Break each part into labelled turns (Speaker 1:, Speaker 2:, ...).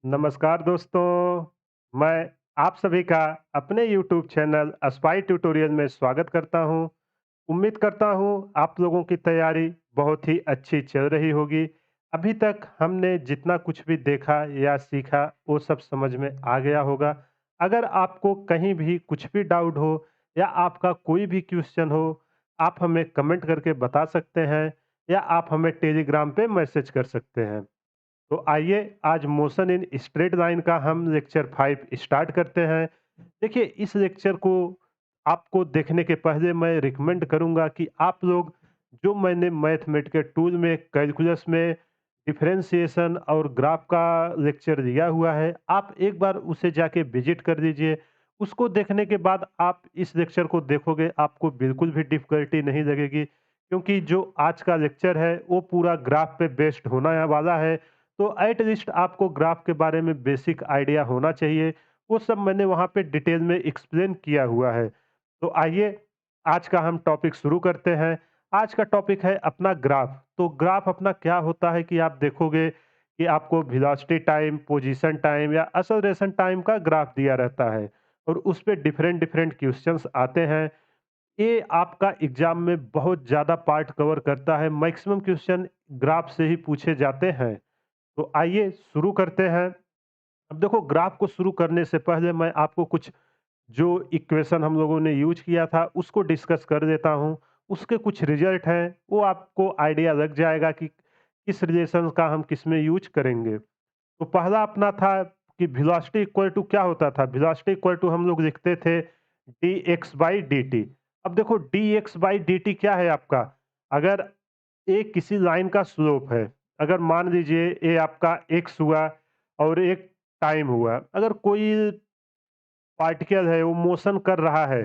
Speaker 1: नमस्कार दोस्तों, मैं आप सभी का अपने यूट्यूब चैनल अस्पाई ट्यूटोरियल में स्वागत करता हूं। उम्मीद करता हूं आप लोगों की तैयारी बहुत ही अच्छी चल रही होगी। अभी तक हमने जितना कुछ भी देखा या सीखा वो सब समझ में आ गया होगा। अगर आपको कहीं भी कुछ भी डाउट हो या आपका कोई भी क्वेश्चन हो, आप हमें कमेंट करके बता सकते हैं या आप हमें टेलीग्राम पे मैसेज कर सकते हैं। तो आइए आज मोशन इन स्ट्रेट लाइन का हम लेक्चर 5 स्टार्ट करते हैं। देखिए इस लेक्चर को आपको देखने के पहले मैं रिकमेंड करूंगा कि आप लोग जो मैंने मैथमेटिकल टूल में कैलकुलस में डिफरेंशिएशन और ग्राफ का लेक्चर दिया हुआ है, आप एक बार उसे जाके विजिट कर दीजिए। उसको देखने के बाद आप इस लेक्चर को देखोगे, आपको बिल्कुल भी डिफ़िकल्टी नहीं लगेगी, क्योंकि जो आज का लेक्चर है वो पूरा ग्राफ पे बेस्ड होना वाला है। तो एट लीस्ट आपको ग्राफ के बारे में बेसिक आइडिया होना चाहिए। वो सब मैंने वहाँ पे डिटेल में एक्सप्लेन किया हुआ है। तो आइए आज का हम टॉपिक शुरू करते हैं। आज का टॉपिक है अपना ग्राफ। तो ग्राफ अपना क्या होता है कि आप देखोगे कि आपको वेलोसिटी टाइम, पोजीशन टाइम या एक्सेलरेशन टाइम का ग्राफ दिया रहता है और उस पे डिफरेंट डिफरेंट क्वेश्चंस आते हैं। ये आपका एग्जाम में बहुत ज़्यादा पार्ट कवर करता है। मैक्सिमम क्वेश्चन ग्राफ से ही पूछे जाते हैं। तो आइए शुरू करते हैं। अब देखो ग्राफ को शुरू करने से पहले मैं आपको कुछ जो इक्वेशन हम लोगों ने यूज किया था उसको डिस्कस कर देता हूँ। उसके कुछ रिजल्ट हैं, वो आपको आइडिया लग जाएगा कि किस रिलेशन का हम किस में यूज करेंगे। तो पहला अपना था कि वेलोसिटी इक्वल टू क्या होता था? वेलोसिटी इक्वल टू हम लोग लिखते थे D X by D T. अब देखो D X by D T क्या है आपका? अगर एक किसी लाइन का स्लोप है, अगर मान लीजिए ये आपका एक्स हुआ और एक टाइम हुआ, अगर कोई पार्टिकल है वो मोशन कर रहा है,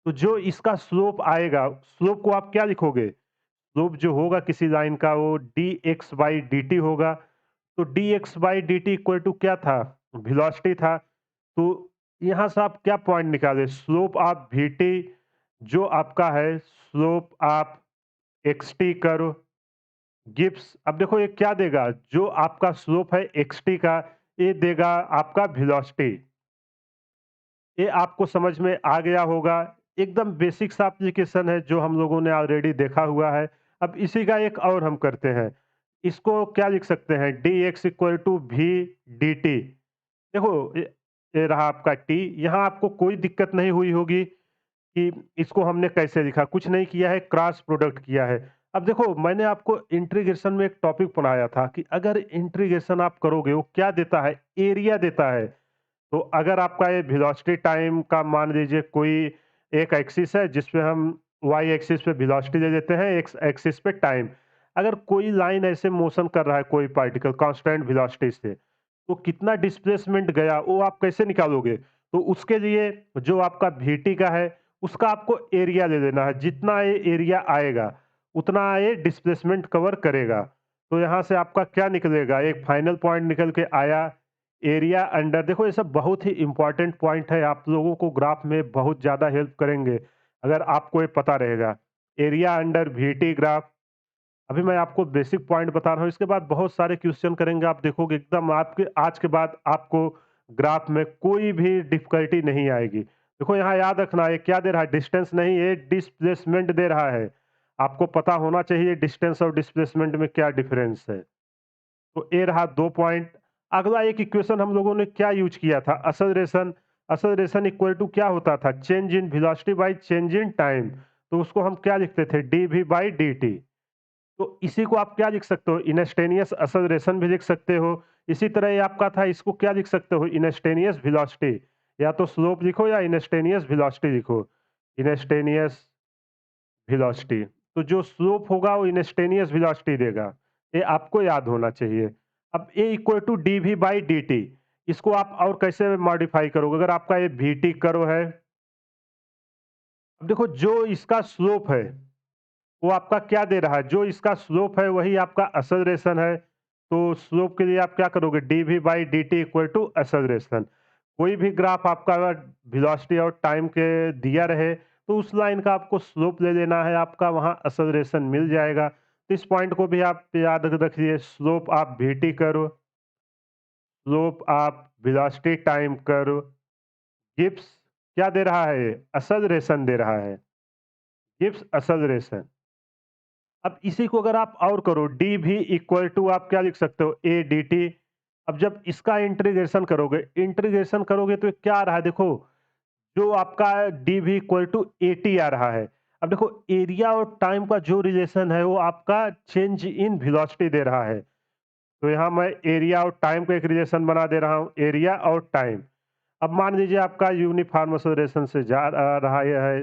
Speaker 1: तो जो इसका स्लोप आएगा, स्लोप को आप क्या लिखोगे? स्लोप जो होगा किसी लाइन का वो D X by D T होगा। तो D X by D T equal to क्या था? वेलोसिटी था। तो यहाँ से आप क्या पॉइंट निकाले? स्लोप ऑफ वी टी जो आपका है, स्लोप ऑफ एक्स टी करो गिब्स। अब देखो ये क्या देगा? जो आपका स्लोप है एक्स टी का, ये देगा आपका वेलोसिटी। ये आपको समझ में आ गया होगा। एकदम बेसिक सा एप्लीकेशन है जो हम लोगों ने ऑलरेडी देखा हुआ है। अब इसी का एक और हम करते हैं। इसको क्या लिख सकते हैं? D x equal to we D T. देखो ये रहा आपका टी। यहाँ आपको कोई दिक्कत नहीं हुई होगी कि इसको हमने कैसे लिखा, कुछ नहीं किया है, क्रॉस प्रोडक्ट किया है। अब देखो मैंने आपको इंटीग्रेशन में एक टॉपिक पढ़ाया था कि अगर इंटीग्रेशन आप करोगे वो क्या देता है? एरिया देता है। तो अगर आपका ये वेलोसिटी टाइम का मान लीजिए कोई एक एक्सिस है जिसपे हम वाई एक्सिस पे वेलोसिटी ले लेते हैं, एक्स एक्सिस पे टाइम। अगर कोई लाइन ऐसे मोशन कर रहा है कोई पार्टिकल कांस्टेंट वेलोसिटी से, तो कितना डिस्प्लेसमेंट गया वो आप कैसे निकालोगे? तो उसके लिए जो आपका वीटी का है उसका आपको एरिया ले लेना है। जितना ये एरिया आएगा उतना ये डिस्प्लेसमेंट कवर करेगा। तो यहाँ से आपका क्या निकलेगा? एक फाइनल पॉइंट निकल के आया एरिया अंडर। देखो ये सब बहुत ही इंपॉर्टेंट पॉइंट है, आप लोगों को ग्राफ में बहुत ज़्यादा हेल्प करेंगे अगर आपको ये पता रहेगा। Area under VT graph. अभी मैं आपको बेसिक पॉइंट बता रहा हूँ, इसके बाद बहुत सारे क्वेश्चन करेंगे, आप देखोगे एकदम आपके आज के बाद आपको ग्राफ में कोई भी डिफिकल्टी नहीं आएगी। देखो यहाँ याद रखना ये क्या दे रहा है? डिस्टेंस नहीं, ये डिस्प्लेसमेंट दे रहा है। आपको पता होना चाहिए डिस्टेंस और डिस्प्लेसमेंट में क्या डिफरेंस है। तो ये रहा 2 पॉइंट। अगला एक इक्वेशन हम लोगों ने क्या यूज़ किया था? एक्सेलरेशन। एक्सेलरेशन इक्वल टू क्या होता था? Change in velocity by change in time. तो उसको हम क्या लिखते थे? D v by d t. तो इसी को आप क्या लिख सकते हो? इंस्टेंटेनियस एक्सेलरेशन भी लिख सकते हो। इसी तरह ये आपका था, इसको क्या लिख सकते हो? Instantaneous velocity. या तो स्लोप लिखो या इंस्टेंटेनियस वेलोसिटी लिखो। Instantaneous velocity. तो जो स्लोप होगा वो इंस्टेंटेनियस वेलोसिटी देगा। ये आपको याद होना चाहिए। अब A equal to D we by D T. इसको आप और कैसे मॉडिफाई करोगे? अगर आपका ये वी टी कर्व है, अब देखो जो इसका स्लोप है वो आपका क्या दे रहा है? जो इसका स्लोप है वही आपका एक्सेलरेशन है। तो स्लोप के लिए आप क्या करोगे? D we by D T equal to acceleration. कोई भी ग्राफ आपका अगर वेलोसिटी और टाइम के दिया रहे तो उस लाइन का आपको स्लोप ले लेना है, आपका वहाँ एक्सेलरेशन मिल जाएगा। तो इस पॉइंट को भी आप याद रखिए, स्लोप आप वी टी करो। स्लोप आप वेलोसिटी टाइम कर्व गिब्स क्या दे रहा है? एक्सेलरेशन दे रहा है। Gibbs acceleration. अब इसी को अगर आप और करो डी भी इक्वल टू आप क्या लिख सकते हो ए डी टी। अब जब इसका इंटीग्रेशन करोगे तो ये क्या आ रहा है देखो, जो आपका डी भी इक्वल टू ए टी आ रहा है। अब देखो एरिया और टाइम का जो रिलेशन है वो आपका चेंज इन वेलोसिटी दे रहा है। तो यहाँ मैं एरिया और टाइम को एक रिलेशन बना दे रहा हूँ, एरिया और टाइम। अब मान लीजिए आपका यूनिफॉर्म एक्सेलरेशन से जा रहा है,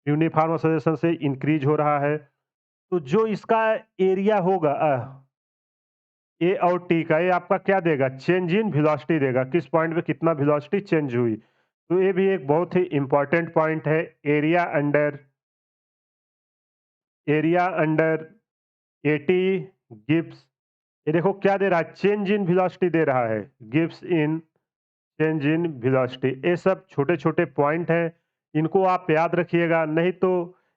Speaker 1: यूनिफॉर्म एक्सेलरेशन से इंक्रीज हो रहा है, तो जो इसका एरिया होगा ए और टी का, ये आपका क्या देगा? चेंज इन वेलोसिटी देगा, किस पॉइंट पे कितना वेलोसिटी चेंज हुई। तो ये भी एक बहुत ही इंपॉर्टेंट पॉइंट है। एरिया अंडर एटी गिब्स, ये देखो क्या दे रहा है? चेंज इन वेलोसिटी दे रहा है, Gibbs in change in velocity. ये सब छोटे छोटे पॉइंट हैं, इनको आप याद रखिएगा, नहीं तो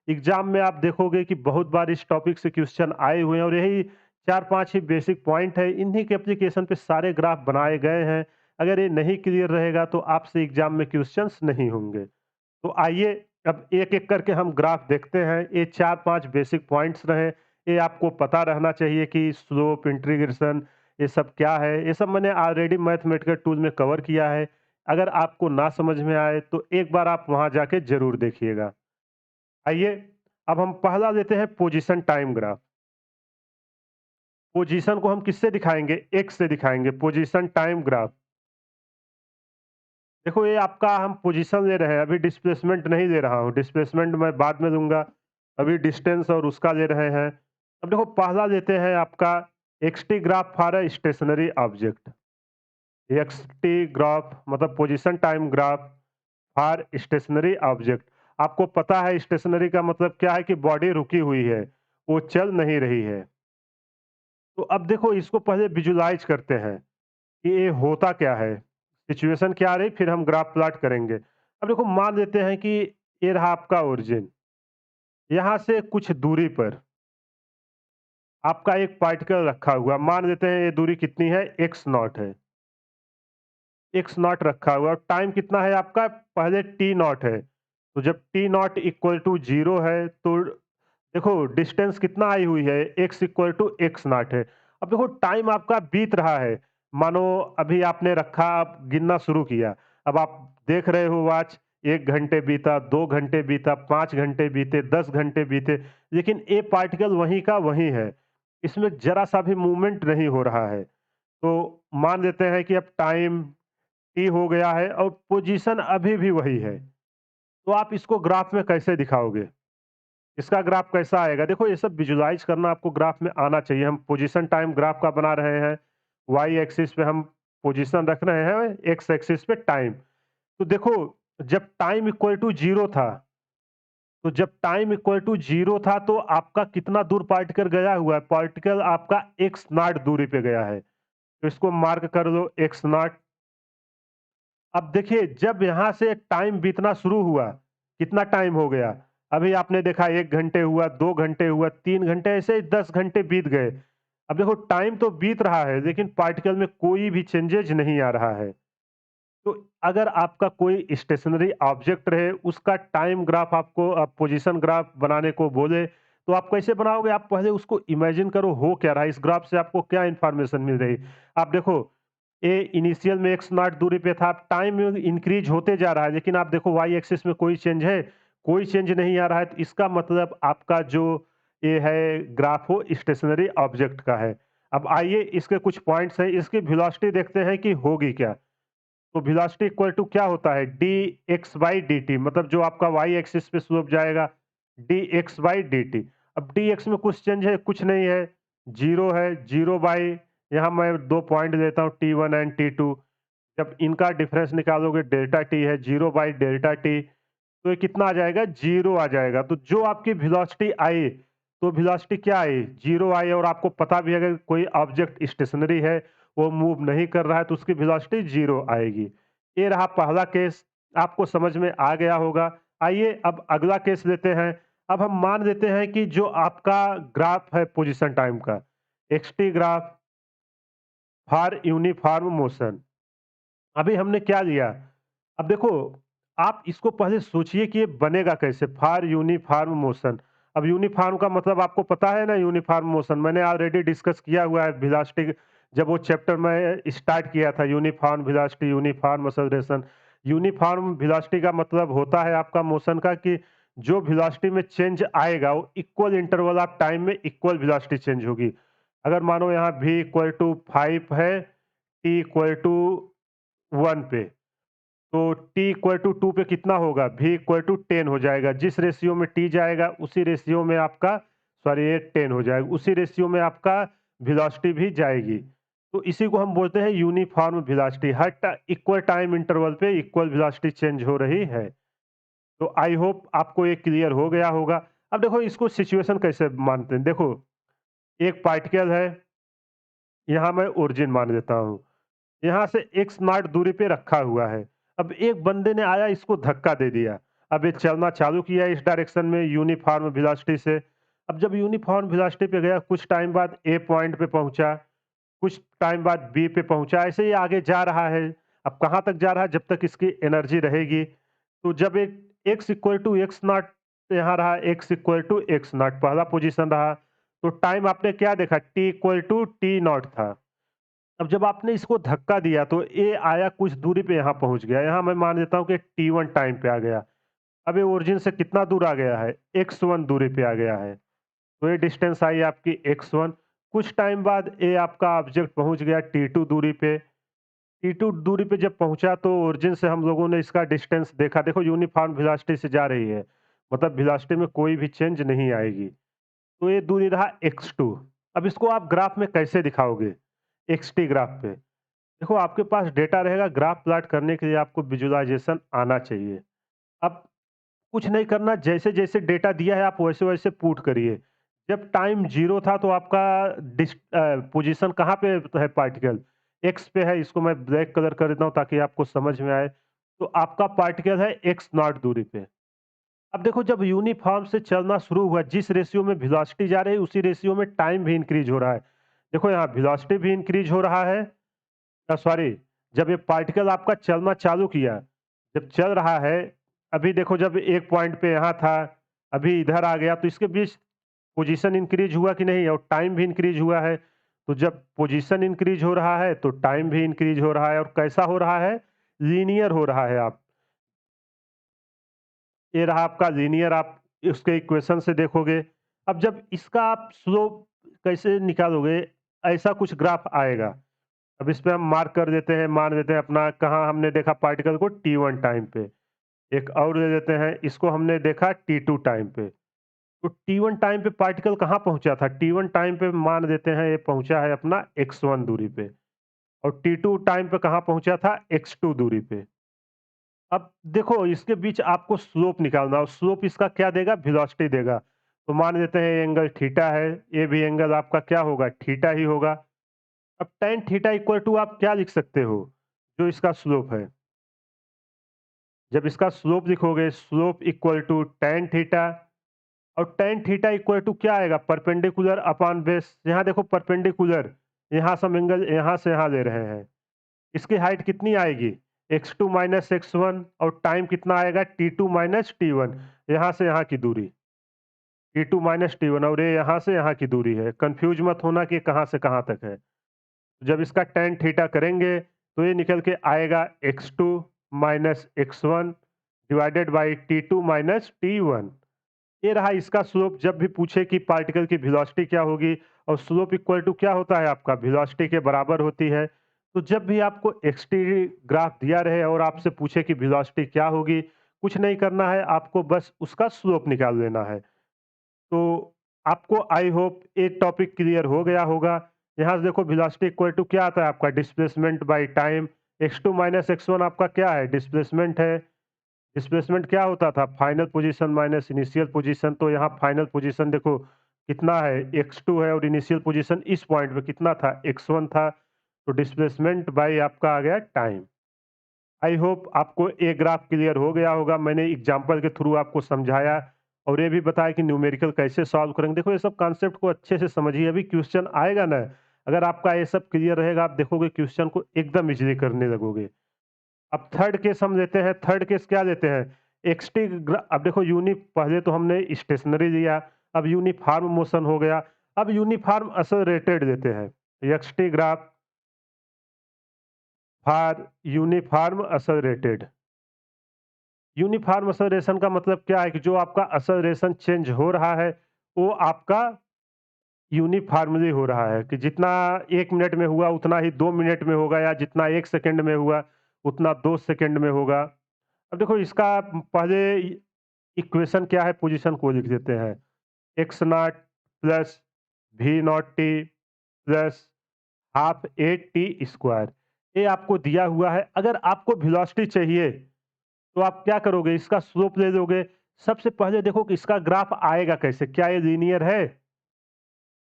Speaker 1: एग्जाम में आप देखोगे कि बहुत बार इस टॉपिक से क्वेश्चन आए हुए हैं और यही चार पांच ही बेसिक पॉइंट है, इन्हीं के एप्लीकेशन पे सारे ग्राफ बनाए गए हैं। अगर ये नहीं क्लियर रहेगा तो आपसे एग्जाम में क्वेश्चंस नहीं होंगे। तो आइए अब एक एक करके हम ग्राफ देखते हैं। ये चार पांच बेसिक पॉइंट्स रहे, ये आपको पता रहना चाहिए कि स्लोप इंटीग्रेशन ये सब क्या है। ये सब मैंने ऑलरेडी मैथमेटिकल टूल में कवर किया है। अगर आपको ना समझ में आए तो एक बार आप वहां जाके जरूर देखिएगा। आइए अब हम पहला लेते हैं पोजीशन टाइम ग्राफ। पोजीशन को हम किससे दिखाएंगे? एक्स से दिखाएंगे पोजीशन टाइम ग्राफ। देखो ये आपका हम पोजीशन ले रहे हैं, अभी डिस्प्लेसमेंट नहीं ले रहा हूँ, डिस्प्लेसमेंट मैं बाद में लूंगा। अभी डिस्टेंस और उसका ले रहे हैं। अब देखो पहला लेते हैं आपका X T graph for a stationary object. X T graph मतलब position time graph for stationary object. आपको पता है स्टेशनरी का मतलब क्या है कि बॉडी रुकी हुई है, वो चल नहीं रही है। तो अब देखो इसको पहले विजुलाइज करते हैं कि ये होता क्या है, सिचुएशन क्या रही, फिर हम ग्राफ प्लॉट करेंगे। अब देखो मान लेते हैं कि ये रहा आपका ओरिजिन, यहाँ से कुछ दूरी पर आपका एक पार्टिकल रखा हुआ, मान लेते हैं ये दूरी कितनी है? एक्स नॉट है, एक्स नॉट रखा हुआ। टाइम कितना है आपका? पहले टी नॉट है। तो जब T naught equal to zero है तो देखो डिस्टेंस कितना आई हुई है? X equal to X naught है। अब देखो टाइम आपका बीत रहा है, मानो अभी आपने रखा, आप गिनना शुरू किया, अब आप देख रहे हो वॉच, 1 घंटे बीता, 2 घंटे बीता, 5 घंटे बीते, 10 घंटे बीते, लेकिन ए पार्टिकल वहीं का वहीं है, इसमें जरा सा भी मूवमेंट नहीं हो रहा है। तो मान लेते हैं कि अब टाइम टी हो गया है और पोजीशन अभी भी वही है। तो आप इसको ग्राफ में कैसे दिखाओगे? इसका ग्राफ कैसा आएगा? देखो ये सब विजुलाइज करना आपको ग्राफ में आना चाहिए। हम पोजीशन टाइम ग्राफ का बना रहे हैं, वाई एक्सिस पे हम पोजीशन रख रहे हैं, एक्स एक्सिस पे टाइम। तो देखो जब टाइम इक्वल टू जीरो था, तो जब टाइम इक्वल टू जीरो था तो आपका कितना दूर पार्टिकल गया हुआ है? पार्टिकल आपका एक्स नॉट दूरी पे गया है, तो इसको मार्क कर लो एक्स नॉट। अब देखिए जब यहाँ से टाइम बीतना शुरू हुआ, कितना टाइम हो गया? अभी आपने देखा 1 घंटे हुआ, 2 घंटे हुआ, 3 घंटे, ऐसे ही 10 घंटे बीत गए। अब देखो टाइम तो बीत रहा है लेकिन पार्टिकल में कोई भी चेंजेज नहीं आ रहा है। तो अगर आपका कोई स्टेशनरी ऑब्जेक्ट रहे, उसका टाइम ग्राफ आपको पोजीशन ग्राफ बनाने को बोले, तो आप कैसे बनाओगे? आप पहले उसको इमेजिन करो हो क्या रहा है, इस ग्राफ से आपको क्या इंफॉर्मेशन मिल रही। आप देखो ए इनिशियल में एक्स नॉट दूरी पे था, टाइम इंक्रीज होते जा रहा है, लेकिन आप देखो वाई एक्सिस में कोई चेंज है? कोई चेंज नहीं आ रहा है। तो इसका मतलब आपका जो ये है ग्राफ वो स्टेशनरी ऑब्जेक्ट का है। अब आइए इसके कुछ पॉइंट्स हैं, इसकी वेलोसिटी देखते हैं कि होगी क्या। तो वेलोसिटी इक्वल टू क्या होता है? D X by D T, मतलब जो आपका वाई एक्सिस पे स्लोप जाएगा, D X by D T. अब डी एक्स में कुछ चेंज है? कुछ नहीं है, जीरो है, जीरो बाई, यहाँ मैं दो पॉइंट देता हूँ T one and T two. जब इनका डिफरेंस निकालोगे डेल्टा टी है, जीरो बाई डेल्टा टी, तो ये कितना आ जाएगा? जीरो आ जाएगा। तो जो आपकी वेलोसिटी आई, तो वेलोसिटी क्या आई? जीरो आई। और आपको पता भी है अगर कोई ऑब्जेक्ट स्टेशनरी है, वो मूव नहीं कर रहा है, तो उसकी वेलोसिटी जीरो आएगी। ये रहा पहला केस, आपको समझ में आ गया होगा। आइए अब अगला केस लेते हैं। अब हम मान लेते हैं कि जो आपका ग्राफ है पोजीशन टाइम का, x T graph, for uniform motion. अभी हमने क्या लिया? अब देखो, आप इसको पहले सोचिए कि ये बनेगा कैसे? For uniform motion. अब यूनिफॉर्म का मतलब आपको पता है ना, यूनिफॉर्म मोशन मैंने ऑलरेडी डिस्कस किया हुआ है वेलोसिटी, जब वो चैप्टर मैं स्टार्ट किया था, uniform velocity, uniform acceleration. Uniform velocity का मतलब होता है आपका मोशन का कि जो वेलोसिटी में चेंज आएगा वो इक्वल इंटरवल ऑफ टाइम में इक्वल वेलोसिटी चेंज होगी। अगर मानो यहाँ v इक्वल टू 5 है, t इक्वल टू 1 पे, तो t इक्वल टू 2 पे कितना होगा? v इक्वल टू 10 हो जाएगा। जिस रेशियो में t जाएगा उसी रेशियो में आपका, सॉरी, ये 10 हो जाएगा, उसी रेशियो में आपका वेलोसिटी भी जाएगी। तो इसी को हम बोलते हैं यूनिफॉर्म वेलोसिटी। हर इक्वल टाइम इंटरवल पे इक्वल वेलोसिटी चेंज हो रही है। तो आई होप आपको ये क्लियर हो गया होगा। अब देखो, इसको सिचुएशन कैसे मानते हैं? देखो, एक पार्टिकल है, यहाँ मैं ओरिजिन मान लेता हूँ। यहाँ से एक्स नॉट दूरी पे रखा हुआ है। अब एक बंदे ने आया, इसको धक्का दे दिया। अब ये चलना चालू किया इस डायरेक्शन में यूनिफॉर्म वेलोसिटी से। अब जब यूनिफॉर्म वेलोसिटी पे गया, कुछ टाइम बाद ए पॉइंट पे पहुंचा, कुछ टाइम बाद बी पे पहुंचा, ऐसे ही आगे जा रहा है। अब कहाँ तक जा रहा है? जब तक इसकी एनर्जी रहेगी। तो जब एक X equal to X naught यहाँ रहा, X equal to X naught पहला पोजीशन रहा, तो टाइम आपने क्या देखा? T equal to T naught था। अब जब आपने इसको धक्का दिया तो ए आया, कुछ दूरी पे यहाँ पहुँच गया। यहाँ मैं मान लेता हूँ कि T1 टाइम पे आ गया। अब ये ओरिजिन से कितना दूर आ गया है? x1 दूरी पे आ गया है। तो ये डिस्टेंस आई आपकी x1। कुछ टाइम बाद ए आपका ऑब्जेक्ट पहुँच गया T2 दूरी पे। T2 दूरी पे जब पहुँचा तो ओरिजिन से हम लोगों ने इसका डिस्टेंस देखा। देखो, यूनिफॉर्म वेलोसिटी से जा रही है, मतलब वेलोसिटी में कोई भी चेंज नहीं आएगी। तो ये दूरी रहा x2। अब इसको आप ग्राफ में कैसे दिखाओगे? xt ग्राफ पे। देखो, आपके पास डेटा रहेगा, ग्राफ प्लॉट करने के लिए आपको विजुअलाइजेशन आना चाहिए। अब कुछ नहीं करना, जैसे जैसे डेटा दिया है आप वैसे वैसे पुट करिए। जब टाइम जीरो था तो आपका पोजीशन कहाँ पे है? पार्टिकल एक्स पे है। इसको मैं ब्लैक कलर कर देता हूँ ताकि आपको समझ में आए। तो आपका पार्टिकल है एक्स नॉट दूरी पे। अब देखो, जब यूनिफॉर्म से चलना शुरू हुआ, जिस रेशियो में वेलोसिटी जा रही है उसी रेशियो में टाइम भी इंक्रीज हो रहा है। देखो, यहाँ वेलोसिटी भी इंक्रीज हो रहा है, सॉरी, जब ये पार्टिकल आपका चलना चालू किया, जब चल रहा है, अभी देखो, जब एक पॉइंट पे यहाँ था, अभी इधर आ गया, तो इसके बीच पोजीशन इंक्रीज हुआ कि नहीं? और टाइम भी इंक्रीज हुआ है। तो जब पोजीशन इंक्रीज हो रहा है तो टाइम भी इंक्रीज हो रहा है। और कैसा हो रहा है? लीनियर हो रहा है। आप, ये रहा आपका लीनियर, आप उसके इक्वेशन से देखोगे। अब जब इसका आप स्लोप कैसे निकालोगे? ऐसा कुछ ग्राफ आएगा। अब इस पे हम मार्क कर देते हैं, मान देते हैं अपना, कहाँ हमने देखा पार्टिकल को? T1 टाइम पे। एक और ले लेते हैं, इसको हमने देखा T2 टाइम पे। तो T1 टाइम पे पार्टिकल कहाँ पहुंचा था? T1 टाइम पे मान देते हैं ये पहुंचा है अपना x1 दूरी पे। और T2 टाइम पे कहाँ पहुंचा था? x2 दूरी पे। अब देखो, इसके बीच आपको स्लोप निकालना, और स्लोप इसका क्या देगा? वेलोसिटी देगा। तो मान लेते हैं ये एंगल थीटा है, ये भी एंगल आपका क्या होगा? थीटा ही होगा। अब tan थीटा इक्वल टू आप क्या लिख सकते हो? जो इसका स्लोप है, जब इसका स्लोप लिखोगे, slope equal to tan theta. और tan थीटा इक्वल टू क्या आएगा? Perpendicular upon base. यहाँ देखो, परपेंडिकुलर, यहाँ से हम एंगल यहाँ से यहाँ ले रहे हैं। इसकी हाइट कितनी आएगी? x2 minus x1। और टाइम कितना आएगा? t2 minus t1। यहाँ से यहाँ की दूरी t2 माइनस t1, और ये यहाँ से यहाँ की दूरी है। कंफ्यूज मत होना कि कहाँ से कहाँ तक है। जब इसका tan थीटा करेंगे तो ये निकल के आएगा x2 minus x1 divided by t2 minus t1। ये रहा इसका स्लोप। जब भी पूछे कि पार्टिकल की वेलोसिटी क्या होगी, और स्लोप इक्वल टू क्या होता है आपका? वेलोसिटी के बराबर होती है। तो जब भी आपको एक्सटी ग्राफ दिया रहे और आपसे पूछे कि वेलोसिटी क्या होगी, कुछ नहीं करना है, आपको बस उसका स्लोप निकाल लेना है। तो आपको आई होप ये टॉपिक क्लियर हो गया होगा। यहाँ से देखो, वेलोसिटी इक्वल टू क्या आता है आपका? Displacement by time. x2 minus x1 आपका क्या है? डिस्प्लेसमेंट है। डिस्प्लेसमेंट क्या होता था? Final position minus initial position. तो यहाँ फाइनल पोजीशन देखो कितना है? x2 है, और इनिशियल पोजीशन इस पॉइंट पे कितना था? x1 था। तो डिस्प्लेसमेंट बाय आपका आ गया टाइम। आई होप आपको ये ग्राफ क्लियर हो गया होगा। मैंने एग्जांपल के थ्रू आपको समझाया, और ये भी बताया कि न्यूमेरिकल कैसे सॉल्व करेंगे। देखो, ये सब कॉन्सेप्ट को अच्छे से समझिए। अभी क्वेश्चन आएगा ना, अगर आपका ये सब क्लियर रहेगा, आप देखोगे क्वेश्चन को एकदम ईज़िली करने लगोगे। अब थर्ड केस हम लेते हैं, थर्ड केस क्या लेते हैं? एक्सटी ग्रा अब देखो पहले तो हमने स्टेशनरी लिया, अब यूनिफ़ॉर्म मोशन हो गया, अब यूनिफ़ॉर्म एक्सेलरेटेड लेते हैं। X t graph for uniform accelerated. Uniform acceleration का मतलब क्या है कि जो आपका एक्सेलरेशन चेंज हो रहा है, वो आपका यूनिफ़ॉर्मली हो रहा है कि जितना 1 मिनट में हुआ उतना ही 2 मिनट में होगा, या जितना 1 सेकंड में हुआ उतना 2 सेकंड में होगा। अब देखो इसका पहले इक्वेशन क्या है, पोजीशन को लिख देते हैं। X naught plus V naught T plus half A T square, ये आपको दिया हुआ है। अगर आपको वेलोसिटी चाहिए तो आप क्या करोगे, इसका स्लोप ले लोगे। सबसे पहले देखो कि इसका ग्राफ आएगा कैसे, क्या ये लीनियर है?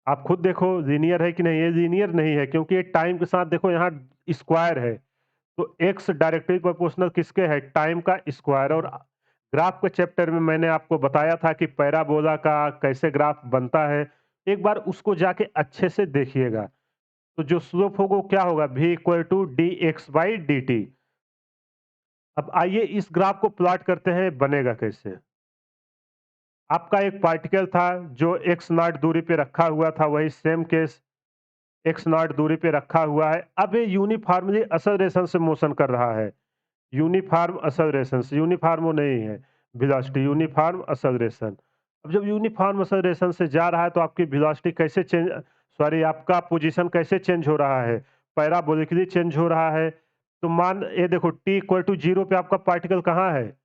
Speaker 1: आप खुद देखो लीनियर है कि नहीं। ये लीनियर नहीं है क्योंकि ये टाइम के साथ देखो यहाँ स्क्वायर है, तो एक्स डायरेक्टली प्रोपोर्शनल किसके है, टाइम का स्क्वायर। और ग्राफ के चैप्टर में मैंने आपको बताया था कि पैराबोला का कैसे ग्राफ बनता है, एक बार उसको जाके अच्छे से देखिएगा। तो जो स्लोप होगा वो क्या होगा, v equal to D X by D T. अब आइए इस ग्राफ को प्लॉट करते हैं, बनेगा कैसे। आपका एक पार्टिकल था जो एक्स नॉट दूरी पे रखा हुआ था, वही सेम केस एक्स नॉट दूरी पे रखा हुआ है। अब ये यूनिफॉर्मली एक्सेलरेशन से मोशन कर रहा है। यूनिफॉर्म एक्सेलरेशन से, यूनिफॉर्म वो नहीं है वेलोसिटी, यूनिफॉर्म एक्सेलरेशन। अब जब यूनिफॉर्म एक्सेलरेशन से जा रहा है तो आपकी वेलोसिटी कैसे चेंज, सॉरी आपका पोजीशन कैसे चेंज हो रहा है, पैराबोलिकली चेंज हो रहा है। तो मान ये देखो टी इक्वल टू जीरो पे आपका पार्टिकल कहाँ है,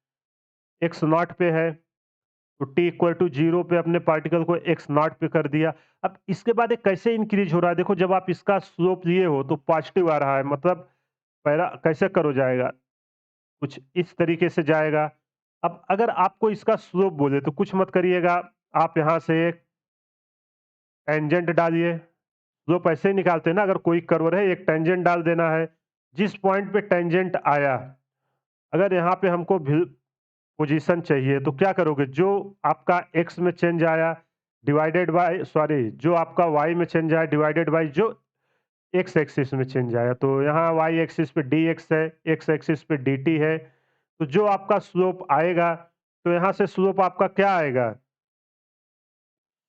Speaker 1: एक्स नॉट पे है। तो टी इक्वल टू जीरो पे अपने पार्टिकल को एक्स नॉट पे कर दिया। अब इसके बाद ये कैसे इंक्रीज हो रहा है, देखो जब आप इसका स्लोप लिए हो तो पॉजिटिव आ रहा है, मतलब पैरा कैसे करो जाएगा, कुछ इस तरीके से जाएगा। अब अगर आपको इसका स्लोप बोले तो कुछ मत करिएगा, आप यहाँ से एक टेंजेंट डालिए। स्लोप ऐसे ही निकालते हैं ना, अगर कोई कर्व है एक टेंजेंट डाल देना है। जिस पॉइंट पे टेंजेंट आया, अगर यहाँ पे हमको पोजीशन चाहिए तो क्या करोगे, जो आपका एक्स में चेंज आया डिवाइडेड बाय, सॉरी जो आपका वाई में चेंज आया डिवाइडेड बाय जो एक्स एक्सिस में चेंज आया। तो यहाँ वाई एक्सिस पे डी एक्स है, एक्स एक्सिस पे डी टी है। तो जो आपका स्लोप आएगा, तो यहाँ से स्लोप आपका क्या आएगा,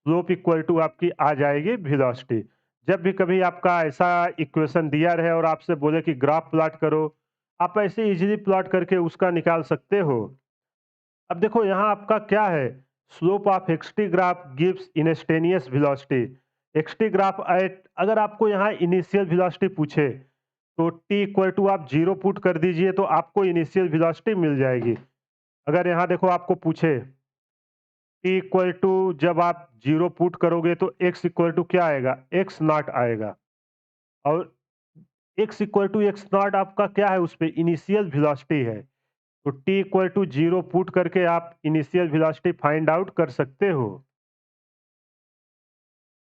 Speaker 1: स्लोप इक्वल टू आपकी आ जाएगी वेलोसिटी। जब भी कभी आपका ऐसा इक्वेशन दिया रहे और आपसे बोले कि ग्राफ प्लॉट करो, आप ऐसे इजीली प्लॉट करके उसका निकाल सकते हो। अब देखो यहाँ आपका क्या है, slope of x t graph gives instantaneous velocity. X t graph at, अगर आपको यहाँ इनिशियल वेलोसिटी पूछे तो टी इक्वल टू आप जीरो पुट कर दीजिए तो आपको इनिशियल वेलोसिटी मिल जाएगी। अगर यहाँ देखो आपको पूछे टी इक्वल टू, जब आप जीरो पुट करोगे तो एक्स इक्वल टू क्या आएगा, एक्स नॉट आएगा। और X equal to X naught आपका क्या है, उस पे इनिशियल वेलोसिटी है। तो T equal to zero put करके आप इनिशियल वेलोसिटी फाइंड आउट कर सकते हो।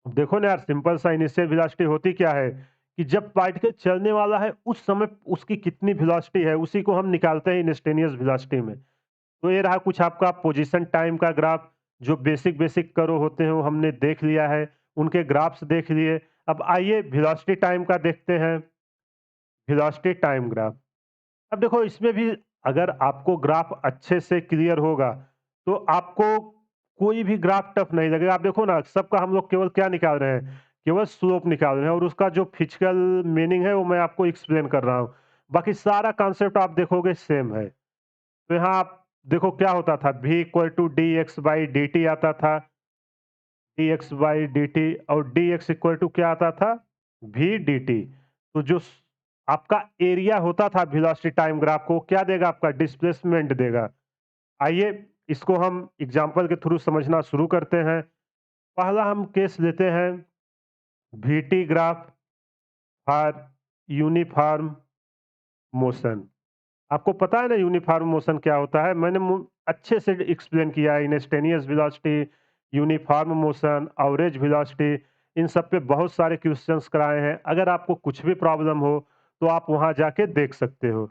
Speaker 1: देखो ना यार, सिंपल सा इनिशियल वेलोसिटी होती क्या है कि जब पार्टिकल चलने वाला है उस समय उसकी कितनी वेलोसिटी है, उसी को हम निकालते हैं इंस्टेनियस वेलोसिटी में। तो ये रहा कुछ आपका पोजीशन टाइम का ग्राफ। जो बेसिक बेसिक कर्व होते हैं वो हमने देख लिया है, उनके ग्राफ्स देख लिए। अब आइए वेलोसिटी टाइम का देखते हैं, वेलोसिटी टाइम ग्राफ। अब देखो इसमें भी अगर आपको ग्राफ अच्छे से क्लियर होगा तो आपको कोई भी ग्राफ टफ नहीं लगेगा। आप देखो ना, सबका हम लोग केवल क्या निकाल रहे हैं, केवल स्लोप निकाल रहे हैं, और उसका जो फिजिकल मीनिंग है वो मैं आपको एक्सप्लेन कर रहा हूँ। बाकी सारा कॉन्सेप्ट आप देखोगे सेम है। तो यहाँ आप देखो क्या होता था, v equal to D X by D T आता था, D X by D T, और डी एक्स इक्वल टू क्या आता था, v डी टी। तो जो आपका एरिया होता था वेलोसिटी टाइम ग्राफ को क्या देगा, आपका डिस्प्लेसमेंट देगा। आइए इसको हम एग्जांपल के थ्रू समझना शुरू करते हैं। पहला हम केस लेते हैं we T graph for uniform motion. आपको पता है ना यूनिफॉर्म मोशन क्या होता है, मैंने अच्छे से एक्सप्लेन किया है। Instantaneous velocity, uniform motion, average velocity, इन सब पे बहुत सारे क्वेश्चंस कराए हैं। अगर आपको कुछ भी प्रॉब्लम हो तो आप वहां जाके देख सकते हो।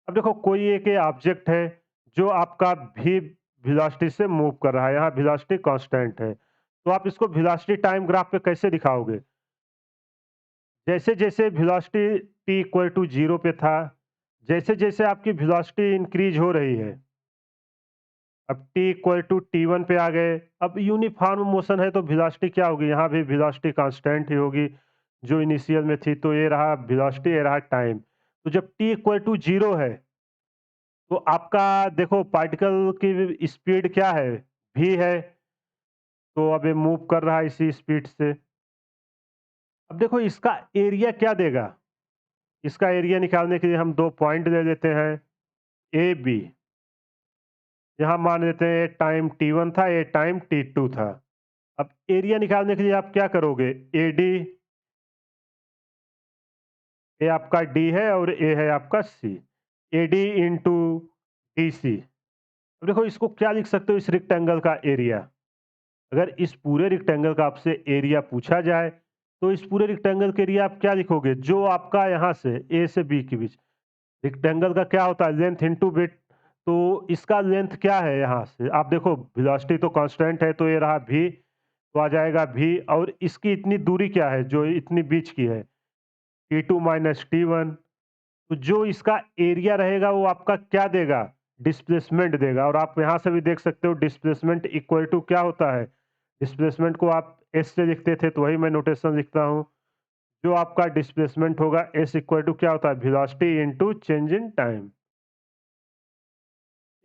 Speaker 1: अब देखो कोई एक ऑब्जेक्ट है जो आपका भी वेलोसिटी से मूव कर रहा है, यहाँ वेलोसिटी कांस्टेंट है, तो आप इसको वेलोसिटी टाइम ग्राफ पे कैसे दिखाओगे। जैसे-जैसे वेलोसिटी t इक्वल टू 0 पे था, जैसे-जैसे आपकी वेलोसिटी इंक्रीज़ हो रही है, अब t इक्वल टू t1 पे आ गए, अब यूनिफ़ॉर्म मोशन है तो वेलोसिटी क्या होगी? यहाँ भी वेलोसिटी कांस्टेंट ही होगी, जो इनिशियल में थी, तो ये रहा वेलोसिटी, ये रहा टाइम। तो जब t इक्वल टू 0 है, तो आपका देखो पार्टिकल की स्पीड क्या है? v है, तो अब ये मूव कर रहा है इसी स्पीड से। अब देखो इसका एरिया क्या देगा? इसका एरिया निकालने के लिए हम 2 पॉइंट ले लेते हैं, ए, बी। यहाँ मान लेते हैं ये टाइम t1 था, ये टाइम t2 था। अब एरिया निकालने के लिए आप क्या करोगे? AD, ये आपका D है और A है आपका C। AD into DC। अब देखो इसको क्या लिख सकते हो इस रेक्टेंगल का एरिया? अगर इस पूरे रेक्टेंगल का आपसे एरिया पूछा जाए, तो इस पूरे रेक्टेंगल के एरिया आप क्या लिखोगे? जो आपका यहाँ से A से B के बीच रेक्टेंगल का क्या होता है? Length into width. तो इसका लेंथ क्या है यहाँ से? आप देखो वेलोसिटी तो कांस्टेंट है, तो ये रहा v, तो आ जाएगा v, और इसकी इतनी दूरी क्या है जो इतनी बीच की है? t2 minus t1। तो जो इसका एरिया रहेगा वो आपका क्या देगा? डिस्प्लेसमेंट देगा। और आप यहाँ से भी देख सकते हो डिस्प्लेसमेंट इक्वल टू क्या होता है? डिस्प्लेसमेंट को आप s से लिखते थे, तो वही मैं नोटेशन लिखता हूँ। जो आपका डिस्प्लेसमेंट होगा s इक्वल टू क्या होता है? Velocity into change in time.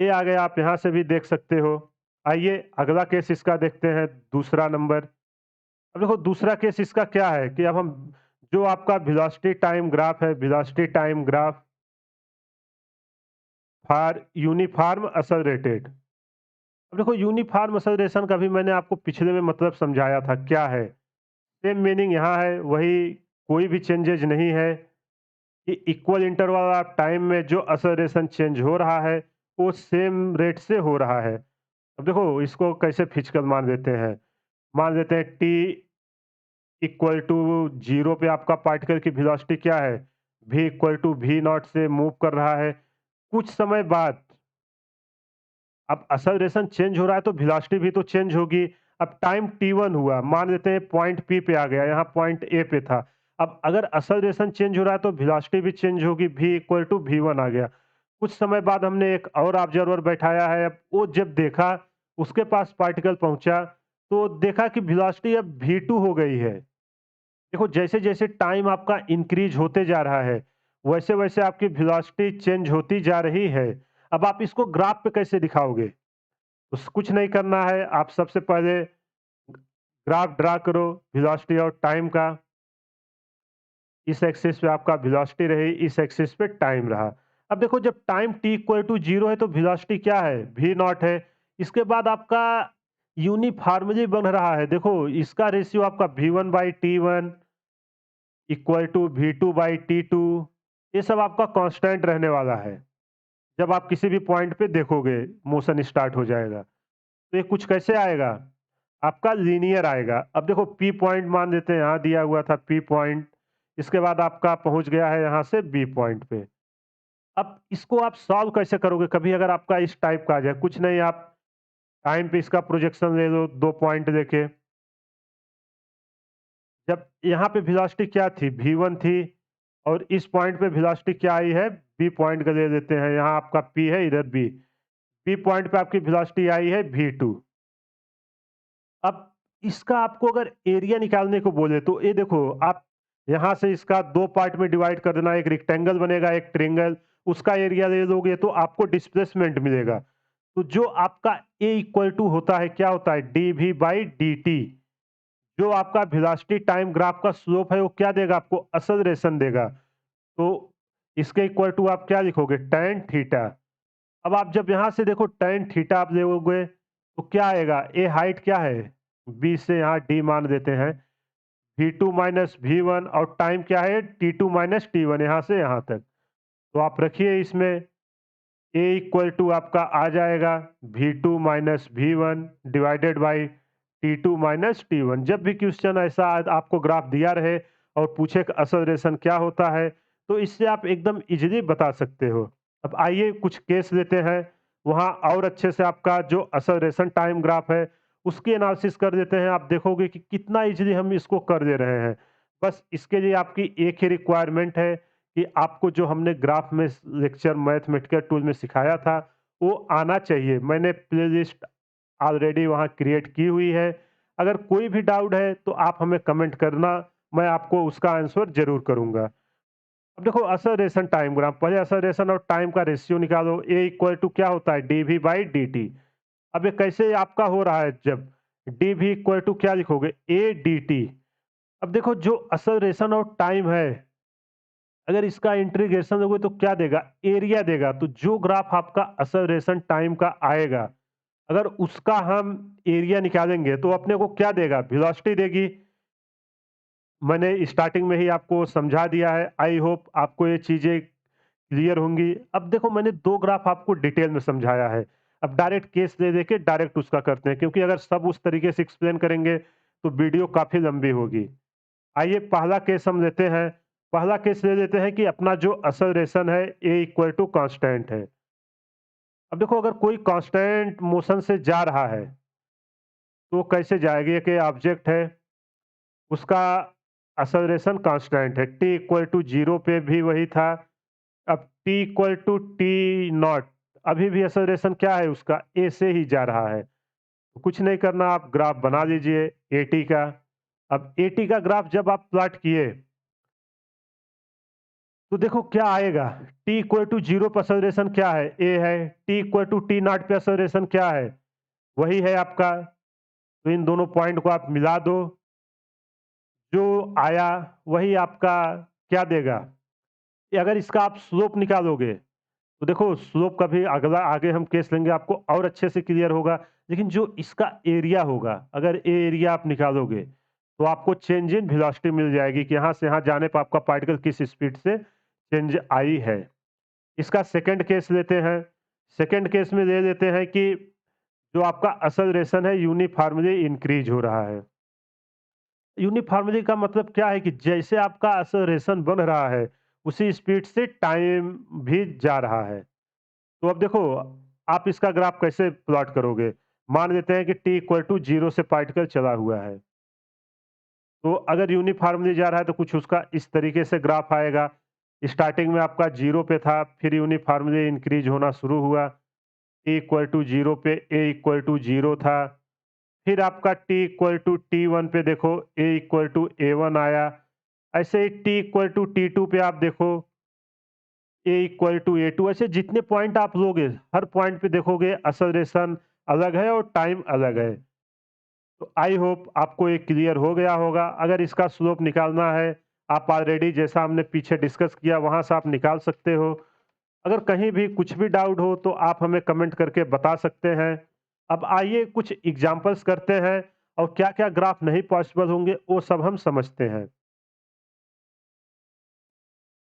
Speaker 1: ये आ गया, आप यहाँ से भी देख सकते हो। आइए अगला केस इसका देखते हैं, दूसरा नंबर। अब देखो दूसरा केस इसका क्या है कि अब हम जो आपका वेलोसिटी टाइम ग्राफ है, velocity time graph for uniform accelerated. अब देखो यूनिफॉर्म एक्सेलरेशन का भी मैंने आपको पिछले में मतलब समझाया था क्या है। सेम मीनिंग यहाँ है, वही, कोई भी चेंजेज नहीं है कि इक्वल इंटरवल ऑफ टाइम में जो एक्सेलरेशन चेंज हो रहा है वो सेम रेट से हो रहा है। अब देखो इसको कैसे फिजिकल मान देते हैं। मान लेते हैं टी इक्वल टू 0 पे आपका पार्टिकल की वेलोसिटी क्या है? v equal to v naught से मूव कर रहा है। कुछ समय बाद अब एक्सेलरेशन चेंज हो रहा है तो वेलोसिटी भी तो चेंज होगी। अब टाइम t1 हुआ, मान लेते हैं पॉइंट P पे आ गया, यहाँ पॉइंट A पे था। अब अगर एक्सेलरेशन चेंज हो रहा है तो वेलोसिटी भी चेंज होगी, v इक्वल टू v1 आ गया। कुछ समय बाद हमने एक और ऑब्जर्वर बैठाया है, अब वो जब देखा, उसके पास पार्टिकल पहुंचा, तो देखा कि वेलोसिटी अब v2 हो गई है। देखो जैसे-जैसे टाइम आपका इंक्रीज होते जा रहा है, वैसे-वैसे आपकी वेलोसिटी चेंज होती जा रही है। अब आप इसको ग्राफ पे कैसे दिखाओगे? कुछ नहीं करना है, आप सबसे पहले ग्राफ ड्रा करो वेलोसिटी और टाइम का। इस एक्सिस पे आपका वेलोसिटी रही, इस एक्सिस पे टाइम रहा। अब देखो जब टाइम t इक्वल टू 0 है तो वेलोसिटी क्या है? v नॉट है। इसके बाद आपका यूनिफॉर्मली बन रहा है। देखो इसका रेशियो आपका v1/t1 इक्वल टू v2/t2, ये सब आपका कांस्टेंट रहने वाला है। जब आप किसी भी पॉइंट पे देखोगे, मोशन स्टार्ट हो जाएगा। तो ये कुछ कैसे आएगा? आपका लीनियर आएगा। अब देखो P पॉइंट मान लेते हैं, यहाँ दिया हुआ था P पॉइंट, इसके बाद आपका पहुँच गया है यहाँ से B पॉइंट पे। अब इसको आप सॉल्व कैसे करोगे? कभी अगर आपका इस टाइप का आ जाए, कुछ नहीं, आप टाइम पे इसका प्रोजेक्शन ले लो 2 पॉइंट लेके। जब यहाँ पे वेलोसिटी क्या थी? v1 थी, और इस पॉइंट पे वेलोसिटी क्या आई है? B पॉइंट का ले लेते हैं, यहाँ आपका P है, इधर B। B पॉइंट पे आपकी वेलोसिटी आई है v2। अब इसका आपको अगर एरिया निकालने को बोले तो ये देखो, आप यहाँ से इसका 2 पार्ट में डिवाइड कर देना, एक रेक्टेंगल बनेगा, एक ट्रायंगल, उसका एरिया ले लोगे तो आपको डिस्प्लेसमेंट मिलेगा। तो जो आपका A इक्वल टू होता है, क्या होता है? dv/dt। जो आपका वेलोसिटी टाइम ग्राफ का स्लोप है वो क्या देगा आपको? एक्सेलरेशन देगा। तो इसके इक्वल टू आप क्या लिखोगे? tan theta. अब आप जब यहाँ से देखो tan थीटा आप लोगे तो क्या आएगा? ए हाइट क्या है? b से यहाँ d मान देते हैं, v2 माइनस v1, और टाइम क्या है? t2 माइनस t1, यहाँ से यहाँ तक। तो आप रखिए इसमें, a इक्वल टू आपका आ जाएगा v2 minus v1 divided by t2 minus t1। जब भी क्वेश्चन ऐसा आपको ग्राफ दिया रहे और पूछे कि एक्सेलरेशन क्या होता है, तो इससे आप एकदम इजीली बता सकते हो। अब आइए कुछ केस लेते हैं, वहाँ और अच्छे से आपका जो एक्सेलरेशन टाइम ग्राफ है उसकी एनालिसिस कर देते हैं। आप देखोगे कि कितना इजीली हम इसको कर दे रहे हैं। बस इसके लिए आपकी एक ही रिक्वायरमेंट है कि आपको जो हमने ग्राफ में लेक्चर मैथमेटिकल टूल में सिखाया था, वो आना चाहिए। मैंने प्लेलिस्ट ऑलरेडी वहाँ क्रिएट की हुई है। अगर कोई भी डाउट है तो आप हमें कमेंट करना, मैं आपको उसका आंसर ज़रूर करूँगा। अब देखो असलेशन टाइम ग्राफ, पहले असलेशन और टाइम का रेशियो निकालो। ए इक्वल टू क्या होता है? D v by D. अब ये कैसे आपका हो रहा है? जब डीवी इक्वल टू क्या लिखोगे? A D T. अब देखो जो असलेशन और टाइम है, अगर इसका इंटीग्रेशन दोगे तो क्या देगा? एरिया देगा। तो जो ग्राफ आपका असलेशन टाइम का आएगा, अगर उसका हम एरिया निकालेंगे तो अपने को क्या देगा? वेलोसिटी देगी। मैंने स्टार्टिंग में ही आपको समझा दिया है। आई होप आपको ये चीज़ें क्लियर होंगी। अब देखो मैंने 2 ग्राफ आपको डिटेल में समझाया है। अब डायरेक्ट केस ले लेके डायरेक्ट उसका करते हैं, क्योंकि अगर सब उस तरीके से एक्सप्लेन करेंगे तो वीडियो काफ़ी लंबी होगी। आइए पहला केस हम लेते हैं। पहला केस ले लेते हैं कि अपना जो एक्सेलरेशन है ए इक्वल टू कांस्टेंट है। अब देखो अगर कोई कांस्टेंट मोशन से जा रहा है, तो कैसे जाएगा? ये कि ऑब्जेक्ट है, उसका एक्सेलरेशन कांस्टेंट है। टी इक्वल टू 0 पे भी वही था। अब T equal to T naught, अभी भी एक्सेलरेशन क्या है उसका? ए से ही जा रहा है। तो कुछ नहीं करना, आप ग्राफ बना लीजिए ए टी का। अब ए टी का ग्राफ जब आप प्लॉट किए तो देखो क्या आएगा? टी इक्वल टू 0 पर एक्सेलरेशन क्या है? ए है। T equal to T naught पे एक्सेलरेशन क्या है? वही है आपका। तो इन दोनों पॉइंट को आप मिला दो, जो आया वही आपका क्या देगा? ये अगर इसका आप स्लोप निकालोगे तो देखो स्लोप का भी अगला आगे हम केस लेंगे, आपको और अच्छे से क्लियर होगा। लेकिन जो इसका एरिया होगा, अगर ये एरिया आप निकालोगे तो आपको चेंज इन वेलोसिटी मिल जाएगी कि यहाँ से यहाँ जाने पर आपका पार्टिकल किस स्पीड से चेंज आई है। इसका सेकंड केस लेते हैं। सेकंड केस में ले लेते हैं कि जो आपका एक्सेलरेशन है यूनिफॉर्मली इंक्रीज हो रहा है। यूनिफॉर्मली का मतलब क्या है? कि जैसे आपका एक्सेलरेशन बन रहा है, उसी स्पीड से टाइम भी जा रहा है। तो अब देखो आप इसका ग्राफ कैसे प्लॉट करोगे? मान लेते हैं कि टी इक्वल टू 0 से पार्टिकल चला हुआ है। तो अगर यूनिफॉर्मली जा रहा है तो कुछ उसका इस तरीके से ग्राफ आएगा। स्टार्टिंग में आपका 0 पे था, फिर यूनिफॉर्मली इंक्रीज होना शुरू हुआ। टी इक्वल टू 0 पे ए इक्वल टू 0 था। फिर आपका टी इक्वल टू T1 पे देखो ए इक्वल टू A1 आया। ऐसे ही टी इक्वल टू T2 पे आप देखो ए इक्वल टू A2। ऐसे जितने पॉइंट आप लोगे, हर पॉइंट पे देखोगे एक्सेलरेशन अलग है और टाइम अलग है। तो आई होप आपको ये क्लियर हो गया होगा। अगर इसका स्लोप निकालना है, आप ऑलरेडी जैसा हमने पीछे डिस्कस किया वहाँ से आप निकाल सकते हो। अगर कहीं भी कुछ भी डाउट हो तो आप हमें कमेंट करके बता सकते हैं। अब आइए कुछ एग्जांपल्स करते हैं और क्या-क्या ग्राफ नहीं पॉसिबल होंगे वो सब हम समझते हैं।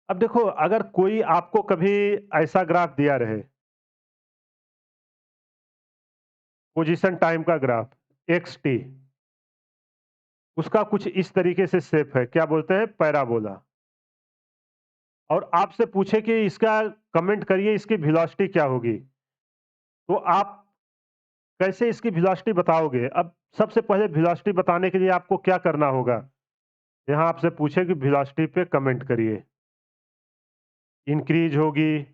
Speaker 1: अब देखो अगर कोई आपको कभी ऐसा ग्राफ दिया रहे, पोजीशन टाइम का ग्राफ xt, उसका कुछ इस तरीके से शेप है, क्या बोलते हैं? पैराबोला। और आपसे पूछे कि इसका कमेंट करिए इसकी वेलोसिटी क्या होगी? तो आप कैसे इसकी वेलोसिटी बताओगे? अब सबसे पहले वेलोसिटी बताने के लिए आपको क्या करना होगा? यहाँ आपसे पूछे कि वेलोसिटी पे कमेंट करिए, इंक्रीज होगी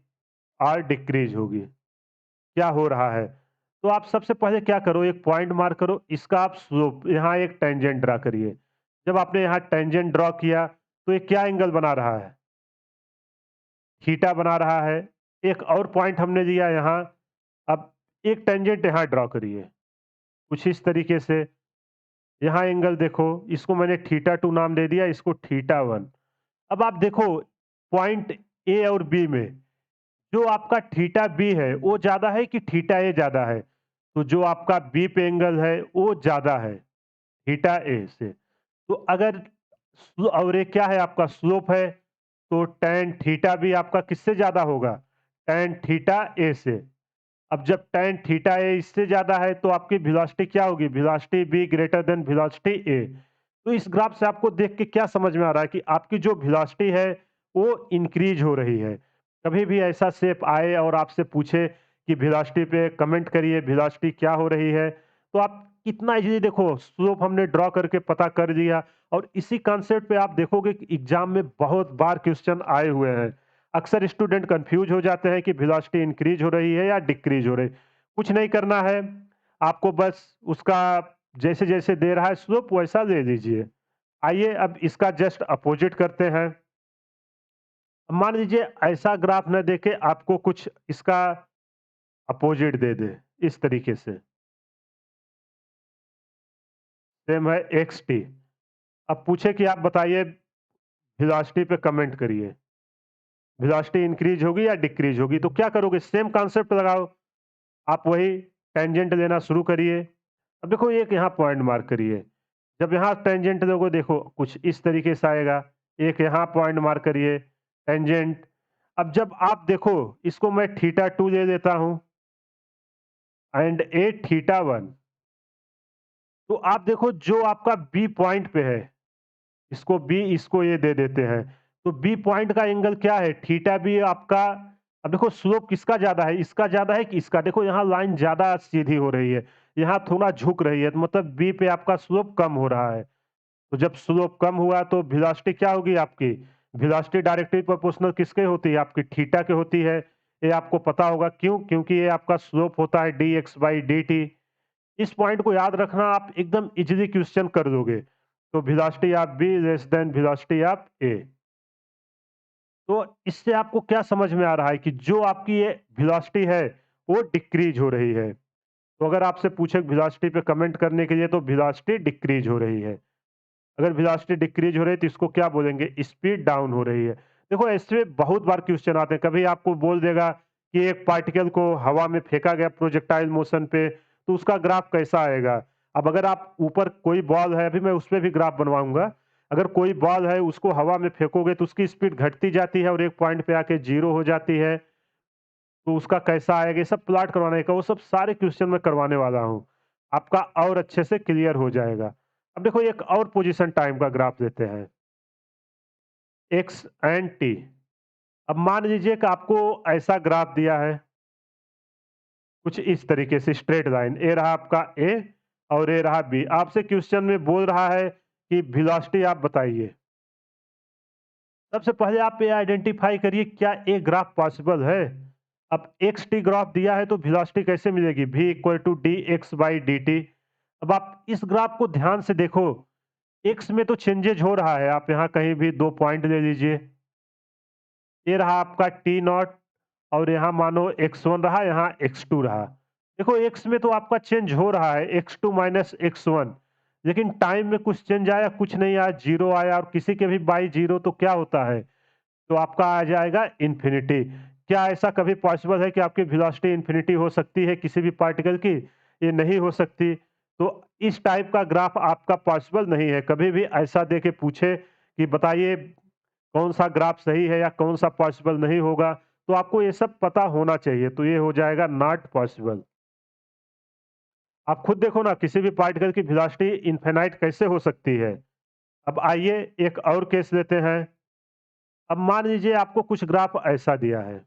Speaker 1: और डिक्रीज होगी, क्या हो रहा है? तो आप सबसे पहले क्या करो, एक पॉइंट मार्क करो, इसका आप स्लोप यहाँ एक टेंजेंट ड्रा करिए। जब आपने यहाँ टेंजेंट ड्रॉ किया तो ये क्या एंगल बना रहा है? थीटा बना रहा है। एक और पॉइंट हमने लिया यहाँ। अब एक टेंजेंट यहाँ ड्रॉ करिए कुछ इस तरीके से। यहाँ एंगल देखो, इसको मैंने थीटा 2 नाम दे दिया, इसको थीटा 1। अब आप देखो पॉइंट ए और बी में जो आपका थीटा बी है वो ज़्यादा है कि थीटा ए ज़्यादा है? तो जो आपका बी पे एंगल है वो ज़्यादा है थीटा ए से। तो अगर और ये क्या है? आपका स्लोप है। तो टैन थीटा भी आपका किससे ज़्यादा होगा? टैन थीटा ए से। अब जब टैन थीटा ए इससे ज़्यादा है तो आपकी वेलोसिटी क्या होगी? Velocity B greater than velocity A. तो इस ग्राफ से आपको देख के क्या समझ में आ रहा है? कि आपकी जो वेलोसिटी है वो इंक्रीज हो रही है। कभी भी ऐसा शेप आए और आपसे पूछे कि वेलोसिटी पे कमेंट करिए वेलोसिटी क्या हो रही है, तो आप कितना इजीली देखो स्लोप हमने ड्रॉ करके पता कर दिया और इसी कॉन्सेप्ट पे आप देखोगे कि एग्जाम में बहुत बार क्वेश्चन आए हुए हैं। अक्सर स्टूडेंट कंफ्यूज हो जाते हैं कि वेलोसिटी इंक्रीज हो रही है या डिक्रीज हो रही है। कुछ नहीं करना है, आपको बस उसका जैसे-जैसे दे रहा है स्लोप वैसा ले लीजिए। आइए अब इसका जस्ट अपोजिट करते हैं। अब मान लीजिए ऐसा ग्राफ ना देके आपको कुछ इसका अपोजिट दे दे, इस तरीके से। सेम है एक्स टी। अब पूछे कि आप बताइए वेलोसिटी पे कमेंट करिए। वेलोसिटी इंक्रीज होगी या डिक्रीज होगी? तो क्या करोगे? सेम कॉन्सेप्ट लगाओ। आप वही टेंजेंट लेना शुरू करिए। अब देखो एक यहाँ पॉइंट मार्क करिए। जब यहाँ टेंजेंट लोगे देखो कुछ इस तरीके से आएगा। एक यहाँ पॉइंट मार्क करिए, टेंजेंट। अब जब आप देखो इसको मैं थीटा 2 ले लेता हूँ एंड ए थीटा 1। तो आप देखो जो आपका बी पॉइंट पे है, इसको बी इसको ये दे देते हैं। तो बी पॉइंट का एंगल क्या है? थीटा बी आपका। अब देखो स्लोप किसका ज़्यादा है? इसका ज़्यादा है कि इसका? देखो यहाँ लाइन ज़्यादा सीधी हो रही है, यहाँ थोड़ा झुक रही है, तो मतलब बी पे आपका स्लोप कम हो रहा है। तो जब स्लोप कम हुआ तो वेलोसिटी क्या होगी आपकी? वेलोसिटी डायरेक्टली प्रोपोर्शनल किसके होती है? आपकी थीटा के होती है। ये आपको पता होगा क्यों? क्योंकि ये आपका स्लोप होता है dx बाई dt। इस पॉइंट को याद रखना, आप एकदम इजीली क्वेश्चन कर दोगे। तो velocity of B less than velocity of A. तो इससे आपको क्या समझ में आ रहा है कि जो आपकी ये वेलोसिटी है वो डिक्रीज हो रही है। तो अगर आपसे पूछे वेलोसिटी पे कमेंट करने के लिए तो वेलोसिटी डिक्रीज हो रही है। अगर वेलोसिटी डिक्रीज हो रही है तो इसको क्या बोलेंगे? स्पीड डाउन हो रही है। देखो ऐसे बहुत बार क्वेश्चन आते हैं। कभी आपको बोल देगा कि एक पार्टिकल को हवा में फेंका गया प्रोजेक्टाइल मोशन पे, तो उसका ग्राफ कैसा आएगा? अब अगर आप ऊपर कोई बॉल है, अभी मैं उस पे भी ग्राफ बनवाऊंगा। अगर कोई बॉल है उसको हवा में फेंकोगे तो उसकी स्पीड घटती जाती है और एक पॉइंट पे आके जीरो हो जाती है। तो उसका कैसा आएगा? ये सब प्लॉट करवाने का, वो सब सारे क्वेश्चन मैं करवाने वाला हूँ। आपका और अच्छे से क्लियर हो जाएगा। अब देखो एक और पोजीशन टाइम का ग्राफ लेते हैं, एक्स एंड टी। अब मान लीजिए कि आपको ऐसा ग्राफ दिया है, कुछ इस तरीके से स्ट्रेट लाइन। ए रहा आपका ए और ए रहा बी। आपसे क्वेश्चन में बोल रहा है कि वेलोसिटी आप बताइए। सबसे पहले आप ये आइडेंटिफाई करिए क्या ये ग्राफ पॉसिबल है? अब एक्स टी ग्राफ दिया है तो वेलोसिटी कैसे मिलेगी? v equal to D X by D T. अब आप इस ग्राफ को ध्यान से देखो, एक्स में तो चेंजेज हो रहा है। आप यहाँ कहीं भी दो पॉइंट ले लीजिए। ये रहा आपका टी नॉट और यहाँ मानो x1 रहा, यहाँ x2 रहा। देखो x में तो आपका चेंज हो रहा है, x2 माइनस x1। लेकिन टाइम में कुछ चेंज आया? कुछ नहीं आया, जीरो आया। और किसी के भी बाई जीरो तो क्या होता है? तो आपका आ जाएगा इन्फिनिटी। क्या ऐसा कभी पॉसिबल है कि आपकी वेलोसिटी इन्फिनिटी हो सकती है किसी भी पार्टिकल की? ये नहीं हो सकती। तो इस टाइप का ग्राफ आपका पॉसिबल नहीं है। कभी भी ऐसा दे के पूछे कि बताइए कौन सा ग्राफ सही है या कौन सा पॉसिबल नहीं होगा, तो आपको ये सब पता होना चाहिए। तो ये हो जाएगा नॉट पॉसिबल। आप खुद देखो ना किसी भी पार्टिकल की वेलोसिटी इनफिनाइट कैसे हो सकती है? अब आइए एक और केस लेते हैं। अब मान लीजिए आपको कुछ ग्राफ ऐसा दिया है,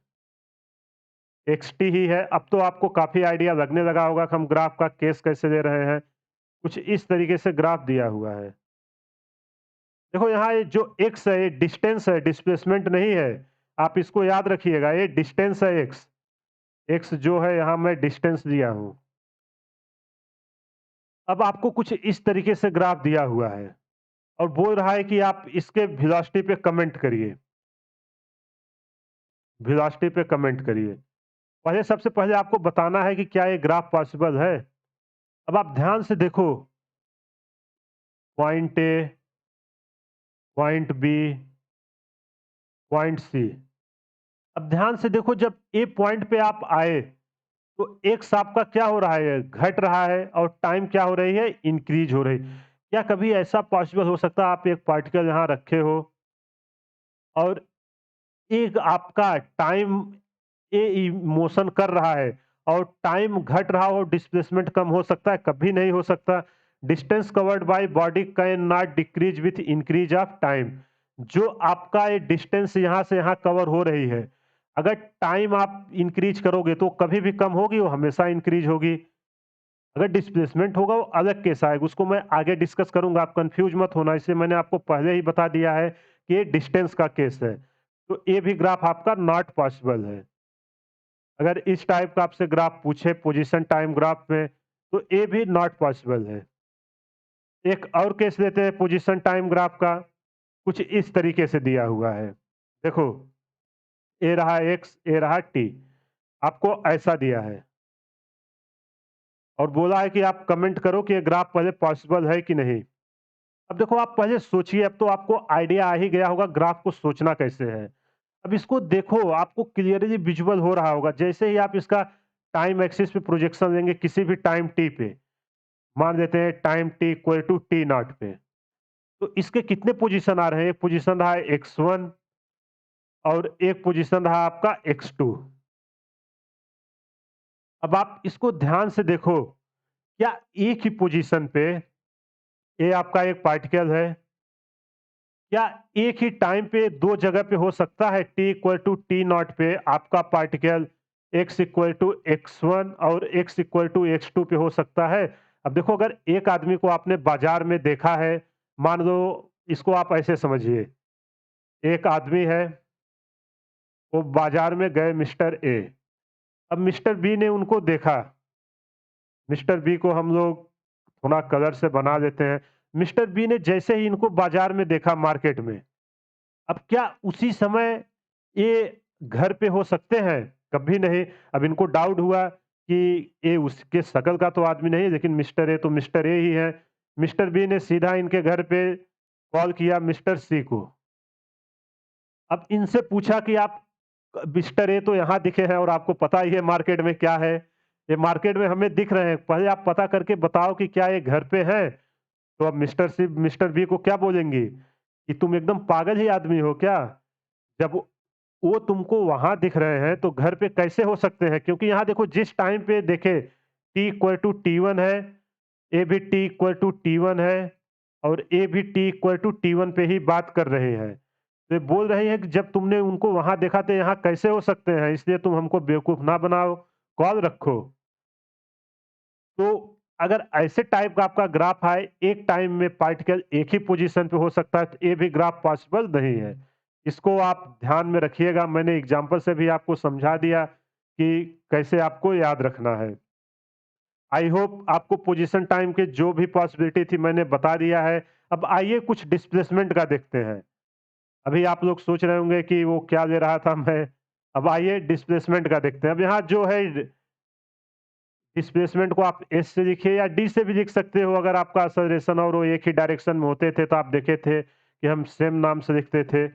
Speaker 1: एक्स टी ही है। अब तो आपको काफी आइडिया लगने लगा होगा कि हम ग्राफ का केस कैसे ले रहे हैं। कुछ इस तरीके से ग्राफ दिया हुआ है। देखो यहाँ ये जो एक्स है ये डिस्टेंस है, डिस्प्लेसमेंट नहीं है। आप इसको याद रखिएगा, ये डिस्टेंस है एक्स। एक्स जो है यहाँ मैं डिस्टेंस दिया हूं। अब आपको कुछ इस तरीके से ग्राफ दिया हुआ है और बोल रहा है कि आप इसके वेलोसिटी पे कमेंट करिए। वेलोसिटी पे कमेंट करिए। पहले सबसे पहले आपको बताना है कि क्या ये ग्राफ पॉसिबल है। अब आप ध्यान से देखो, point A, point B, point C. अब ध्यान से देखो जब ए पॉइंट पे आप आए तो एक्स आपका क्या हो रहा है? घट रहा है। और टाइम क्या हो रही है? इंक्रीज हो रही। क्या कभी ऐसा पॉसिबल हो सकता है आप एक पार्टिकल यहाँ रखे हो और एक आपका टाइम ए मोशन कर रहा है और टाइम घट रहा हो, डिस्प्लेसमेंट कम हो सकता है? कभी नहीं हो सकता। Distance covered by body can not decrease with increase of time. जो आपका ये डिस्टेंस यहाँ से यहाँ कवर हो रही है, अगर टाइम आप इंक्रीज करोगे तो कभी भी कम होगी? वो हमेशा इंक्रीज होगी। अगर डिस्प्लेसमेंट होगा वो अलग केस आएगा, उसको मैं आगे डिस्कस करूँगा, आप कन्फ्यूज़ मत होना, इसलिए मैंने आपको पहले ही बता दिया है कि ये डिस्टेंस का केस है। तो ये भी ग्राफ आपका नॉट पॉसिबल है। अगर इस टाइप का आपसे ग्राफ पूछे पोजीशन टाइम ग्राफ में, तो ये भी नॉट पॉसिबल है। एक और केस लेते हैं पोजीशन टाइम ग्राफ का, कुछ इस तरीके से दिया हुआ है। देखो, ये रहा एक्स, ये रहा टी, आपको ऐसा दिया है और बोला है कि आप कमेंट करो कि ये ग्राफ पहले पॉसिबल है कि नहीं। अब देखो, आप पहले सोचिए, अब तो आपको आइडिया आ ही गया होगा ग्राफ को सोचना कैसे है। अब इसको देखो, आपको क्लियरली विजुअल हो रहा होगा। जैसे ही आप इसका टाइम एक्सिस पे प्रोजेक्शन लेंगे किसी भी टाइम टी पे, मान लेते हैं time T equal to T naught पे, तो इसके कितने पोजीशन आ रहे हैं? एक पोजीशन रहा है x1 और एक पोजीशन रहा आपका x2। अब आप इसको ध्यान से देखो, क्या एक ही पोजीशन पे ये आपका एक पार्टिकल है? क्या एक ही टाइम पे दो जगह पे हो सकता है? t equal to T naught पे आपका particle x equal to x1 और x इक्वल टू x2 पे हो सकता है? अब देखो, अगर एक आदमी को आपने बाजार में देखा है, मान लो, इसको आप ऐसे समझिए, एक आदमी है, वो बाजार में गए मिस्टर ए, अब मिस्टर बी ने उनको देखा, मिस्टर बी को हम लोग थोड़ा कलर से बना देते हैं। मिस्टर बी ने जैसे ही इनको बाजार में देखा मार्केट में, अब क्या उसी समय ये घर पे हो सकते हैं? कभी नहीं। अब इनको डाउट हुआ कि ये उसके शक्ल का तो आदमी नहीं है, लेकिन मिस्टर ए तो मिस्टर ए ही है। मिस्टर बी ने सीधा इनके घर पे कॉल किया मिस्टर सी को। अब इनसे पूछा कि आप, मिस्टर ए तो यहाँ दिखे हैं और आपको पता ही है मार्केट में क्या है, ये मार्केट में हमें दिख रहे हैं, पहले आप पता करके बताओ कि क्या ये घर पे हैं? तो अब मिस्टर बी को क्या बोलेंगी कि तुम एकदम पागल ही आदमी हो क्या? जब वो तुमको वहां दिख रहे हैं तो घर पे कैसे हो सकते हैं? क्योंकि यहाँ देखो, जिस टाइम पे देखे T equal to T one है, ए भी T equal to T one है और ए भी T equal to T one पे ही बात कर रहे हैं। तो ये बोल रही है कि जब तुमने उनको वहां देखा तो यहाँ कैसे हो सकते हैं, इसलिए तुम हमको बेवकूफ ना बनाओ, कॉल रखो। तो अगर ऐसे टाइप का आपका ग्राफ है, एक टाइम में पार्टिकल एक ही पोजीशन पे हो सकता है, तो ये भी ग्राफ पॉसिबल नहीं है। इसको आप ध्यान में रखिएगा, मैंने एग्जांपल से भी आपको समझा दिया कि कैसे आपको याद रखना है। आई होप आपको पोजीशन टाइम के जो भी पॉसिबिलिटी थी मैंने बता दिया है। अब आइए कुछ डिस्प्लेसमेंट का देखते हैं। अभी आप लोग सोच रहे होंगे कि वो क्या ले रहा था मैं। अब आइए डिस्प्लेसमेंट का देखते हैं। अब यहाँ जो है, डिस्प्लेसमेंट को आप एस से लिखिए या डी से भी लिख सकते हो। अगर आपका एक्सेलरेशन और वो एक ही डायरेक्शन में होते थे तो आप देखे थे कि हम सेम नाम से लिखते थे।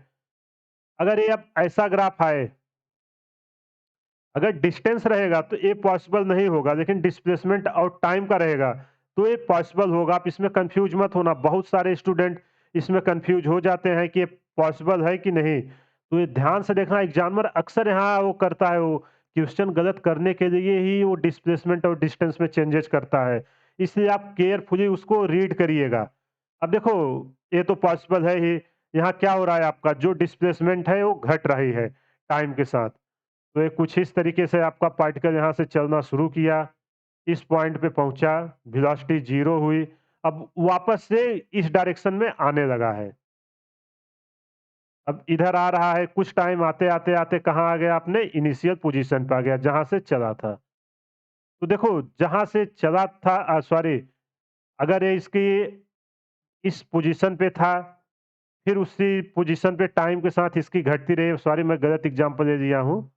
Speaker 1: अगर ये अब ऐसा ग्राफ आए, अगर डिस्टेंस रहेगा तो ये पॉसिबल नहीं होगा, लेकिन डिस्प्लेसमेंट और टाइम का रहेगा तो ये पॉसिबल होगा। आप इसमें कंफ्यूज मत होना, बहुत सारे स्टूडेंट इसमें कंफ्यूज हो जाते हैं कि ये पॉसिबल है कि नहीं। तो ये ध्यान से देखना, एग्जामिनर अक्सर यहाँ वो करता है, वो क्वेश्चन गलत करने के लिए ही वो डिस्प्लेसमेंट और डिस्टेंस में चेंजेस करता है, इसलिए आप केयरफुली उसको रीड करिएगा। अब देखो, ये तो पॉसिबल है ही। यहाँ क्या हो रहा है, आपका जो डिस्प्लेसमेंट है वो घट रही है टाइम के साथ। तो ये कुछ इस तरीके से आपका पार्टिकल यहाँ से चलना शुरू किया, इस पॉइंट पे पहुंचा, वेलोसिटी 0 हुई, अब वापस से इस डायरेक्शन में आने लगा है। अब इधर आ रहा है, कुछ टाइम आते आते आते कहाँ आ गया, अपने इनिशियल पोजीशन पे आ गया जहां से चला था। तो देखो, जहां से चला था, सॉरी, अगर ये इसकी इस पोजीशन पे था, फिर उसी पोजीशन पे टाइम के साथ इसकी घटती रही। सॉरी, मैं गलत एग्जांपल ले लिया हूँ,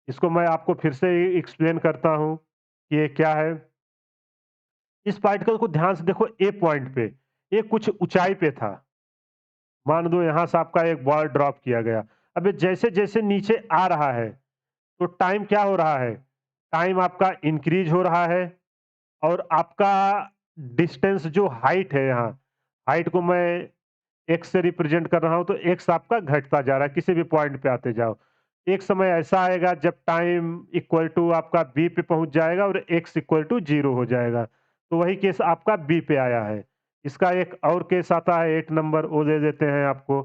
Speaker 1: इसको मैं आपको फिर से एक्सप्लेन करता हूँ कि ये क्या है। इस पार्टिकल को ध्यान से देखो, ए पॉइंट पे ये कुछ ऊंचाई पे था, मान लो यहां से आपका एक बॉल ड्रॉप किया गया। अब ये जैसे जैसे नीचे आ रहा है तो टाइम क्या हो रहा है, टाइम आपका इंक्रीज हो रहा है और आपका डिस्टेंस जो हाइट है, यहाँ हाइट को मैं एक्स से रिप्रेजेंट कर रहा हूं, तो एक्स आपका घटता जा रहा है, किसी भी पॉइंट पे आते जाओ। एक समय ऐसा आएगा जब टाइम इक्वल टू आपका बी पे पहुंच जाएगा और एक्स इक्वल टू 0 हो जाएगा। तो वही केस आपका बी पे आया है। इसका एक और केस आता है 8 नंबर, वो ले लेते हैं आपको।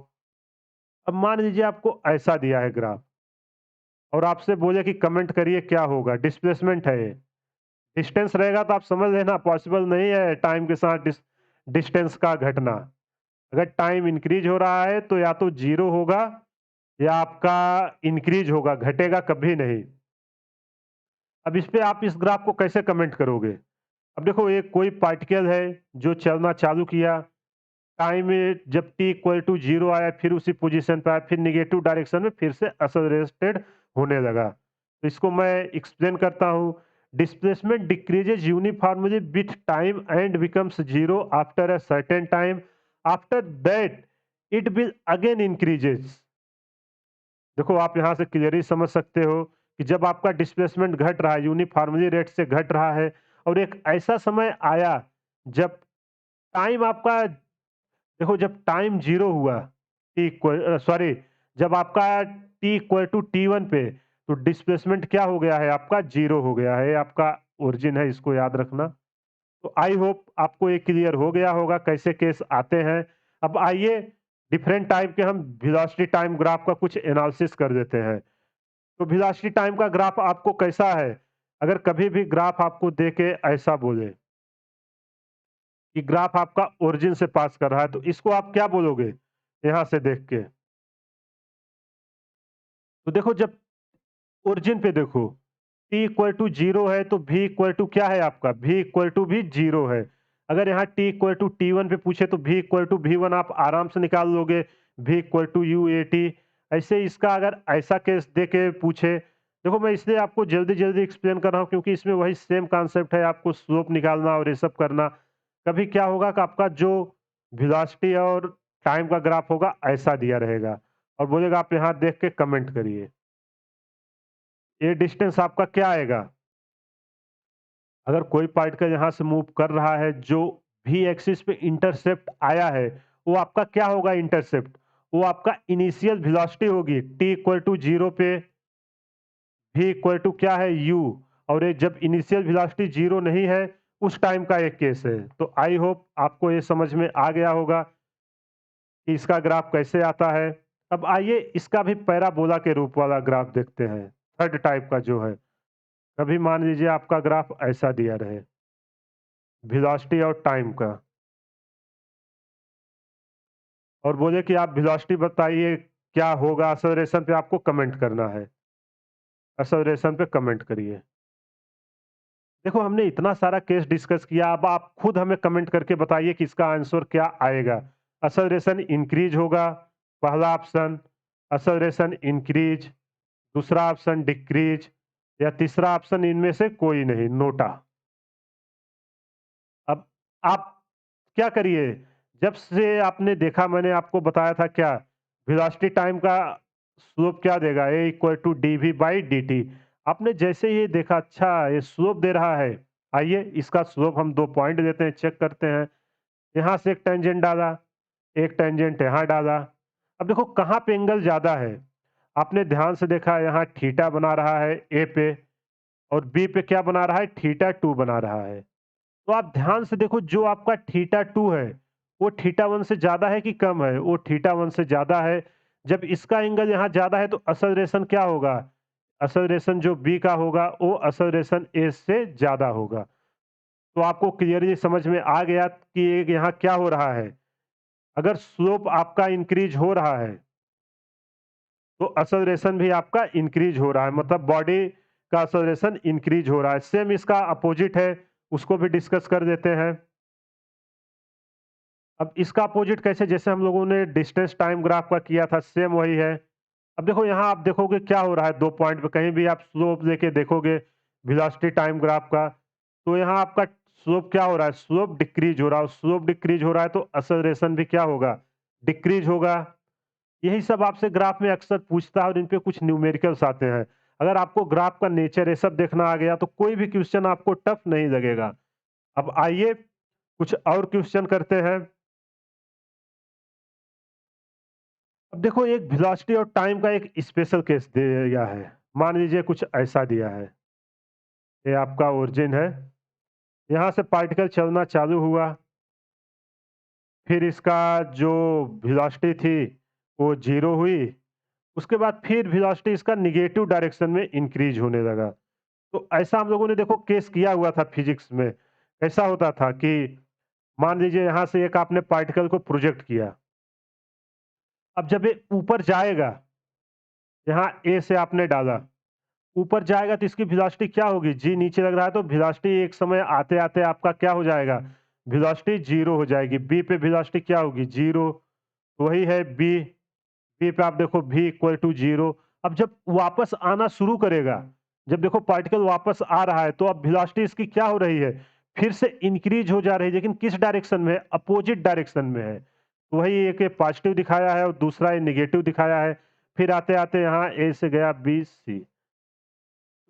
Speaker 1: अब मान लीजिए आपको ऐसा दिया है ग्राफ और आपसे बोले कि कमेंट करिए क्या होगा, डिस्प्लेसमेंट है ये। डिस्टेंस रहेगा तो आप समझ लेना पॉसिबल नहीं है टाइम के साथ डिस्टेंस का घटना। अगर टाइम इंक्रीज हो रहा है तो या तो 0 होगा या आपका इंक्रीज होगा, घटेगा कभी नहीं। अब इस पे आप इस ग्राफ को कैसे कमेंट करोगे? अब देखो एक कोई पार्टिकल है जो चलना चालू किया, टाइम जब t इक्वल टू 0 आया फिर उसी पोजीशन पे आया, फिर नेगेटिव डायरेक्शन में फिर से एक्सेलरेटेड होने लगा। तो इसको मैं एक्सप्लेन करता हूँ। Displacement decreases uniformly with time and becomes 0 after a certain time, after that it will again increases. देखो आप यहाँ से क्लियरली समझ सकते हो कि जब आपका डिस्प्लेसमेंट घट रहा है, यूनिफॉर्मली रेट से घट रहा है और एक ऐसा समय आया जब टाइम आपका, देखो जब टाइम 0 हुआ, जब आपका t इक्वल टू T1 पे, तो डिस्प्लेसमेंट क्या हो गया है आपका 0 हो गया है, आपका ओरिजिन है, इसको याद रखना। तो आई होप आपको ये क्लियर हो गया होगा कैसे केस आते हैं। अब आइए डिफरेंट टाइप के हम वेलोसिटी टाइम ग्राफ का कुछ एनालिसिस कर देते हैं। तो वेलोसिटी टाइम का ग्राफ आपको कैसा है? अगर कभी भी ग्राफ आपको देके ऐसा बोले कि ग्राफ आपका ओरिजिन से पास कर रहा है, तो इसको आप क्या बोलोगे यहां से देख के? तो देखो जब ओरिजिन पे देखो t इक्वल टू 0 है तो v इक्वल टू क्या है आपका? v इक्वल टू भी 0 है। अगर यहाँ t इक्वल टू T1 पे पूछे तो v इक्वल टू V1 आप आराम से निकाल लोगे, v इक्वल टू UAT। ऐसे इसका अगर ऐसा केस दे के पूछे, देखो मैं इसलिए आपको जल्दी-जल्दी एक्सप्लेन कर रहा हूँ क्योंकि इसमें वही सेम कॉन्सेप्ट है, आपको स्लोप निकालना और ये सब करना। कभी क्या होगा कि आपका जो वेलोसिटी और टाइम का ग्राफ होगा ऐसा दिया रहेगा और बोलेगा आप यहाँ देख के कमेंट करिए। ये डिस्टेंस आपका क्या आएगा? अगर कोई पार्टिकल यहाँ से मूव कर रहा है जो v एक्सिस पे इंटरसेप्ट आया है, वो आपका क्या होगा इंटरसेप्ट? वो आपका इनिशियल वेलोसिटी होगी t इक्वल टू 0 पे, v इक्वल टू क्या है u, और ये जब इनिशियल वेलोसिटी 0 नहीं है उस टाइम का एक केस है। तो आई होप आपको ये समझ में आ गया होगा कि इसका ग्राफ कैसे आता है। अब आइए इसका भी पैराबोला के रूप वाला ग्राफ देखते हैं, थर्ड टाइप का जो है। कभी मान लीजिए आपका ग्राफ ऐसा दिया रहे वेलोसिटी और टाइम का, और बोले कि आप वेलोसिटी बताइए क्या होगा, एक्सेलरेशन पे आपको कमेंट करना है। एक्सेलरेशन पे कमेंट करिए। देखो हमने इतना सारा केस डिस्कस किया, अब आप खुद हमें कमेंट करके बताइए कि इसका आंसर क्या आएगा। एक्सेलरेशन इंक्रीज होगा, पहला ऑप्शन, एक्सेलरेशन इंक्रीज, दूसरा ऑप्शन डिक्रीज, या तीसरा ऑप्शन इनमें से कोई नहीं, नोटा। अब आप क्या करिए, जब से आपने देखा, मैंने आपको बताया था क्या, वेलोसिटी टाइम का स्लोप क्या देगा, A equal to D we by D T. आपने जैसे ही देखा अच्छा ये स्लोप दे रहा है, आइए इसका स्लोप हम 2 पॉइंट देते हैं, चेक करते हैं। यहाँ से एक टेंजेंट डाला, एक टेंजेंट यहाँ डाला। अब देखो कहाँ पे एंगल ज्यादा है, आपने ध्यान से देखा यहाँ थीटा बना रहा है ए पे, और बी पे क्या बना रहा है, थीटा 2 बना रहा है। तो आप ध्यान से देखो जो आपका थीटा 2 है वो थीटा 1 से ज्यादा है कि कम है? वो थीटा 1 से ज्यादा है। जब इसका एंगल यहाँ ज्यादा है तो एक्सेलरेशन क्या होगा? एक्सेलरेशन जो बी का होगा वो एक्सेलरेशन ए से ज्यादा होगा। तो आपको क्लियरली समझ में आ गया कि ये यहाँ क्या हो रहा है। अगर स्लोप आपका इंक्रीज हो रहा है तो एक्सेलरेशन भी आपका इंक्रीज हो रहा है, मतलब बॉडी का एक्सेलरेशन इंक्रीज हो रहा है। सेम इसका अपोजिट है, उसको भी डिस्कस कर देते हैं। अब इसका अपोजिट कैसे, जैसे हम लोगों ने डिस्टेंस टाइम ग्राफ का किया था सेम वही है। अब देखो यहाँ आप देखोगे क्या हो रहा है, 2 पॉइंट पे कहीं भी आप स्लोप लेके देखोगे वेलोसिटी टाइम ग्राफ का, तो यहाँ आपका स्लोप क्या हो रहा है, स्लोप डिक्रीज हो रहा है। स्लोप डिक्रीज हो रहा है तो एक्सेलरेशन भी क्या होगा, डिक्रीज होगा। यही सब आपसे ग्राफ में अक्सर पूछता है और इन पे कुछ न्यूमेरिकल्स आते हैं। अगर आपको ग्राफ का नेचर ये सब देखना आ गया तो कोई भी क्वेश्चन आपको टफ नहीं लगेगा। अब आइए कुछ और क्वेश्चन करते हैं। अब देखो एक वेलोसिटी और टाइम का एक स्पेशल केस दिया है। मान लीजिए कुछ ऐसा दिया है, ये आपका ओरिजिन है, यहाँ से पार्टिकल चलना चालू हुआ, फिर इसका जो वेलोसिटी थी वो 0 हुई, उसके बाद फिर वेलोसिटी इसका नेगेटिव डायरेक्शन में इंक्रीज होने लगा। तो ऐसा हम लोगों ने देखो केस किया हुआ था फिजिक्स में। कैसा होता था कि मान लीजिए यहाँ से एक आपने पार्टिकल को प्रोजेक्ट किया। अब जब ये ऊपर जाएगा, यहाँ ए से आपने डाला, ऊपर जाएगा तो इसकी वेलोसिटी क्या होगी? जी नीचे लग रहा है तो वेलोसिटी एक समय आते-आते आपका क्या हो जाएगा? वेलोसिटी 0 हो जाएगी। बी पे वेलोसिटी क्या होगी? 0। वही है बी, बी पे आप देखो v इक्वल टू 0। अब जब वापस आना शुरू करेगा, जब देखो पार्टिकल वापस आ रहा है तो अब वेलोसिटी इसकी क्या हो रही है? फिर से इंक्रीज हो जा रही है, लेकिन किस डायरेक्शन में है? अपोजिट डायरेक्शन में है। तो वही एक ये पॉजिटिव दिखाया है और दूसरा ये नेगेटिव दिखाया है। फिर आते-आते यहाँ ए से गया बी, सी।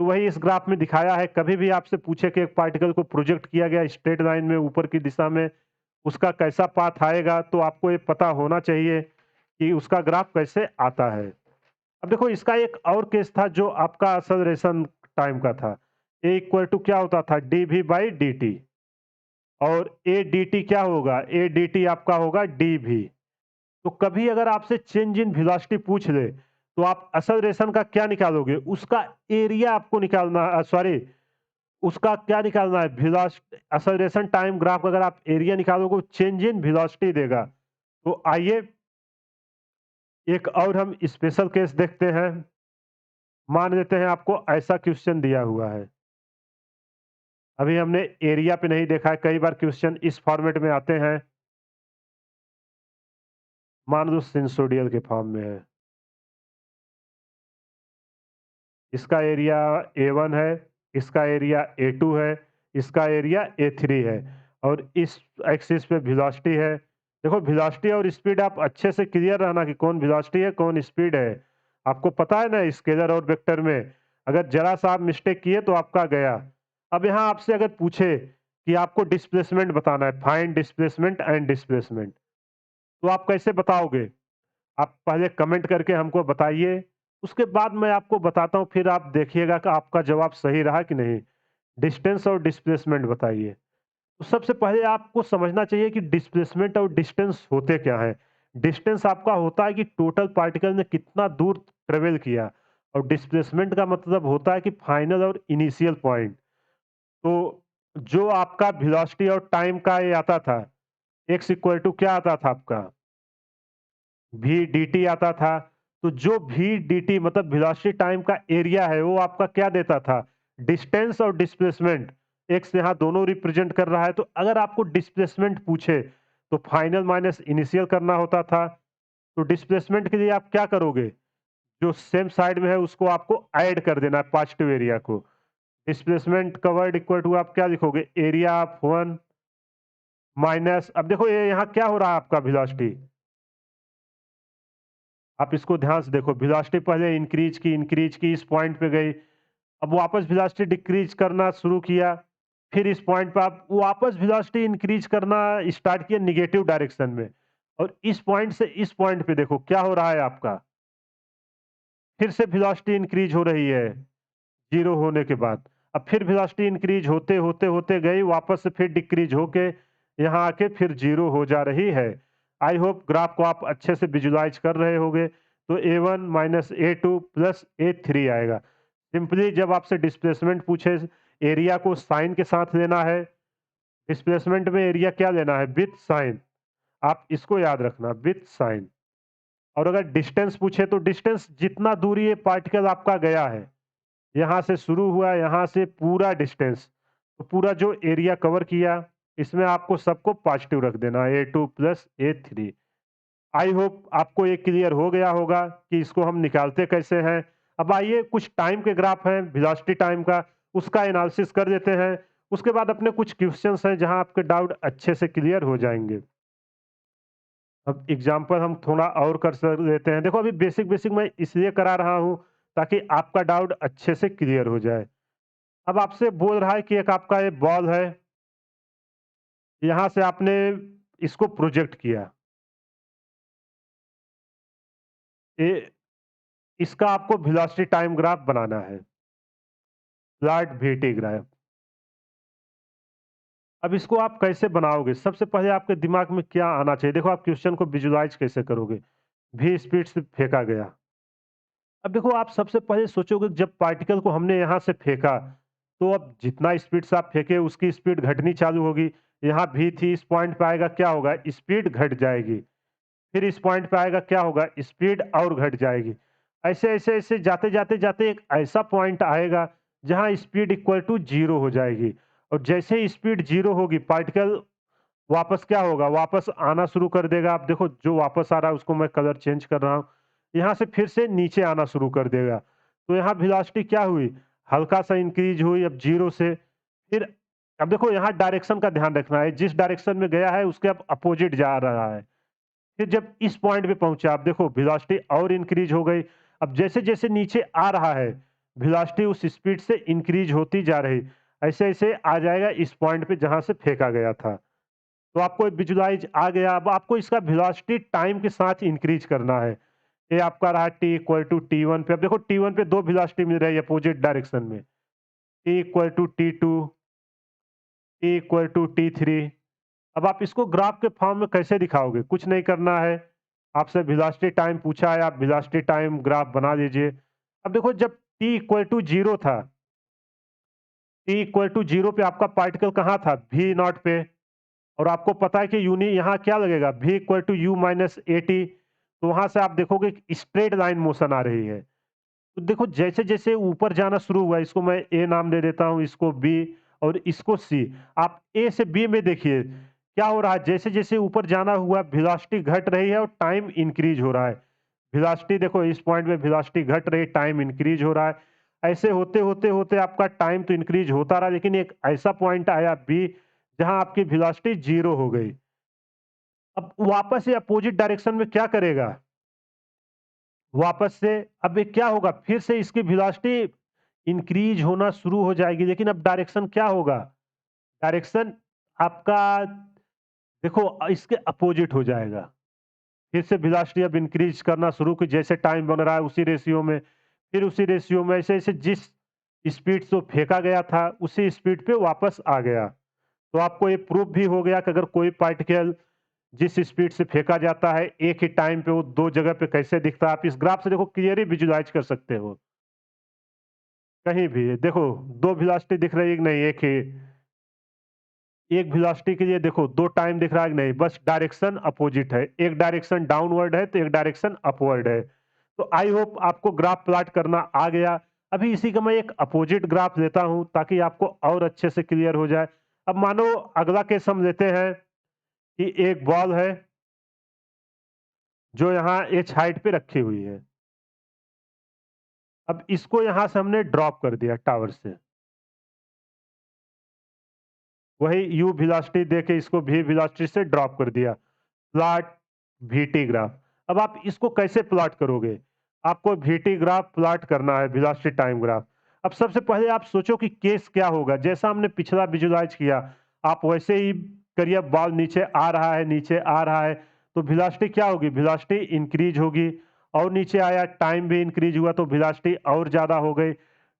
Speaker 1: तो वही इस ग्राफ में दिखाया है। कभी भी आपसे पूछे कि एक पार्टिकल को प्रोजेक्ट किया गया स्ट्रेट लाइन में ऊपर की दिशा में, उसका कैसा पाथ आएगा, तो आपको ये पता होना चाहिए कि उसका ग्राफ कैसे आता है। अब देखो इसका एक और केस था जो आपका एक्सेलरेशन टाइम का था। ए इक्वल टू क्या होता था? D v by dt। और ए dt क्या होगा? ए dt आपका होगा dv। तो कभी अगर आपसे चेंज इन वेलोसिटी पूछ ले, तो आप एक्सेलरेशन का क्या निकालोगे? उसका एरिया आपको निकालना, सॉरी, उसका क्या निकालना है? वेलोसिटी, एक्सेलरेशन टाइम ग्राफ का अगर आप एरिया निकालोगे, चेंज इन वेलोसिटी देगा। तो आइए एक और हम स्पेशल केस देखते हैं। मान लेते हैं आपको ऐसा क्वेश्चन दिया हुआ है। अभी हमने एरिया पे नहीं देखा है, कई बार क्वेश्चन इस फॉर्मेट में आते हैं। मान लो सिनुसोइडल के फॉर्म में है। इसका एरिया A1 है, इसका एरिया A2 है, इसका एरिया A3 है और इस एक्सिस पे वेलोसिटी है। देखो वेलोसिटी और स्पीड आप अच्छे से क्लियर रहना कि कौन वेलोसिटी है, कौन स्पीड है। आपको पता है ना स्केलर और वेक्टर में, अगर ज़रा-सा आप मिस्टेक किए तो आपका गया। अब यहाँ आपसे अगर पूछे कि आपको डिस्प्लेसमेंट बताना है, फाइंड डिस्प्लेसमेंट एंड डिस्प्लेसमेंट, तो आप कैसे बताओगे? आप पहले कमेंट करके हमको बताइए, उसके बाद मैं आपको बताता हूँ, फिर आप देखिएगा कि आपका जवाब सही रहा कि नहीं। डिस्टेंस और डिस्प्लेसमेंट बताइए। तो सबसे पहले आपको समझना चाहिए कि डिस्प्लेसमेंट और डिस्टेंस होते क्या हैं। डिस्टेंस आपका होता है कि टोटल पार्टिकल ने कितना दूर ट्रेवल किया, और डिस्प्लेसमेंट का मतलब होता है कि फाइनल और इनिशियल पॉइंट। तो जो आपका वेलोसिटी और टाइम का ये आता था, एक्स इक्वल टू क्या आता था आपका? वी डी टी आता था। तो जो वी डी टी मतलब वेलोसिटी टाइम का एरिया है, वो आपका क्या देता था? डिस्टेंस और डिस्प्लेसमेंट। एक्स यहाँ दोनों रिप्रेजेंट कर रहा है, तो अगर आपको डिस्प्लेसमेंट पूछे तो फाइनल माइनस इनिशियल करना होता था। तो डिस्प्लेसमेंट के लिए आप क्या करोगे? जो सेम साइड में है उसको आपको ऐड कर देना है, पॉजिटिव एरिया को। डिस्प्लेसमेंट कवर्ड इक्वल टू आप क्या लिखोगे? एरिया ऑफ वन माइनस, अब देखो ये यहाँ क्या हो रहा है आपका वेलोसिटी, आप इसको ध्यान से देखो। वेलोसिटी पहले इंक्रीज की, इस पॉइंट पे गई। अब वापस वेलोसिटी डिक्रीज करना शुरू किया, फिर इस पॉइंट पे आप वापस वेलोसिटी इंक्रीज करना स्टार्ट किया नेगेटिव डायरेक्शन में। और इस पॉइंट से इस पॉइंट पे देखो क्या हो रहा है आपका, फिर से वेलोसिटी इंक्रीज हो रही है जीरो होने के बाद। अब फिर वेलोसिटी इंक्रीज होते होते होते गई, वापस से फिर डिक्रीज होके यहाँ आके फिर जीरो हो जा रही है। आई होप ग्राफ को आप अच्छे से विजुलाइज कर रहे होंगे। तो A1 minus A2 plus A3 आएगा। सिंपली जब आपसे डिस्प्लेसमेंट पूछे, एरिया को साइन के साथ लेना है। डिस्प्लेसमेंट में एरिया क्या लेना है? With sign. आप इसको याद रखना, विथ साइन। और अगर डिस्टेंस पूछे तो डिस्टेंस जितना दूरी ये पार्टिकल आपका गया है, यहाँ से शुरू हुआ, यहाँ से पूरा डिस्टेंस, तो पूरा जो एरिया कवर किया, इसमें आपको सबको पॉजिटिव रख देना, A2 plus A3। I hope आपको ये क्लियर हो गया होगा कि इसको हम निकालते कैसे हैं। अब आइए कुछ टाइम के ग्राफ हैं वेलोसिटी टाइम का, उसका एनालिसिस कर देते हैं। उसके बाद अपने कुछ क्वेश्चंस हैं जहां आपके डाउट अच्छे से क्लियर हो जाएंगे। अब एग्जाम्पल हम थोड़ा और कर सक लेते हैं। देखो अभी बेसिक बेसिक मैं इसलिए करा रहा हूँ ताकि आपका डाउट अच्छे से क्लियर हो जाए। अब आपसे बोल रहा है कि एक आपका ये बॉल है, यहाँ से आपने इसको प्रोजेक्ट किया। ये इसका आपको वेलोसिटी टाइम ग्राफ बनाना है, फ्लैट वीटी ग्राफ। अब इसको आप कैसे बनाओगे? सबसे पहले आपके दिमाग में क्या आना चाहिए? देखो आप क्वेश्चन को विजुलाइज कैसे करोगे? वी स्पीड से फेंका गया। अब देखो आप सबसे पहले सोचोगे जब पार्टिकल को हमने यहाँ से फेंका, तो अब जितना स्पीड से आप फेंके उसकी स्पीड घटनी चालू होगी। यहाँ भी थी, इस पॉइंट पे आएगा क्या होगा? स्पीड घट जाएगी। फिर इस पॉइंट पे आएगा क्या होगा? स्पीड और घट जाएगी। ऐसे जाते, जाते, जाते एक ऐसा पॉइंट आएगा जहाँ स्पीड इक्वल टू 0 हो जाएगी और जैसे ही स्पीड 0 होगी पार्टिकल वापस क्या होगा? वापस आना शुरू कर देगा। आप देखो जो वापस आ रहा है उसको मैं कलर चेंज कर रहा हूँ। यहाँ से फिर से नीचे आना शुरू कर देगा। तो यहाँ वेलोसिटी क्या हुई? हल्का-सा इंक्रीज़ हुई अब 0 से फिर अब देखो यहाँ डायरेक्शन का ध्यान रखना है। जिस डायरेक्शन में गया है उसके अब अपोज़िट जा रहा है। फिर जब इस पॉइंट पे पहुँचा आप देखो वेलोसिटी और इंक्रीज़ हो गई। अब जैसे-जैसे नीचे आ रहा है, वेलोसिटी उस स्पीड से इंक्रीज़ होती जा रही। ऐसे-ऐसे आ जाएगा इस पॉइंट पे जहाँ से फेंका गया था। तो आपको विजुलाइज़ आ गया। अब आपको इसका वेलोसिटी टाइम के साथ इंक्रीज़ करना है। ये आपका रहा t इक्वल टू T1 पे। अब देखो T1 पे 2 वेलोसिटी मिल रही है अपोज़िट डायरेक्शन में। t equal to T2, t equal to T3। अब आप इसको ग्राफ के फॉर्म में कैसे दिखाओगे? कुछ नहीं करना है। आपसे वेलोसिटी टाइम पूछा है, आप वेलोसिटी टाइम ग्राफ बना लीजिए। अब देखो जब t इक्वल टू 0 था, t इक्वल टू 0 पे आपका पार्टिकल कहाँ था? v नॉट पे और आपको पता है कि यूनि यहाँ क्या लगेगा? v equal to u minus at। तो वहाँ से आप देखोगे कि स्ट्रेट लाइन मोशन आ रही है। तो देखो जैसे-जैसे ऊपर जाना शुरू हुआ, इसको मैं A नाम दे देता हूँ, इसको B और इसको C। आप A से B में देखिए, क्या हो रहा है? जैसे-जैसे ऊपर जाना हुआ वेलोसिटी घट रही है और टाइम इंक्रीज़ हो रहा है। वेलोसिटी देखो इस पॉइंट में वेलोसिटी घट रही, टाइम इंक्रीज़ हो रहा है। ऐसे होते आपका टाइम तो इंक्रीज़ होता रहा लेकिन एक ऐसा पॉइंट आया B जहाँ आपकी वेलोसिटी 0 हो गई। अब वापस ये अपोज़िट डायरेक्शन में क्या करेगा? वापस से अब ये क्या होगा? फिर से इसकी वेलोसिटी इंक्रीज़ होना शुरू हो जाएगी लेकिन अब डायरेक्शन क्या होगा? डायरेक्शन आपका देखो इसके अपोज़िट हो जाएगा। फिर से वेलोसिटी अब इंक्रीज़ करना शुरू की जैसे टाइम बन रहा है उसी रेशियो में, फिर उसी रेशियो में ऐसे-ऐसे जिस स्पीड से वो फेंका गया था, उसी स्पीड पे वापस आ गया। तो आपको ये प्रूफ भी हो गया कि अगर कोई पार्टिकल जिस स्पीड से फेंका जाता है, एक ही टाइम पे वो 2 जगह पे कैसे दिखता है, आप इस ग्राफ से देखो क्लियरली विजुअलाइज़ कर सकते हो। कहीं भी देखो 2 वेलोसिटी दिख रही है कि नहीं? एक ही एक वेलोसिटी के लिए देखो 2 टाइम दिख रहा है कि नहीं? बस डायरेक्शन अपोज़िट है। एक डायरेक्शन डाउनवर्ड है तो एक डायरेक्शन अपवर्ड है। तो आई होप आपको ग्राफ प्लॉट करना आ गया। अभी इसी का मैं एक अपोज़िट ग्राफ लेता हूँ ताकि आपको और अच्छे से क्लियर हो जाए। अब मानो अगला केस हम लेते हैं कि एक बॉल है जो यहाँ h हाइट पे रखी हुई है। अब इसको यहाँ से हमने ड्रॉप कर दिया टावर से। वही u वेलोसिटी देके इसको v वेलोसिटी से ड्रॉप कर दिया। Plot vt graph. अब आप इसको कैसे प्लॉट करोगे? आपको vt ग्राफ प्लॉट करना है, वेलोसिटी टाइम ग्राफ। अब सबसे पहले आप सोचो कि केस क्या होगा? जैसा हमने पिछला विजुअलाइज़ किया, आप वैसे ही करिए। बॉल नीचे आ रहा है, नीचे आ रहा है, तो वेलोसिटी क्या होगी? वेलोसिटी इंक्रीज़ होगी और नीचे आया, टाइम भी इंक्रीज़ हुआ तो वेलोसिटी और ज़्यादा हो गई।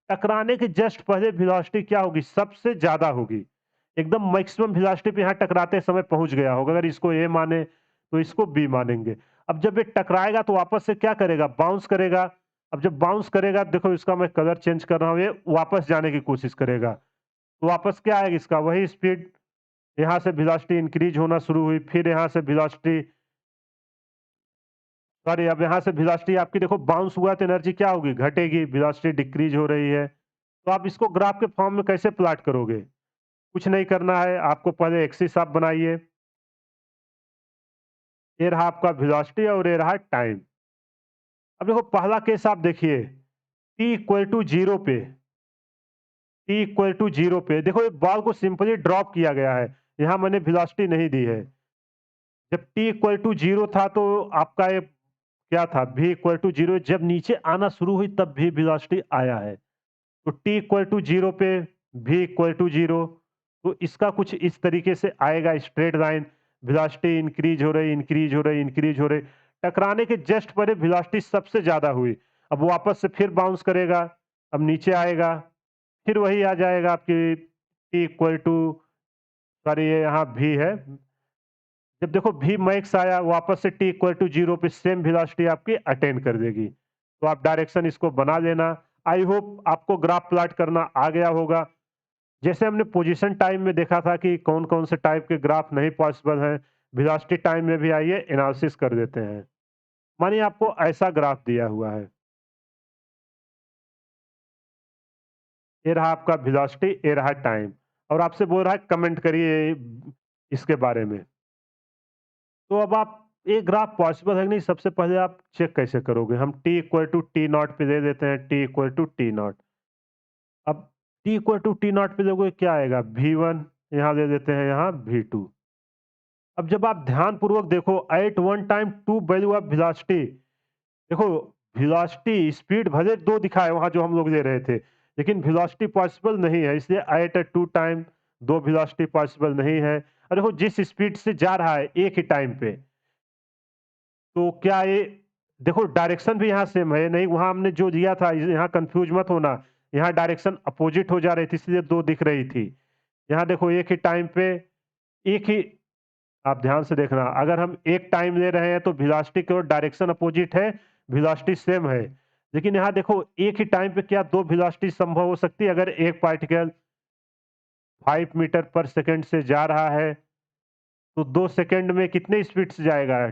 Speaker 1: टकराने के जस्ट पहले वेलोसिटी क्या होगी? सबसे ज़्यादा होगी। एकदम मैक्सिमम वेलोसिटी पे यहाँ टकराते समय पहुँच गया होगा। अगर इसको A माने तो इसको B मानेंगे। अब जब ये टकराएगा तो वापस से क्या करेगा? बाउंस करेगा। अब जब बाउंस करेगा देखो इसका मैं कलर चेंज कर रहा हूँ, ये वापस जाने की कोशिश करेगा। तो वापस क्या आएगा इसका? वही स्पीड। यहाँ से वेलोसिटी इंक्रीज़ होना शुरू हुई, फिर यहाँ से वेलोसिटी सॉरी अब यहाँ से वेलोसिटी आपकी देखो बाउंस हुआ तो एनर्जी क्या होगी? घटेगी, वेलोसिटी डिक्रीज़ हो रही है। तो आप इसको ग्राफ के फॉर्म में कैसे प्लॉट करोगे? कुछ नहीं करना है, आपको पहले एक्सिस आप बनाइए। ये रहा आपका वेलोसिटी और ये रहा टाइम। अब देखो पहला केस आप देखिए, t इक्वल टू 0 पे t इक्वल टू 0 पे देखो ये बॉल को सिंपली ड्रॉप किया गया है। यहाँ मैंने वेलोसिटी नहीं दी है। जब t इक्वल टू 0 था तो आपका ये क्या था? v इक्वल टू 0 जब नीचे आना शुरू हुई तब भी वेलोसिटी आया है। तो t इक्वल टू 0 पे v इक्वल टू 0 तो इसका कुछ इस तरीके से आएगा स्ट्रेट लाइन। वेलोसिटी इंक्रीज़ हो रही, इंक्रीज़ हो रही, इंक्रीज़ हो रही। टकराने के जस्ट पहले वेलोसिटी सबसे ज़्यादा हुई। अब वापस से फिर बाउंस करेगा, अब नीचे आएगा, फिर वही आ जाएगा आपकी t इक्वल टू सॉरी ये यहाँ v है। जब देखो v मैक्स आया वापस से t इक्वल टू 0 पे सेम वेलोसिटी आपकी अटेन कर देगी। तो आप डायरेक्शन इसको बना लेना। आई होप आपको ग्राफ प्लॉट करना आ गया होगा। जैसे हमने पोजीशन टाइम में देखा था कि कौन-कौन से टाइप के ग्राफ नहीं पॉसिबल हैं, वेलोसिटी टाइम में भी आइए एनालिसिस कर देते हैं। मानिए आपको ऐसा ग्राफ दिया हुआ है। ये रहा आपका वेलोसिटी, ये रहा टाइम और आपसे बोल रहा है कमेंट करिए इसके बारे में। तो अब आप ये ग्राफ पॉसिबल है कि नहीं, सबसे पहले आप चेक कैसे करोगे? हम t equal to T naught पे दे देते हैं, t equal to T naught. अब t equal to T naught पे दोगे क्या आएगा? v1 यहाँ दे देते हैं, यहाँ v2। अब जब आप ध्यानपूर्वक देखो at one time two value of velocity, देखो वेलोसिटी स्पीड भले 2 दिखाए वहाँ जो हम लोग ले रहे थे, लेकिन वेलोसिटी पॉसिबल नहीं है, इसलिए at a two time 2 velocity possible नहीं है। और देखो जिस स्पीड से जा रहा है एक ही टाइम पे, तो क्या ये देखो डायरेक्शन भी यहाँ सेम है, नहीं वहाँ हमने जो दिया था यहाँ कंफ्यूज मत होना, यहाँ डायरेक्शन अपोजिट हो जा रही थी इसलिए 2 दिख रही थी। यहाँ देखो एक ही टाइम पे एक ही, आप ध्यान से देखना, अगर हम एक टाइम ले रहे हैं तो वेलोसिटी की ओर डायरेक्शन अपोजिट है, वेलोसिटी सेम है। लेकिन यहाँ देखो एक ही टाइम पे क्या 2 वेलोसिटी संभव हो सकती है? अगर एक पार्टिकल 5 मीटर पर सेकंड से जा रहा है, तो 2 सेकंड में कितने स्पीड से जाएगा?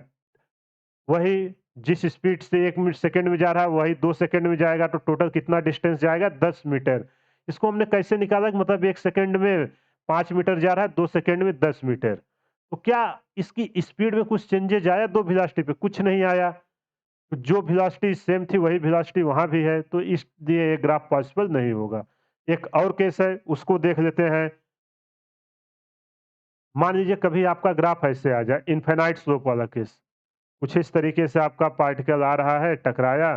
Speaker 1: वही जिस स्पीड से 1 मिनट सेकंड में जा रहा है, वही 2 सेकंड में जाएगा, तो टोटल कितना डिस्टेंस जाएगा? 10 मीटर। इसको हमने कैसे निकाला कि मतलब 1 सेकंड में 5 मीटर जा रहा है, 2 सेकंड में 10 मीटर। तो क्या इसकी स्पीड में कुछ चेंजेज आया 2 वेलोसिटी पे? कुछ नहीं आया। तो जो वेलोसिटी सेम थी वही वेलोसिटी वहाँ भी है, तो इसलिए ये ग्राफ पॉसिबल नहीं होगा। एक और केस है, उसको देख लेते हैं। मान लीजिए कभी आपका ग्राफ ऐसे आ जाए, इनफिनाइट स्लोप वाला केस। कुछ इस तरीके से आपका पार्टिकल आ रहा है, टकराया,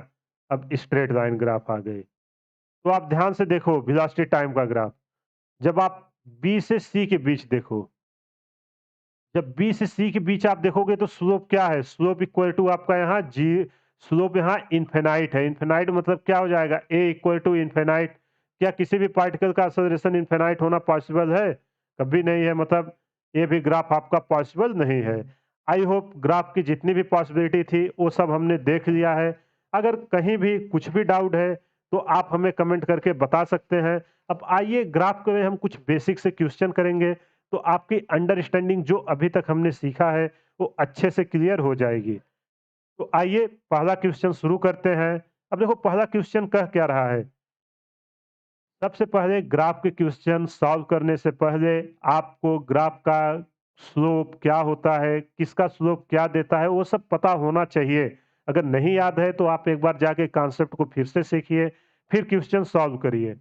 Speaker 1: अब स्ट्रेट लाइन ग्राफ आ गई। तो आप ध्यान से देखो वेलोसिटी टाइम का ग्राफ। जब आप बी से सी के बीच देखो, जब बी से सी के बीच आप देखोगे तो स्लोप क्या है? स्लोप इक्वल टू आपका यहाँ जी, स्लोप यहाँ इनफिनाइट है। इनफिनाइट मतलब क्या हो जाएगा? ए इक्वल टू इनफिनाइट। क्या किसी भी पार्टिकल का एक्सेलरेशन इनफिनाइट होना पॉसिबल है? कभी नहीं है, मतलब ये भी ग्राफ आपका पॉसिबल नहीं है। आई होप ग्राफ की जितनी भी पॉसिबिलिटी थी वो सब हमने देख लिया है। अगर कहीं भी कुछ भी डाउट है तो आप हमें कमेंट करके बता सकते हैं। अब आइए ग्राफ के में हम कुछ बेसिक से क्वेश्चन करेंगे, तो आपकी अंडरस्टैंडिंग जो अभी तक हमने सीखा है वो अच्छे से क्लियर हो जाएगी। तो आइए पहला क्वेश्चन शुरू करते हैं। अब देखो पहला क्वेश्चन कह क्या रहा है? सबसे पहले ग्राफ के क्वेश्चन सॉल्व करने से पहले आपको ग्राफ का स्लोप क्या होता है, किसका स्लोप क्या देता है, वो सब पता होना चाहिए। अगर नहीं याद है तो आप एक बार जाके कॉन्सेप्ट को फिर से सीखिए, फिर क्वेश्चन सॉल्व करिए।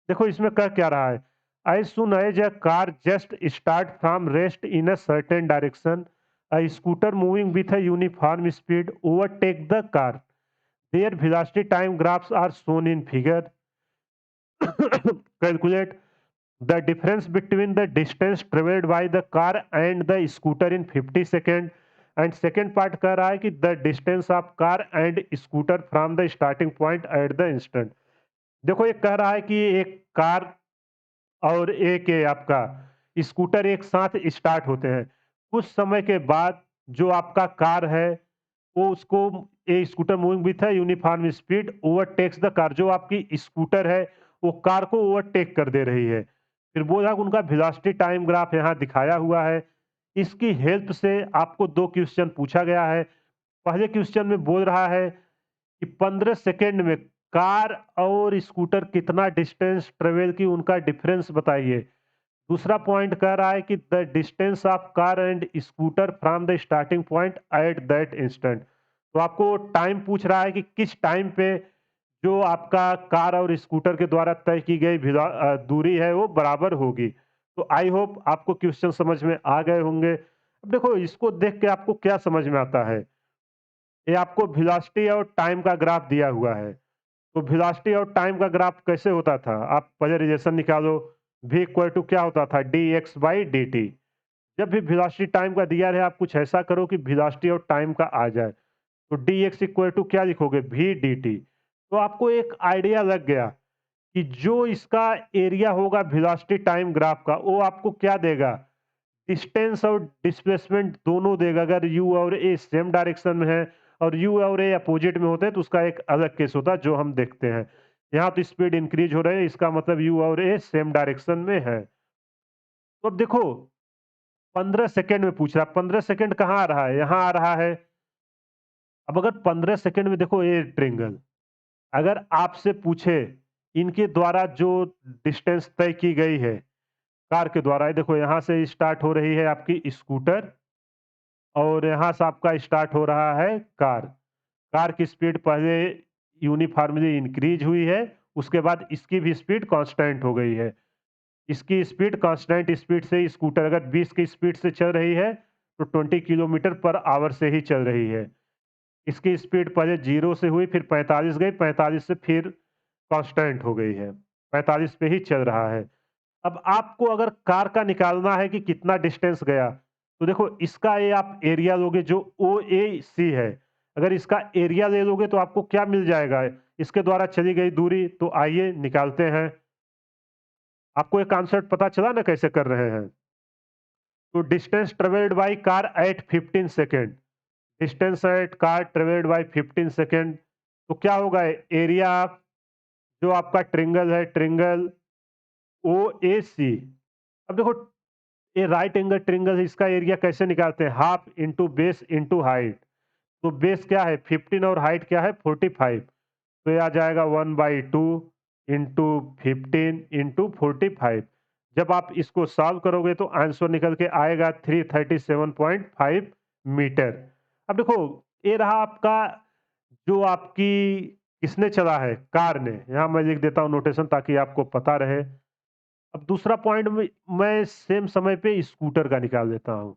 Speaker 1: देखो इसमें कह क्या रहा है? As soon as a car just start from rest in a certain direction, a scooter moving with a uniform speed overtake the car, their velocity time graphs are shown in figure. Calculate the difference between the distance traveled by the car and the scooter in 50 second. And second part कह रहा है कि the distance of car and scooter from the starting point at the instant. देखो ये कह रहा है कि एक कार और एक ये आपका स्कूटर एक साथ स्टार्ट होते हैं। कुछ समय के बाद जो आपका कार है वो उसको, ए स्कूटर मूविंग विथ है uniform speed overtakes the car, जो आपकी स्कूटर है वो कार को ओवरटेक कर दे रही है। फिर बोला कि उनका वेलोसिटी टाइम ग्राफ यहाँ दिखाया हुआ है। इसकी हेल्प से आपको 2 क्वेश्चन पूछा गया है। पहले क्वेश्चन में बोल रहा है कि 15 सेकंड में कार और स्कूटर कितना डिस्टेंस ट्रेवल की, उनका डिफरेंस बताइए। दूसरा पॉइंट कह रहा है कि the distance of car and scooter from the starting point at that instant. तो आपको टाइम पूछ रहा है कि किस टाइम पे जो आपका कार और स्कूटर के द्वारा तय की गई दूरी है वो बराबर होगी। तो आई होप आपको क्वेश्चन समझ में आ गए होंगे। अब देखो इसको देख के आपको क्या समझ में आता है? ये आपको वेलोसिटी और टाइम का ग्राफ दिया हुआ है। तो वेलोसिटी और टाइम का ग्राफ कैसे होता था? आप पहले रिलेशन निकालो। v इक्वल टू क्या होता था? dx by dt। जब भी वेलोसिटी टाइम का दिया रहे आप कुछ ऐसा करो कि वेलोसिटी और टाइम का आ जाए। तो dx इक्वल टू क्या लिखोगे? v dt। तो आपको एक आइडिया लग गया कि जो इसका एरिया होगा वेलोसिटी टाइम ग्राफ का, वो आपको क्या देगा? डिस्टेंस और डिस्प्लेसमेंट दोनों देगा। अगर u और a सेम डायरेक्शन में है और u और a अपोजिट में होते हैं तो उसका एक अलग केस होता है जो हम देखते हैं। यहाँ तो स्पीड इंक्रीज हो रही है, इसका मतलब यू और ए सेम डायरेक्शन में है। तो अब देखो 15 सेकंड में पूछ रहा है, 15 सेकंड कहाँ आ रहा है? यहाँ आ रहा है। अब अगर 15 सेकंड में देखो ये ट्रायंगल, अगर आपसे पूछे इनके द्वारा जो डिस्टेंस तय की गई है कार के द्वारा, ये देखो यहाँ से स्टार्ट हो रही है आपकी स्कूटर और यहाँ से आपका स्टार्ट हो रहा है कार। कार की स्पीड पहले यूनिफॉर्मली इंक्रीज हुई है, उसके बाद इसकी भी स्पीड कांस्टेंट हो गई है। इसकी स्पीड कांस्टेंट स्पीड से स्कूटर अगर 20 की स्पीड से चल रही है, तो 20 किलोमीटर पर आवर से ही चल रही है। इसकी स्पीड पहले 0 से हुई, फिर 45 गई, 45 से फिर कांस्टेंट हो गई है। 45 पे ही चल रहा है। अब आपको अगर कार का निकालना है कि कितना डिस्टेंस गया, तो देखो इसका ये आप एरिया लोगे जो OAC है। अगर इसका एरिया ले लोगे तो आपको क्या मिल जाएगा? इसके द्वारा चली गई दूरी, तो आइए निकालते हैं। आपको ये कॉन्सेप्ट पता चला ना कैसे कर रहे हैं? तो distance travelled by car at 15 second, distance at car travelled by 15 second, तो क्या होगा? एरिया जो आपका ट्रायंगल है, ट्रायंगल OAC। अब देखो ये राइट एंगल ट्रायंगल है, इसका एरिया कैसे निकालते हैं? Half into base into height. तो बेस क्या है 15 और हाइट क्या है 45, तो ये आ जाएगा 1/2 इंटू 15 इंटू 45। जब आप इसको सॉल्व करोगे तो आंसर निकल के आएगा 337.5 मीटर। अब देखो ये रहा आपका जो आपकी किसने चला है, कार ने। यहाँ मैं लिख देता हूँ नोटेशन ताकि आपको पता रहे। अब दूसरा पॉइंट में मैं सेम समय पे स्कूटर का निकाल देता हूँ।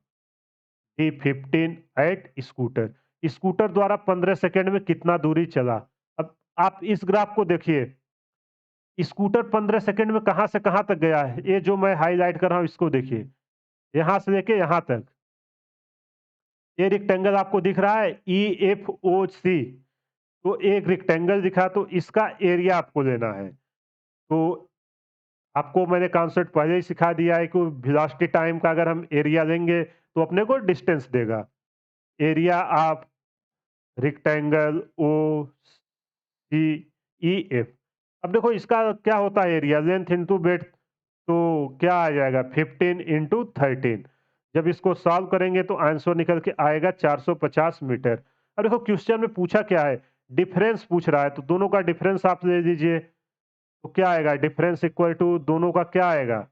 Speaker 1: D15 एट स्कूटर, स्कूटर द्वारा 15 सेकंड में कितना दूरी चला। अब आप इस ग्राफ को देखिए, स्कूटर 15 सेकंड में कहां से कहां तक गया है। ये जो मैं हाईलाइट कर रहा हूं इसको देखिए, यहां से लेके यहां तक। ये रेक्टेंगल आपको दिख रहा है EFOC, तो एक रेक्टेंगल दिखा, तो इसका एरिया आपको लेना है। तो आपको मैंने कॉन्सेप्ट पहले ही सिखा दिया है कि वेलोसिटी टाइम का अगर हम एरिया लेंगे तो अपने को डिस्टेंस देगा। Area of rectangle OCEF। अब देखो इसका क्या होता है एरिया, लेंथ इंटू ब्रेड्थ, तो क्या आ जाएगा 15 इंटू 13। जब इसको सॉल्व करेंगे तो आंसर निकल के आएगा 450 मीटर। अब देखो क्वेश्चन में पूछा क्या है, डिफरेंस पूछ रहा है, तो दोनों का डिफरेंस आप ले लीजिए। तो क्या आएगा डिफरेंस इक्वल टू दोनों का क्या आएगा।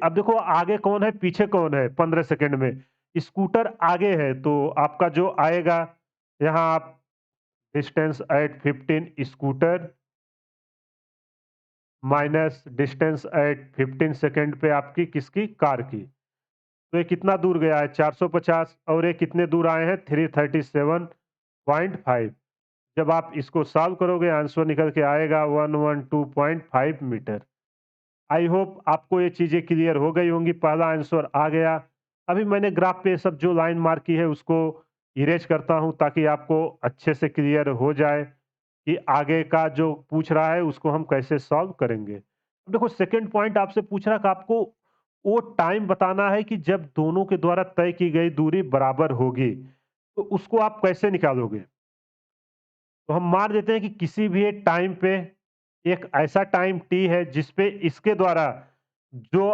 Speaker 1: अब देखो आगे कौन है पीछे कौन है 15 सेकंड में, स्कूटर आगे है, तो आपका जो आएगा यहाँ आप distance at 15 scooter minus distance at 15 second पे आपकी किसकी कार की, तो ये कितना दूर गया है 450, और ये कितने दूर आए हैं 337.5। जब आप इसको सॉल्व करोगे आंसर निकल के आएगा 112.5 मीटर। आई होप आपको ये चीजें क्लियर हो गई होंगी, पहला आंसर आ गया। अभी मैंने ग्राफ पे सब जो लाइन मार्क की है उसको इरेज करता हूं ताकि आपको अच्छे से क्लियर हो जाए कि आगे का जो पूछ रहा है उसको हम कैसे सॉल्व करेंगे। अब देखो सेकंड पॉइंट आपसे पूछ रहा कि आपको वो टाइम बताना है कि जब दोनों के द्वारा तय की गई दूरी बराबर होगी, तो उसको आप कैसे निकालोगे। तो हम मान लेते हैं कि किसी भी एक टाइम पे एक ऐसा टाइम टी है जिस पे इसके द्वारा जो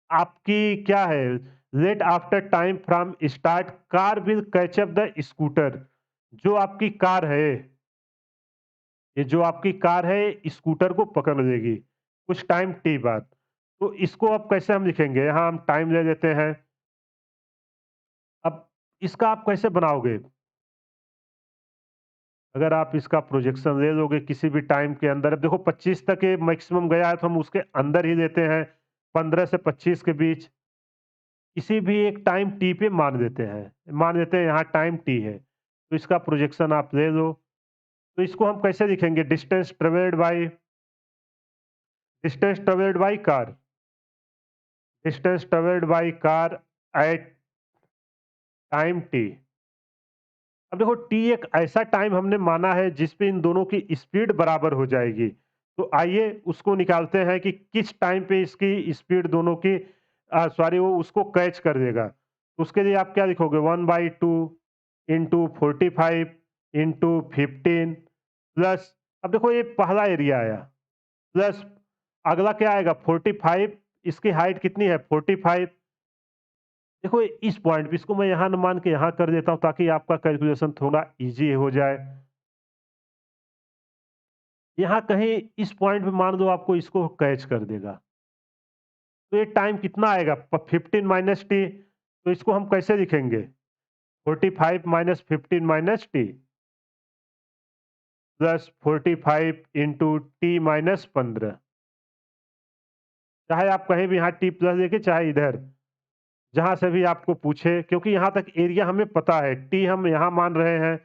Speaker 1: आपकी क्या है late after time from start car will catch up the scooter. जो आपकी कार है, ये जो आपकी कार है स्कूटर को पकड़ लेगी कुछ टाइम टी बाद। तो इसको अब कैसे हम लिखेंगे, यहाँ हम टाइम ले लेते हैं। अब इसका आप कैसे बनाओगे, अगर आप इसका प्रोजेक्शन ले लोगे किसी भी टाइम के अंदर। अब देखो 25 तक ये मैक्सिमम गया है तो हम उसके अंदर ही लेते हैं, 15 से 25 के बीच किसी भी एक टाइम टी पे मान लेते हैं, मान लेते हैं यहाँ टाइम टी है, तो इसका प्रोजेक्शन आप ले लो। तो इसको हम कैसे लिखेंगे, distance travelled by car, distance travelled by car at time T. अब देखो टी एक ऐसा टाइम हमने माना है जिस पे इन दोनों की स्पीड बराबर हो जाएगी। तो आइए उसको निकालते हैं कि किस टाइम पे इसकी स्पीड दोनों की सॉरी वो उसको कैच कर देगा। उसके लिए आप क्या लिखोगे 1/2 इंटू 45 इंटू 15 प्लस अब देखो ये पहला एरिया आया, प्लस अगला क्या आएगा 45, इसकी हाइट कितनी है 45। देखो इस पॉइंट पे इसको मैं यहाँ न मान के यहाँ कर देता हूँ ताकि आपका कैलकुलेशन थोड़ा ईज़ी हो जाए। यहाँ कहीं इस पॉइंट पे मान लो आपको इसको कैच कर देगा। तो ये टाइम कितना आएगा 15 माइनस टी, तो इसको हम कैसे लिखेंगे 45 minus 15 minus T plus 45 into t minus 15। चाहे आप कहीं भी यहाँ टी प्लस लिखे चाहे इधर जहां से भी आपको पूछे, क्योंकि यहाँ तक एरिया हमें पता है, टी हम यहाँ मान रहे हैं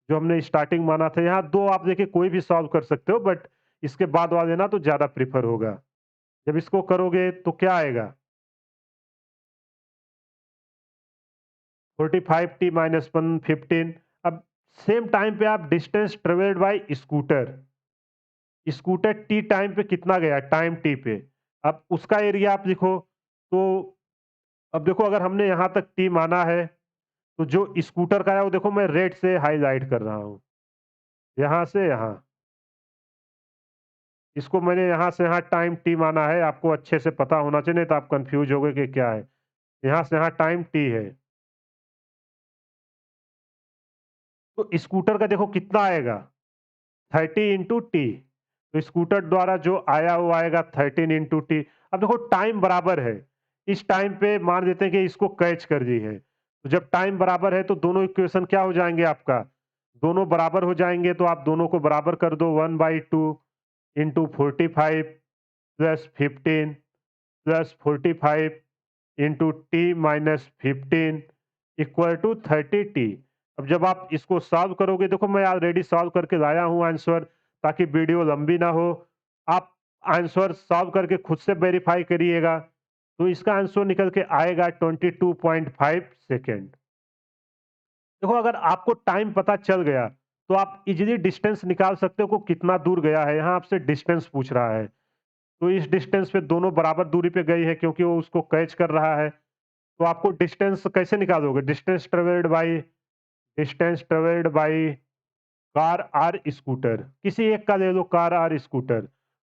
Speaker 1: जो हमने स्टार्टिंग माना था। यहाँ दो आप देखिए कोई भी सॉल्व कर सकते हो, बट इसके बाद वाले ना तो ज्यादा प्रीफर होगा। जब इसको करोगे तो क्या आएगा 45 टी माइनस 15। अब सेम टाइम पे आप distance travelled bye scooter, scooter T time पे कितना गया टाइम टी पे, अब उसका एरिया आप लिखो। तो अब देखो अगर हमने यहाँ तक टी माना है तो जो स्कूटर का है वो देखो मैं रेड से हाईलाइट कर रहा हूँ, यहाँ से यहाँ, इसको मैंने यहाँ से यहाँ टाइम टी माना है। आपको अच्छे से पता होना चाहिए, नहीं तो आप कंफ्यूज हो गए कि क्या है। यहाँ से यहाँ टाइम टी है, तो स्कूटर का देखो कितना आएगा 30 इंटू टी। तो स्कूटर द्वारा जो आया वो आएगा 13 इंटू टी। अब देखो टाइम बराबर है, इस टाइम पे मान देते हैं कि इसको कैच कर दी है। तो जब टाइम बराबर है तो दोनों इक्वेशन क्या हो जाएंगे आपका, दोनों बराबर हो जाएंगे। तो आप दोनों को बराबर कर दो, 1/2 into 45 plus 15 plus 45 into t minus 15 equal to 30 t. अब जब आप इसको सॉल्व करोगे, देखो मैं ऑलरेडी सॉल्व करके लाया हूं आंसर, ताकि वीडियो लंबी ना हो। आप आंसर सॉल्व करके खुद से वेरीफाई करिएगा। तो इसका आंसर निकल के आएगा 22.5 सेकेंड। देखो अगर आपको टाइम पता चल गया तो आप इजीली डिस्टेंस निकाल सकते हो को कितना दूर गया है। यहाँ आपसे डिस्टेंस पूछ रहा है, तो इस डिस्टेंस पे दोनों बराबर दूरी पे गई है क्योंकि वो उसको कैच कर रहा है। तो आपको डिस्टेंस कैसे निकालोगे, distance travelled by car or scooter, किसी एक का ले लो कार आर स्कूटर,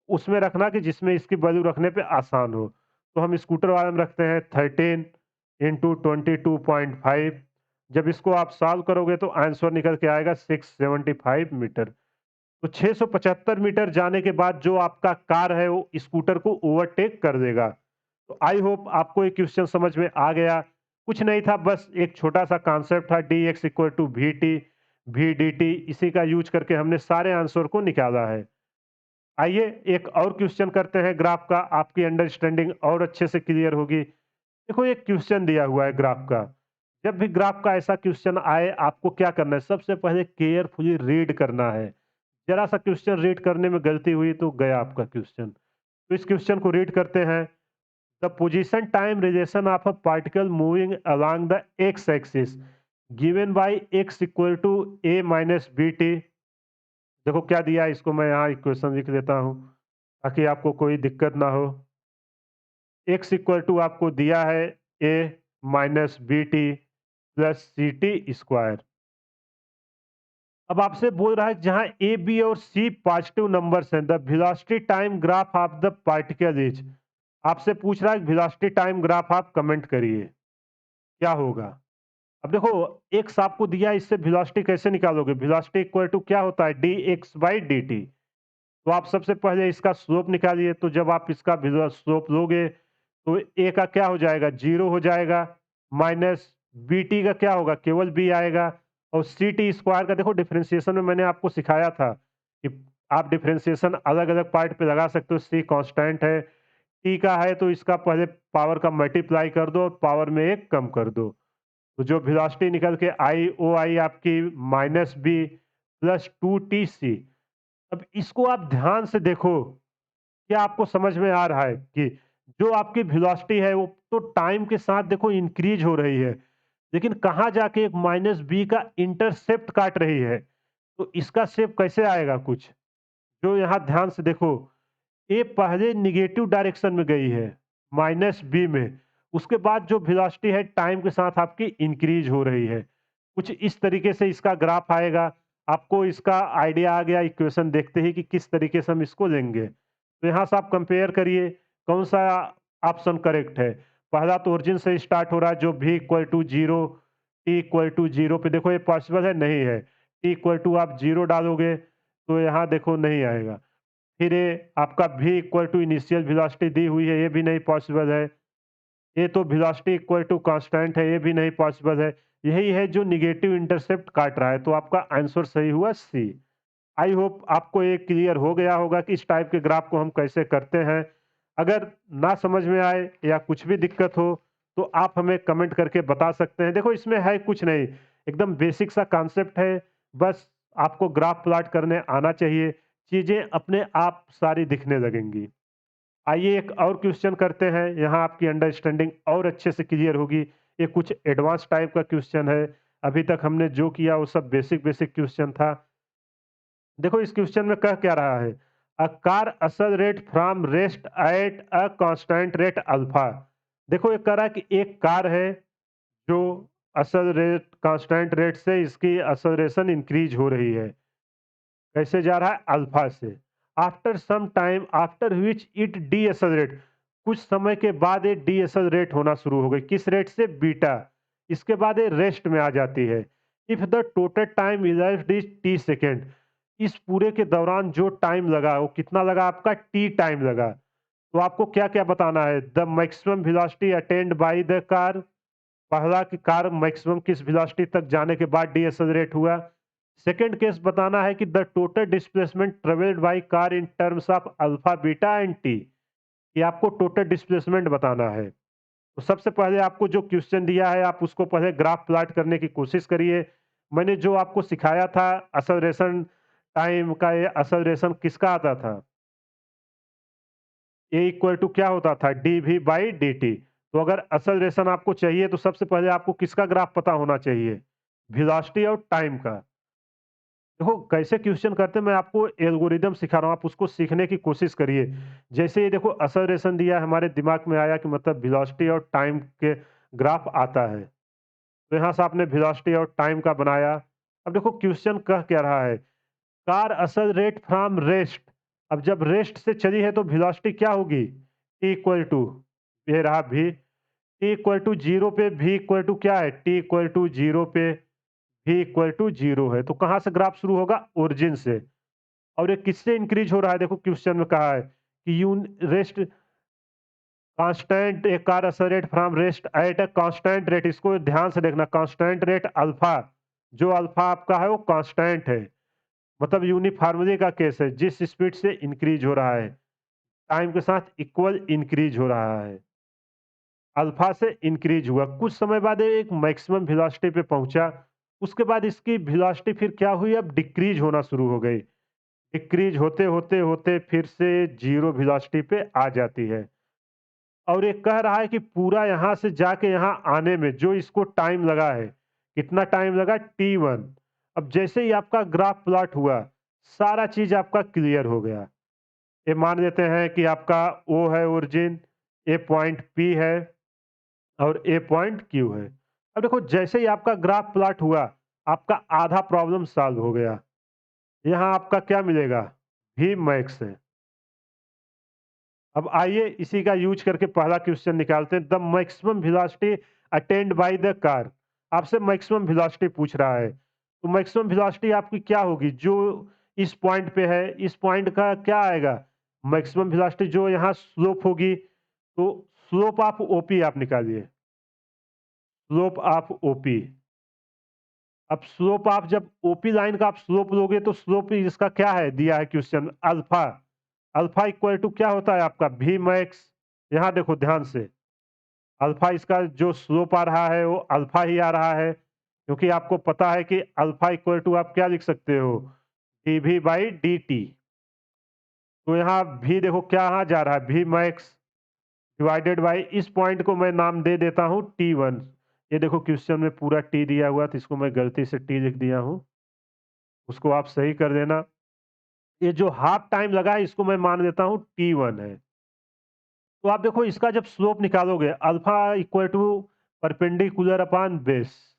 Speaker 1: उसमें रखना कि जिसमें इसकी वैल्यू रखने पे आसान हो। तो हम स्कूटर वाले में रखते हैं 13 इंटू 22.5। जब इसको आप सॉल्व करोगे तो आंसर निकल के आएगा 675 मीटर। तो 675 मीटर जाने के बाद जो आपका कार है वो स्कूटर को ओवरटेक कर देगा। तो आई होप आपको ये क्वेश्चन समझ में आ गया। कुछ नहीं था, बस एक छोटा सा कॉन्सेप्ट था, D x equal to v t v D t, इसी का यूज करके हमने सारे आंसर को निकाला है। आइए एक और क्वेश्चन करते हैं ग्राफ का, आपकी अंडरस्टैंडिंग और अच्छे से क्लियर होगी। देखो एक क्वेश्चन दिया हुआ है ग्राफ का। जब भी ग्राफ का ऐसा क्वेश्चन आए आपको क्या करना है, सबसे पहले केयरफुली रीड करना है। जरा सा क्वेश्चन रीड करने में गलती हुई तो गया आपका क्वेश्चन। तो इस क्वेश्चन को रीड करते हैं। The position time relation of a particle moving along the x axis given by x equal to a minus B t. देखो क्या दिया है, इसको मैं यहाँ इक्वेशन लिख देता हूँ ताकि आपको कोई दिक्कत ना हो। एक्स इक्वल टू आपको दिया है A minus B T plus C T square. अब आपसे बोल रहा है जहां ए बी और सी पॉजिटिव नंबर्स हैं, the velocity time graph of the particle is. आपसे पूछ रहा है वेलोसिटी टाइम ग्राफ, आप कमेंट करिए क्या होगा। अब देखो एक्स आपको दिया, इससे वेलोसिटी कैसे निकालोगे, वेलोसिटी इक्वल टू क्या होता है D X by D t. तो आप सबसे पहले इसका स्लोप निकालिए। तो जब आप इसका स्लोप लोगे तो ए का क्या हो जाएगा जीरो हो जाएगा, माइनस बी टी का क्या होगा केवल बी आएगा, और सी टी स्क्वायर का देखो डिफरेंशिएशन में मैंने आपको सिखाया था कि आप डिफरेंशिएशन अलग अलग पार्ट पे लगा सकते हो। सी कांस्टेंट है, टी का है तो इसका पहले पावर का मल्टीप्लाई कर दो और पावर में एक कम कर दो। तो जो वेलोसिटी निकल के आई ओ आई आपकी minus b plus 2 t c. अब इसको आप ध्यान से देखो, क्या आपको समझ में आ रहा है कि जो आपकी वेलोसिटी है वो तो टाइम के साथ देखो इंक्रीज हो रही है, लेकिन कहाँ जाके एक माइनस बी का इंटरसेप्ट काट रही है। तो इसका शेप कैसे आएगा कुछ, जो यहाँ ध्यान से देखो, ये पहले निगेटिव डायरेक्शन में गई है माइनस बी में, उसके बाद जो वेलोसिटी है टाइम के साथ आपकी इंक्रीज हो रही है। कुछ इस तरीके से इसका ग्राफ आएगा। आपको इसका आइडिया आ गया इक्वेशन देखते ही कि किस तरीके से हम इसको लेंगे। तो यहाँ से आप कंपेयर करिए कौन-सा ऑप्शन करेक्ट है। पहला तो ओरिजिन से स्टार्ट हो रहा है जो v equal to 0, t equal to 0 पे देखो ये पॉसिबल है? नहीं है। t इक्वल टू आप 0 डालोगे तो यहाँ देखो नहीं आएगा। फिर ये आपका v equal to initial velocity दी हुई है, ये भी नहीं पॉसिबल है। ये तो वेलोसिटी इक्वल टू कांस्टेंट है, ये भी नहीं पॉसिबल है। यही है जो नेगेटिव इंटरसेप्ट काट रहा है, तो आपका आंसर सही हुआ सी। आई होप आपको ये क्लियर हो गया होगा कि इस टाइप के ग्राफ को हम कैसे करते हैं। अगर ना समझ में आए या कुछ भी दिक्कत हो तो आप हमें कमेंट करके बता सकते हैं। देखो इसमें है कुछ नहीं, एकदम बेसिक सा कॉन्सेप्ट है। बस आपको ग्राफ प्लॉट करने आना चाहिए, चीज़ें अपने आप सारी दिखने लगेंगी। आइए एक और क्वेश्चन करते हैं, यहाँ आपकी अंडरस्टैंडिंग और अच्छे से क्लियर होगी। ये कुछ एडवांस टाइप का क्वेश्चन है। अभी तक हमने जो किया वो सब बेसिक बेसिक क्वेश्चन था। देखो इस क्वेश्चन में कह क्या रहा है, अ कार असल rate from rest at a constant rate alpha. देखो ये कह रहा है कि एक कार है जो असल रेट कांस्टेंट रेट से इसकी असलरेशन इंक्रीज हो रही है। कैसे जा रहा है? अल्फा से। After some time after which it decelerate, कुछ समय के बाद ये डीएसेलेरेट होना शुरू हो गई। किस रेट से? बीटा। इसके बाद ये रेस्ट में आ जाती है। If the total time is T second, इस पूरे के दौरान जो टाइम लगा वो कितना लगा आपका? टी टाइम लगा। तो आपको क्या क्या बताना है? The maximum velocity attend by the car, पहला कि कार मैक्सिमम किस वेलोसिटी तक जाने के बाद डीएसेलेरेट हुआ। सेकंड केस बताना है कि the total displacement travelled by car in terms of alpha beta and T. ये आपको टोटल डिस्प्लेसमेंट बताना है। तो सबसे पहले आपको जो क्वेश्चन दिया है आप उसको पहले ग्राफ प्लॉट करने की कोशिश करिए। मैंने जो आपको सिखाया था असलरेशन टाइम का, ये असलरेशन किसका आता था? ए इक्वल टू क्या होता था? D we by D t. तो अगर असलरेशन आपको चाहिए तो सबसे पहले आपको किसका ग्राफ पता होना चाहिए? वेलोसिटी और टाइम का। देखो कैसे क्वेश्चन करते हैं, मैं आपको एल्गोरिदम सिखा रहा हूँ, आप उसको सीखने की कोशिश करिए। जैसे ये देखो असलरेशन दिया है, हमारे दिमाग में आया कि मतलब वेलोसिटी और टाइम के ग्राफ आता है। तो यहाँ से आपने वेलोसिटी और टाइम का बनाया। अब देखो क्वेश्चन कह क्या रहा है, कार असल रेट फ्रॉम रेस्ट। अब जब रेस्ट से चली है तो वेलोसिटी क्या होगी? टी इक्वल टू, ये रहा भी, टी इक्वल टू जीरो पे भी इक्वल टू क्या है? टी इक्वल टू जीरो पे भी इक्वल टू जीरो है। तो कहाँ से ग्राफ शुरू होगा? ओरिजिन से। और ये किससे इंक्रीज हो रहा है? देखो क्वेश्चन में कहा है कि यून rest constant, A car accelerate from rest at a constant rate. इसको ध्यान से देखना, कांस्टेंट रेट अल्फा, जो अल्फा आपका है वो कांस्टेंट है, मतलब यूनिफॉर्मली का केस है, जिस स्पीड से इंक्रीज हो रहा है टाइम के साथ इक्वल इंक्रीज हो रहा है। अल्फा से इंक्रीज हुआ, कुछ समय बाद ये एक मैक्सिमम वेलोसिटी पे पहुंचा। उसके बाद इसकी वेलोसिटी फिर क्या हुई? अब डिक्रीज होना शुरू हो गई। डिक्रीज होते होते होते फिर से जीरो वेलोसिटी पे आ जाती है। और ये कह रहा है कि पूरा यहाँ से जाके यहाँ आने में जो इसको टाइम लगा है, कितना टाइम लगा? t1। अब जैसे ही आपका ग्राफ प्लॉट हुआ, सारा चीज आपका क्लियर हो गया। ये मान लेते हैं कि आपका O है ओरिजिन, ए पॉइंट P है और ए पॉइंट Q है। अब देखो जैसे ही आपका ग्राफ प्लॉट हुआ, आपका आधा प्रॉब्लम सॉल्व हो गया। यहाँ आपका क्या मिलेगा? V मैक्स है। अब आइए इसी का यूज करके पहला क्वेश्चन निकालते हैं। The maximum velocity attend by the car, आपसे मैक्सिमम वेलोसिटी पूछ रहा है। तो मैक्सिमम वेलोसिटी आपकी क्या होगी? जो इस पॉइंट पे है, इस पॉइंट का क्या आएगा? मैक्सिमम वेलोसिटी जो यहाँ स्लोप होगी, तो स्लोप ऑफ ओपी आप निकालिए, स्लोप ऑफ ओपी। अब स्लोप आप जब ओपी लाइन का आप स्लोप लोगे तो स्लोप इसका क्या है? दिया है क्वेश्चन में अल्फा। अल्फा इक्वल टू क्या होता है आपका? भी मैक्स। यहाँ देखो ध्यान से, अल्फा इसका जो स्लोप आ रहा है वो अल्फा ही आ रहा है, क्योंकि आपको पता है कि अल्फा इक्वल टू आप क्या लिख सकते हो? D we by D t. तो यहाँ भी देखो क्या यहाँ जा रहा है? भी मैक्स डिवाइडेड बाई, इस पॉइंट को मैं नाम दे देता हूँ T1। ये देखो क्वेश्चन में पूरा टी दिया हुआ तो इसको मैं गलती से टी लिख दिया हूँ, उसको आप सही कर देना। ये जो हाफ टाइम लगा है इसको मैं मान लेता हूँ T1 है। तो आप देखो इसका जब स्लोप निकालोगे, alpha equal to perpendicular upon base,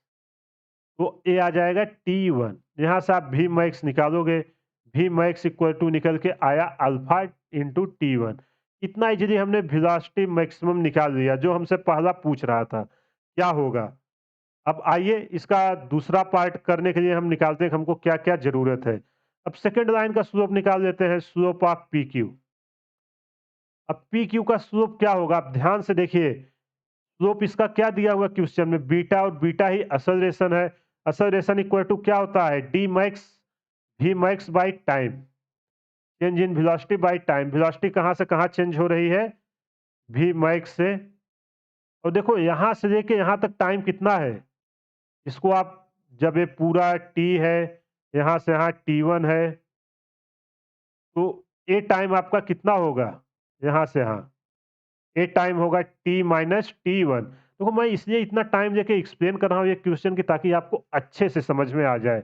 Speaker 1: तो ये आ जाएगा T1। यहाँ से आप V मैक्स निकालोगे, V मैक्स इक्वल टू निकल के आया अल्फा इंटू T1। इतना इजीली हमने वेलोसिटी मैक्सिमम निकाल लिया जो हमसे पहला पूछ रहा था। क्या होगा? अब आइए इसका दूसरा पार्ट करने के लिए हम निकालते हैं कि हमको क्या-क्या ज़रूरत है। अब सेकंड लाइन का स्लोप निकाल लेते हैं, स्लोप ऑफ PQ। अब PQ का स्लोप क्या होगा? आप ध्यान से देखिए, स्लोप इसका क्या दिया हुआ है क्वेश्चन में? बीटा, और बीटा ही एक्सेलरेशन है। एक्सेलरेशन इक्वल टू क्या होता है? D max v max by time, change in velocity by time. Velocity कहाँ से कहाँ चेंज हो रही है? वी मैक्स से। और देखो यहाँ से लेके यहाँ तक टाइम कितना है? इसको आप, जब ये पूरा टी है, यहाँ से यहाँ T1 है, तो ये टाइम आपका कितना होगा? यहाँ से यहाँ ये टाइम होगा T माइनस T1। देखो मैं इसलिए इतना टाइम लेके एक्सप्लेन कर रहा हूँ ये क्वेश्चन की, ताकि आपको अच्छे से समझ में आ जाए,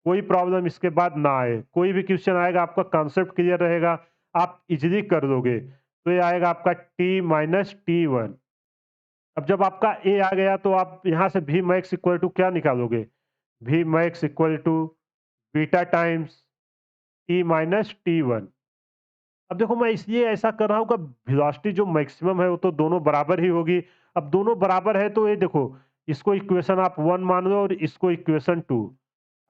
Speaker 1: कोई प्रॉब्लम इसके बाद ना आए। कोई भी क्वेश्चन आएगा आपका कॉन्सेप्ट क्लियर रहेगा, आप इजीली कर लोगे। तो ये आएगा आपका T माइनस T1। अब जब आपका ए आ गया तो आप यहाँ से वी मैक्स इक्वल टू क्या निकालोगे? V max equal to beta times t minus T1। अब देखो मैं इसलिए ऐसा कर रहा हूँ कि वेलोसिटी जो मैक्सिमम है वो तो दोनों बराबर ही होगी। अब दोनों बराबर है तो ये देखो, इसको इक्वेशन आप 1 मान लो और इसको इक्वेशन 2।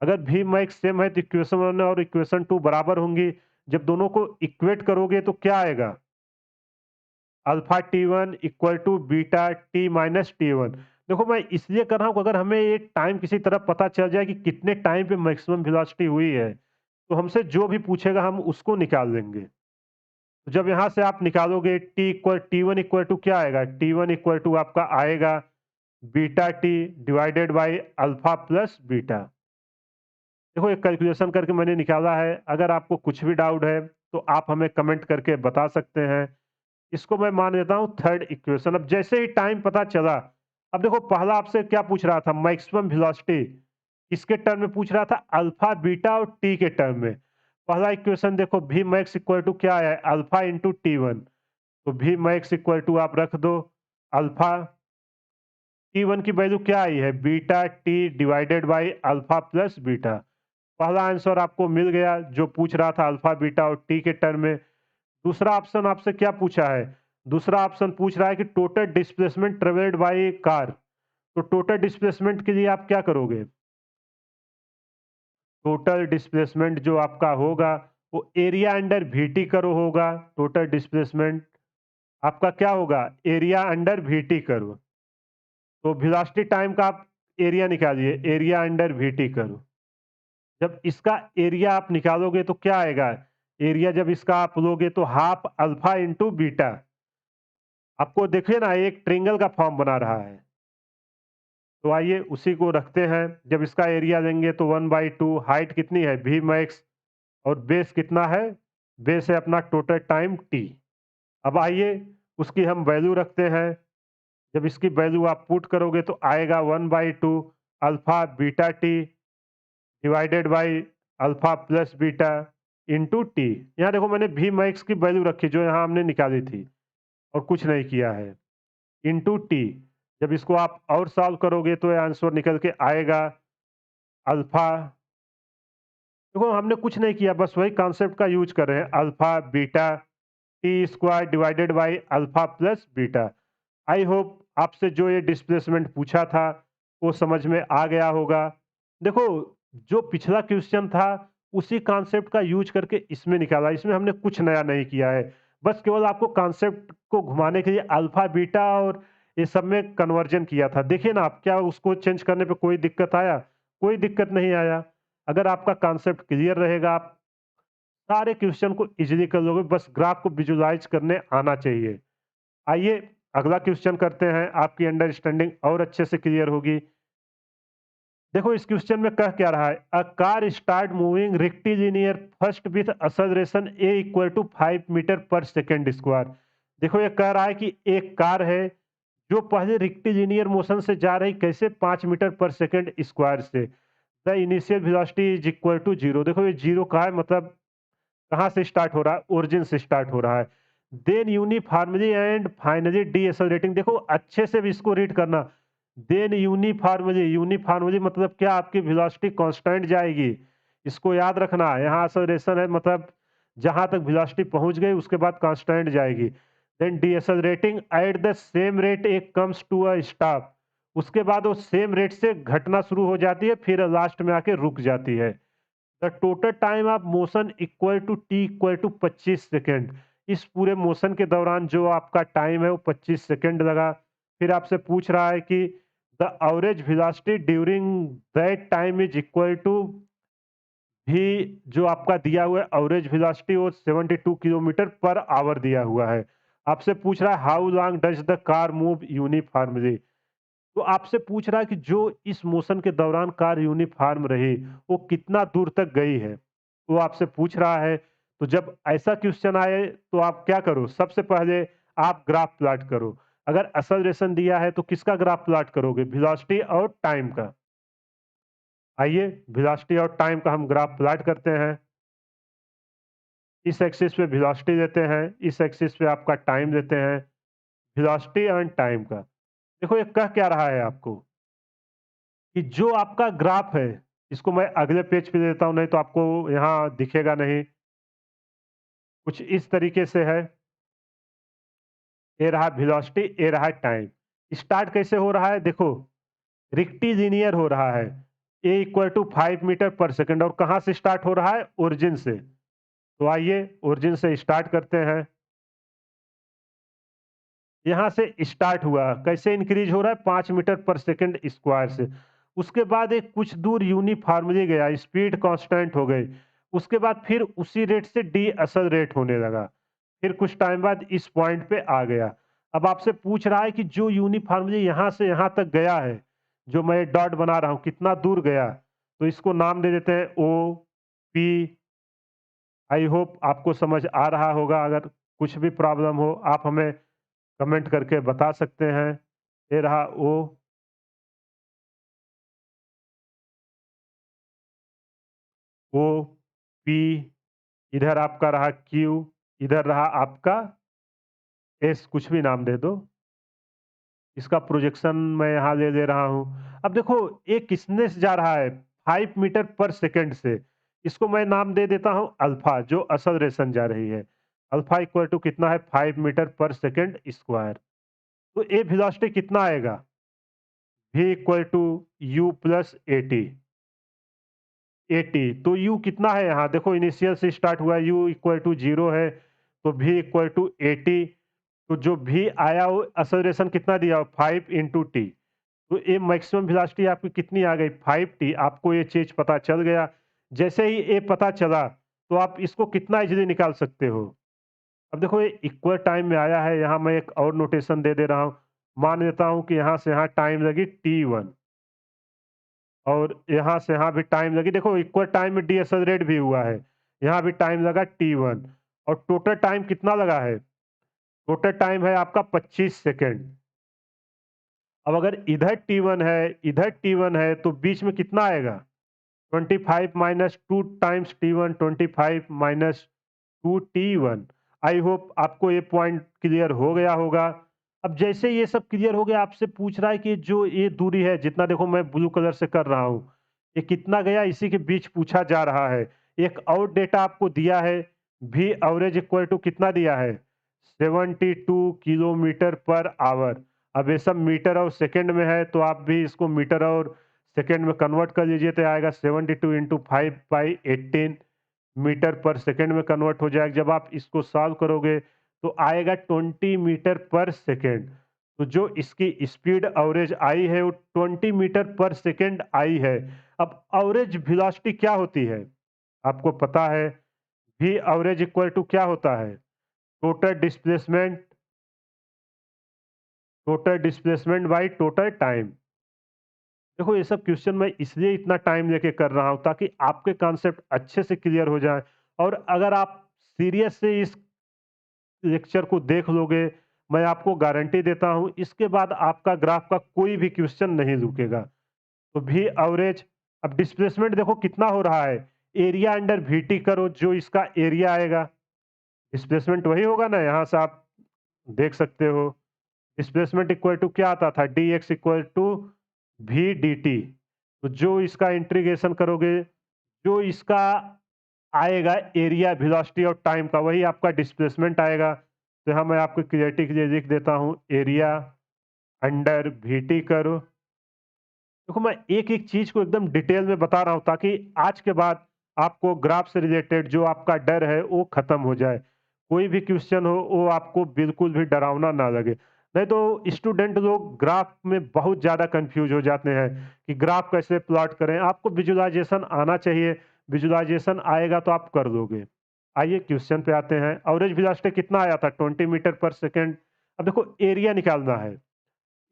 Speaker 1: अगर वी मैक्स सेम है तो इक्वेशन 1 और इक्वेशन 2 बराबर होंगी। जब दोनों को इक्वेट करोगे तो क्या आएगा? Alpha T1 equal to beta T minus T1। देखो मैं इसलिए कर रहा हूँ कि अगर हमें ये टाइम किसी तरह पता चल जाए कि कितने टाइम पे मैक्सिमम वेलोसिटी हुई है, तो हमसे जो भी पूछेगा हम उसको निकाल लेंगे। तो जब यहाँ से आप निकालोगे T1 इक्वल टू क्या आएगा? T1 इक्वल टू आपका आएगा beta T divided by alpha plus beta. देखो ये कैलकुलेशन करके मैंने निकाला है। अगर आपको कुछ भी डाउट है तो आप हमें कमेंट करके बता सकते हैं। इसको मैं मान लेता हूँ थर्ड इक्वेशन। अब जैसे ही टाइम पता चला, अब देखो पहला आपसे क्या पूछ रहा था? Maximum velocity. किसके टर्म में पूछ रहा था? अल्फा बीटा और टी के टर्म में। पहला इक्वेशन देखो, वी मैक्स इक्वल टू क्या है? Alpha into T1। तो वी मैक्स इक्वल टू आप रख दो अल्फा, T1 की वैल्यू क्या आई है? Beta T divided by alpha plus beta. पहला आंसर आपको मिल गया जो पूछ रहा था, अल्फा बीटा और टी के टर्म में। दूसरा ऑप्शन आपसे क्या पूछा है? दूसरा ऑप्शन पूछ रहा है कि total displacement travelled by car. तो टोटल डिस्प्लेसमेंट के लिए आप क्या करोगे? टोटल डिस्प्लेसमेंट जो आपका होगा वो एरिया अंडर VT करो होगा। टोटल डिस्प्लेसमेंट आपका क्या होगा? एरिया अंडर VT करो। तो वेलोसिटी टाइम का आप एरिया निकालिए, एरिया अंडर VT करो। जब इसका एरिया आप निकालोगे तो क्या आएगा? एरिया जब इसका आप लोगे तो हाफ अल्फा इंटू बीटा। आपको देखिए ना, एक ट्रायंगल का फॉर्म बना रहा है। तो आइए उसी को रखते हैं। जब इसका एरिया लेंगे तो 1/2, हाइट कितनी है? वी मैक्स, और बेस कितना है? बेस है अपना टोटल टाइम टी। अब आइए उसकी हम वैल्यू रखते हैं। जब इसकी वैल्यू आप पुट करोगे तो आएगा 1/2 alpha beta T divided by alpha plus beta into T. यहाँ देखो मैंने वी मैक्स की वैल्यू रखी जो यहाँ हमने निकाली थी, और कुछ नहीं किया है, इंटू टी। जब इसको आप और सॉल्व करोगे तो ये आंसर निकल के आएगा अल्फा। देखो हमने कुछ नहीं किया, बस वही कॉन्सेप्ट का यूज कर रहे हैं, alpha beta T square divided by alpha plus beta. I hope आपसे जो ये डिस्प्लेसमेंट पूछा था वो समझ में आ गया होगा। देखो जो पिछला क्वेश्चन था उसी कॉन्सेप्ट का यूज करके इसमें निकाला, इसमें हमने कुछ नया नहीं किया है। बस केवल आपको कॉन्सेप्ट को घुमाने के लिए अल्फा बीटा और ये सब में कन्वर्जन किया था। देखिए ना आप, क्या उसको चेंज करने पे कोई दिक्कत आया? कोई दिक्कत नहीं आया। अगर आपका कॉन्सेप्ट क्लियर रहेगा, आप सारे क्वेश्चन को इजीली कर लोगे, बस ग्राफ को विजुलाइज करने आना चाहिए। आइए अगला क्वेश्चन करते हैं, आपकी अंडरस्टैंडिंग और अच्छे से क्लियर होगी। देखो इस क्वेश्चन में कह क्या रहा है? A car start moving rectilinear first with acceleration a equal to 5 metre per second square. देखो ये कह रहा है कि एक कार है जो पहले रेक्टिलिनियर मोशन से जा रही, कैसे? 5 मीटर पर सेकेंड स्क्वायर से। The initial velocity is equal to 0। देखो ये जीरो का है, मतलब कहाँ से स्टार्ट हो रहा है? ओरिजिन से स्टार्ट हो रहा है। Then uniformly and finally decelerating. देखो अच्छे से भी इसको रीड करना। देन यूनिफॉर्मली, यूनिफॉर्मली मतलब क्या, आपकी वेलोसिटी कांस्टेंट जाएगी। इसको याद रखना, यहाँ एक्सेलरेशन है मतलब जहाँ तक वेलोसिटी पहुँच गई उसके बाद कांस्टेंट जाएगी। Then decelerating at the same rate it comes to a stop. उसके बाद वो सेम रेट से घटना शुरू हो जाती है, फिर लास्ट में आके रुक जाती है। The total time of motion equal to t equal to 25 second. इस पूरे मोशन के दौरान जो आपका टाइम है वो 25 सेकेंड लगा। फिर आपसे पूछ रहा है कि the average velocity during that time is equal to भी, जो आपका दिया हुआ है एवरेज वेलोसिटी वो 72 किलोमीटर पर आवर दिया हुआ है। आपसे पूछ रहा है how long does the car move uniformly. तो आपसे पूछ रहा है कि जो इस मोशन के दौरान कार यूनिफॉर्म रही, वो कितना दूर तक गई है, वो आपसे पूछ रहा है। तो जब ऐसा क्वेश्चन आए तो आप क्या करो, सबसे पहले आप ग्राफ प्लॉट करो। अगर एक्सेलरेशन दिया है तो किसका ग्राफ प्लॉट करोगे, वेलोसिटी और टाइम का। आइए वेलोसिटी और टाइम का हम ग्राफ प्लॉट करते हैं। इस एक्सिस पे वेलोसिटी देते हैं, इस एक्सिस पे आपका टाइम देते हैं। वेलोसिटी एंड टाइम का, देखो ये कह क्या रहा है आपको कि जो आपका ग्राफ है, इसको मैं अगले पेज पे देता हूँ, नहीं तो आपको यहाँ दिखेगा नहीं। कुछ इस तरीके से है, ये रहा वेलोसिटी, ये रहा टाइम। स्टार्ट कैसे हो रहा है देखो, रेक्टिलिनियर हो रहा है। ए इक्वल टू 5 मीटर पर सेकंड, और कहाँ से स्टार्ट हो रहा है, ओरिजिन से। तो आइए ओरिजिन से स्टार्ट करते हैं। यहाँ से स्टार्ट हुआ, कैसे इंक्रीज हो रहा है, 5 मीटर पर सेकंड स्क्वायर से। उसके बाद एक कुछ दूर यूनिफॉर्मली गया, स्पीड कांस्टेंट हो गई। उसके बाद फिर उसी रेट से डी एक्सेलरेट होने लगा। फिर कुछ टाइम बाद इस पॉइंट पे आ गया। अब आपसे पूछ रहा है कि जो यूनिफॉर्मली यहाँ से यहाँ तक गया है, जो मैं डॉट बना रहा हूँ, कितना दूर गया। तो इसको नाम दे देते हैं ओ पी। आई होप आपको समझ आ रहा होगा। अगर कुछ भी प्रॉब्लम हो आप हमें कमेंट करके बता सकते हैं। ये रहा ओ, ओ पी, इधर आपका रहा क्यू, इधर रहा आपका एस, कुछ भी नाम दे दो। इसका प्रोजेक्शन मैं यहाँ ले ले रहा हूँ। अब देखो ये किसने से जा रहा है, 5 मीटर पर सेकंड से। इसको मैं नाम दे देता हूँ अल्फा, जो एक्सेलरेशन जा रही है। अल्फा इक्वल टू कितना है, 5 मीटर पर सेकंड स्क्वायर। तो ए वेलोसिटी कितना आएगा, v equal to u plus a t. 80, तो u कितना है यहाँ देखो, इनिशियल से स्टार्ट हुआ, u इक्वल टू 0 है, तो v इक्वल टू 80। तो जो v आया वो एक्सेलरेशन कितना दिया, 5 इंटू टी। तो ये मैक्सिमम वेलोसिटी आपकी कितनी आ गई, 5t। आपको ये चीज पता चल गया। जैसे ही ये पता चला तो आप इसको कितना इजीली निकाल सकते हो। अब देखो ये इक्वल टाइम में आया है, यहाँ मैं एक और नोटेशन दे दे रहा हूँ। मान लेता हूँ कि यहाँ से यहाँ टाइम लगी t1, और यहाँ से यहाँ भी टाइम लगी। देखो इक्वल टाइम में डीएसेलरेट भी हुआ है, यहाँ भी टाइम लगा t1, और टोटल टाइम कितना लगा है, टोटल टाइम है आपका 25 सेकेंड। अब अगर इधर t1 है, इधर t1 है, तो बीच में कितना आएगा, 25 minus 2 times t1, 25 minus 2t1। I hope आपको ये पॉइंट क्लियर हो गया होगा। अब जैसे ये सब क्लियर हो गया, आपसे पूछ रहा है कि जो ये दूरी है, जितना देखो मैं ब्लू कलर से कर रहा हूँ, ये कितना गया, इसी के बीच पूछा जा रहा है। एक और डेटा आपको दिया है, भी एवरेज इक्वल टू कितना दिया है, 72 किलोमीटर पर आवर। अब ये सब मीटर और सेकंड में है, तो आप भी इसको मीटर और सेकंड में कन्वर्ट कर लीजिए, तो आएगा 72 इंटू 5/18 मीटर पर सेकंड में कन्वर्ट हो जाएगा। जब आप इसको सॉल्व करोगे तो आएगा 20 मीटर पर सेकंड। तो जो इसकी स्पीड एवरेज आई है वो 20 मीटर पर सेकंड आई है। अब एवरेज वेलोसिटी क्या होती है, आपको पता है, v एवरेज इक्वल टू क्या होता है, total displacement, total displacement by total time. देखो ये सब क्वेश्चन मैं इसलिए इतना टाइम लेके कर रहा हूँ ताकि आपके कॉन्सेप्ट अच्छे से क्लियर हो जाए। और अगर आप सीरियस से इस लेक्चर को देख लोगे, मैं आपको गारंटी देता हूँ इसके बाद आपका ग्राफ का कोई भी क्वेश्चन नहीं रुकेगा। तो भी एवरेज, अब डिस्प्लेसमेंट देखो कितना हो रहा है, एरिया अंडर वीटी करो, जो इसका एरिया आएगा, डिस्प्लेसमेंट वही होगा ना, यहाँ से आप देख सकते हो। डिस्प्लेसमेंट इक्वल टू क्या आता था, D x equal to we D t. तो जो इसका इंटीग्रेशन करोगे, जो इसका आएगा एरिया, वेलोसिटी और टाइम का, वही आपका डिस्प्लेसमेंट आएगा। तो यहाँ मैं आपको क्लियरिटी के लिए लिख देता हूँ, एरिया अंडर वी टी करो। देखो मैं एक-एक चीज़ को एकदम डिटेल में बता रहा हूँ ताकि आज के बाद आपको ग्राफ से रिलेटेड जो आपका डर है वो खत्म हो जाए। कोई भी क्वेश्चन हो वो आपको बिल्कुल भी डरावना ना लगे। नहीं तो स्टूडेंट लोग ग्राफ में बहुत ज़्यादा कन्फ्यूज़ हो जाते हैं कि ग्राफ कैसे प्लॉट करें। आपको विजुअलाइज़ेशन आना चाहिए, विजुअलाइज़ेशन आएगा तो आप कर लोगे। आइए क्वेश्चन पे आते हैं। एवरेज वेलोसिटी कितना आया था, 20 मीटर पर सेकंड। अब देखो एरिया निकालना है।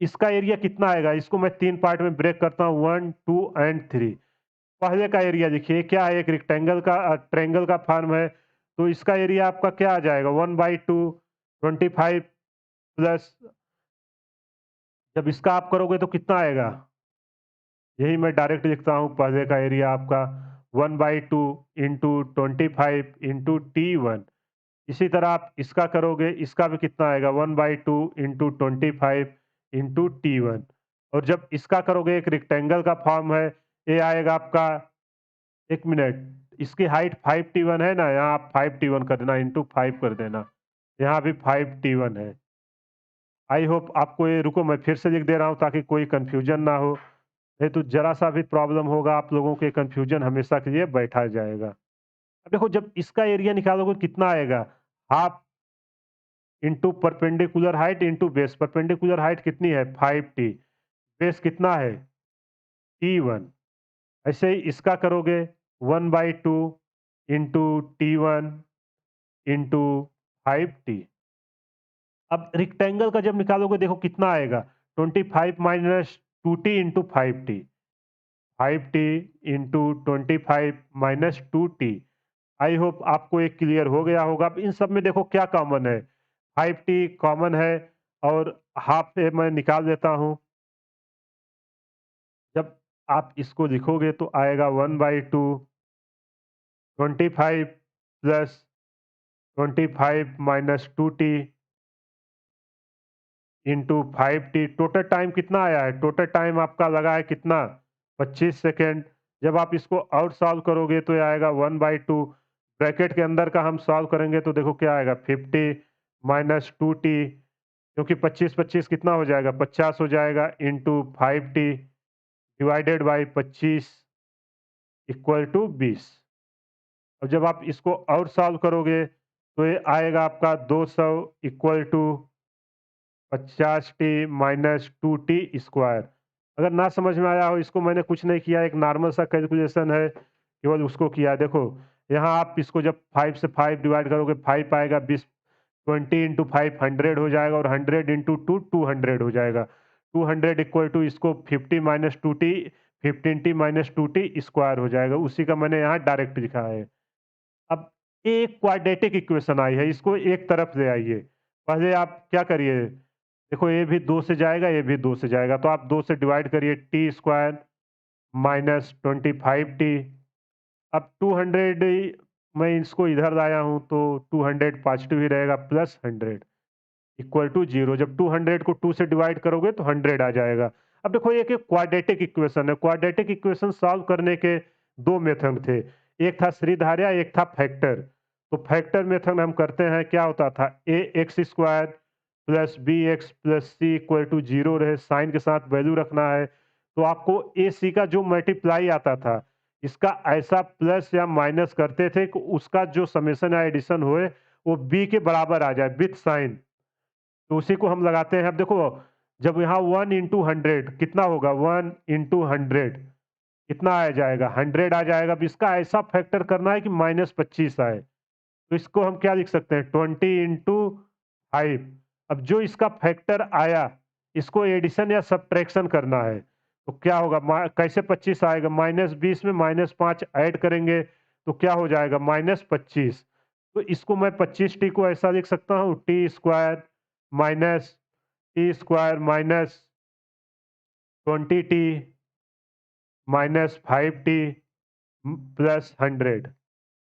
Speaker 1: इसका एरिया कितना आएगा, इसको मैं 3 पार्ट में ब्रेक करता हूँ, 1, 2 एंड 3। पहले का एरिया देखिए क्या है, एक रेक्टेंगल का ट्रायंगल का फॉर्म है, तो इसका एरिया आपका क्या आ जाएगा, 1/2 25 प्लस, जब इसका आप करोगे तो कितना आएगा, यही मैं डायरेक्ट लिखता हूँ, पहले का एरिया आपका 1/2 इंटू 25 इंटू T1। इसी तरह आप इसका करोगे, इसका भी कितना आएगा, 1/2 इंटू 25 इंटू T1। और जब इसका करोगे, एक रेक्टेंगल का फॉर्म है, ये आएगा आपका, 1 मिनट, इसकी हाइट 5T1 है ना, यहाँ आप 5T1 कर देना, इंटू 5 कर देना, यहाँ भी 5T1 है। आई होप आपको ये, रुको मैं फिर से लिख दे रहा हूँ ताकि कोई कंफ्यूजन ना हो, नहीं तो जरा सा भी प्रॉब्लम होगा आप लोगों के, कंफ्यूजन हमेशा के लिए बैठा जाएगा। अब देखो जब इसका एरिया निकालोगे कितना आएगा, half into perpendicular height into base. Perpendicular height कितनी है, 5T, बेस कितना है, T1। ऐसे ही इसका करोगे, 1/2 इंटू T1 इंटू 5T। अब रेक्टेंगल का जब निकालोगे देखो कितना आएगा, 25 minus 2T into 5T। 5T into 25 minus 2T। I hope आपको एक क्लियर हो गया होगा। अब इन सब में देखो क्या कॉमन है, 5T कॉमन है, और हाफ से मैं निकाल देता हूं। जब आप इसको लिखोगे तो आएगा 1/2 25 plus 25 minus 2T into 5T। Total time कितना आया है, टोटल टाइम आपका लगा है कितना, 25 सेकेंड। जब आप इसको और सॉल्व करोगे तो ये आएगा 1/2, ब्रैकेट के अंदर का हम सॉल्व करेंगे तो देखो क्या आएगा, 50 माइनस 2T, क्योंकि 25-25 कितना हो जाएगा, 50 हो जाएगा, into 5T divided by 25 equal to 20। अब जब आप इसको और सॉल्व करोगे तो ये आएगा आपका 200 equal to 50T minus 2T square. अगर ना समझ में आया हो, इसको मैंने कुछ नहीं किया, एक नॉर्मल सा कैलकुलेशन है, केवल उसको किया। देखो यहाँ आप इसको जब 5 से 5 डिवाइड करोगे, 5 आएगा, 20 20 इंटू 5 100 हो जाएगा, और 100 इंटू 2 200 हो जाएगा। 200 इक्वल टू इसको 50 minus 2T 15T minus 2T square हो जाएगा। उसी का मैंने यहाँ डायरेक्ट लिखा है। अब एक क्वाड्रेटिक इक्वेशन आई है, इसको एक तरफ ले आइए। पहले आप क्या करिए, देखो ये भी 2 से जाएगा, ये भी 2 से जाएगा, तो आप 2 से डिवाइड करिए, टी स्क्वायर माइनस 25T। अब 200 मैं इसको इधर लाया हूँ तो 200 पॉजिटिव ही रहेगा, प्लस 100 इक्वल टू 0। जब 200 को 2 से डिवाइड करोगे तो 100 आ जाएगा। अब देखो ये एक क्वाड्रेटिक इक्वेशन है, क्वाड्रेटिक इक्वेशन सॉल्व करने के दो मेथड थे, एक था श्रीधार्या, एक था फैक्टर। तो फैक्टर मेथड हम करते हैं, क्या होता था, A X square plus B X plus C equal to 0 रहे, साइन के साथ वैल्यू रखना है, तो आपको ए सी का जो मल्टीप्लाई आता था, इसका ऐसा प्लस या माइनस करते थे कि उसका जो समेशन या एडिशन होए वो बी के बराबर आ जाए विथ साइन, तो उसी को हम लगाते हैं। अब देखो जब यहाँ 1 इंटू 100 कितना होगा, 1 इंटू 100 कितना आ जाएगा, 100 आ जाएगा। अब इसका ऐसा फैक्टर करना है कि -25 आए, तो इसको हम क्या लिख सकते हैं, 20 इंटू 5। अब जो इसका फैक्टर आया, इसको एडिशन या सब्ट्रैक्शन करना है, तो क्या होगा, कैसे 25 आएगा, -20 में -5 ऐड करेंगे तो क्या हो जाएगा, -25। तो इसको मैं 25T को ऐसा लिख सकता हूँ, t square minus t square minus 20T minus 5T plus 100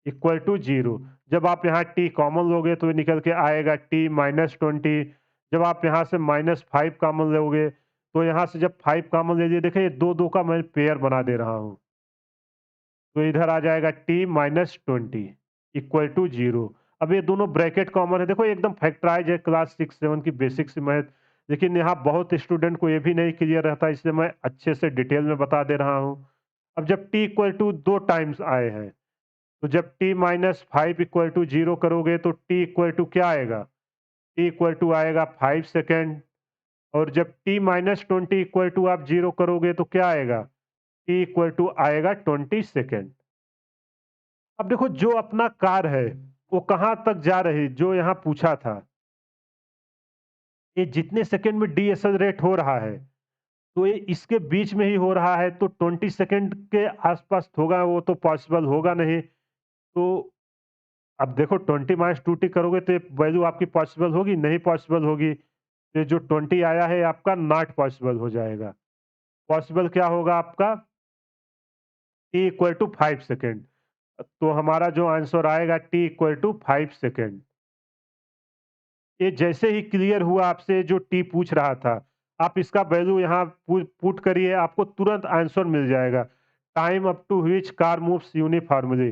Speaker 1: equal to 0। जब आप यहाँ t कॉमन लोगे तो निकल के आएगा t माइनस 20, जब आप यहाँ से -5 कॉमन लोगे, तो यहाँ से जब 5 कॉमन ले लिए, देखिए ये 2-2 का मैं पेयर बना दे रहा हूँ। तो इधर आ जाएगा t-20 इक्वल टू 0। अब ये दोनों ब्रैकेट कॉमन है, देखो एकदम फैक्टराइज है क्लास 6-7 की बेसिक सी मैथ। लेकिन यहाँ बहुत स्टूडेंट को ये भी नहीं क्लियर रहता, इसलिए मैं अच्छे से डिटेल में बता दे रहा हूँ। अब जब t इक्वल टू 2 टाइम्स आए हैं, तो जब t-5 इक्वल टू 0 करोगे तो t इक्वल टू क्या आएगा? t इक्वल टू आएगा 5 सेकंड। और जब t-20 इक्वल टू आप 0 करोगे तो क्या आएगा? t इक्वल टू आएगा 20 सेकंड। अब देखो जो अपना कार है, वो कहाँ तक जा रही, जो यहाँ पूछा था, ये जितने सेकंड में डीएसेलरेट हो रहा है, तो ये इसके बीच में ही हो रहा है, तो 20 सेकंड के आसपास होगा, वो तो पॉसिबल होगा नहीं। तो अब देखो 20 माइनस 2t करोगे तो ये वैल्यू आपकी पॉसिबल होगी? नहीं पॉसिबल होगी। ये जो 20 आया है आपका नॉट पॉसिबल हो जाएगा। पॉसिबल क्या होगा आपका? t equal to 5 second. तो हमारा जो आंसर आएगा t इक्वल टू 5 सेकंड। ये जैसे ही क्लियर हुआ आपसे जो टी पूछ रहा था, आप इसका वैल्यू यहाँ पुट करिए, आपको तुरंत आंसर मिल जाएगा। Time up to which car moves uniformly.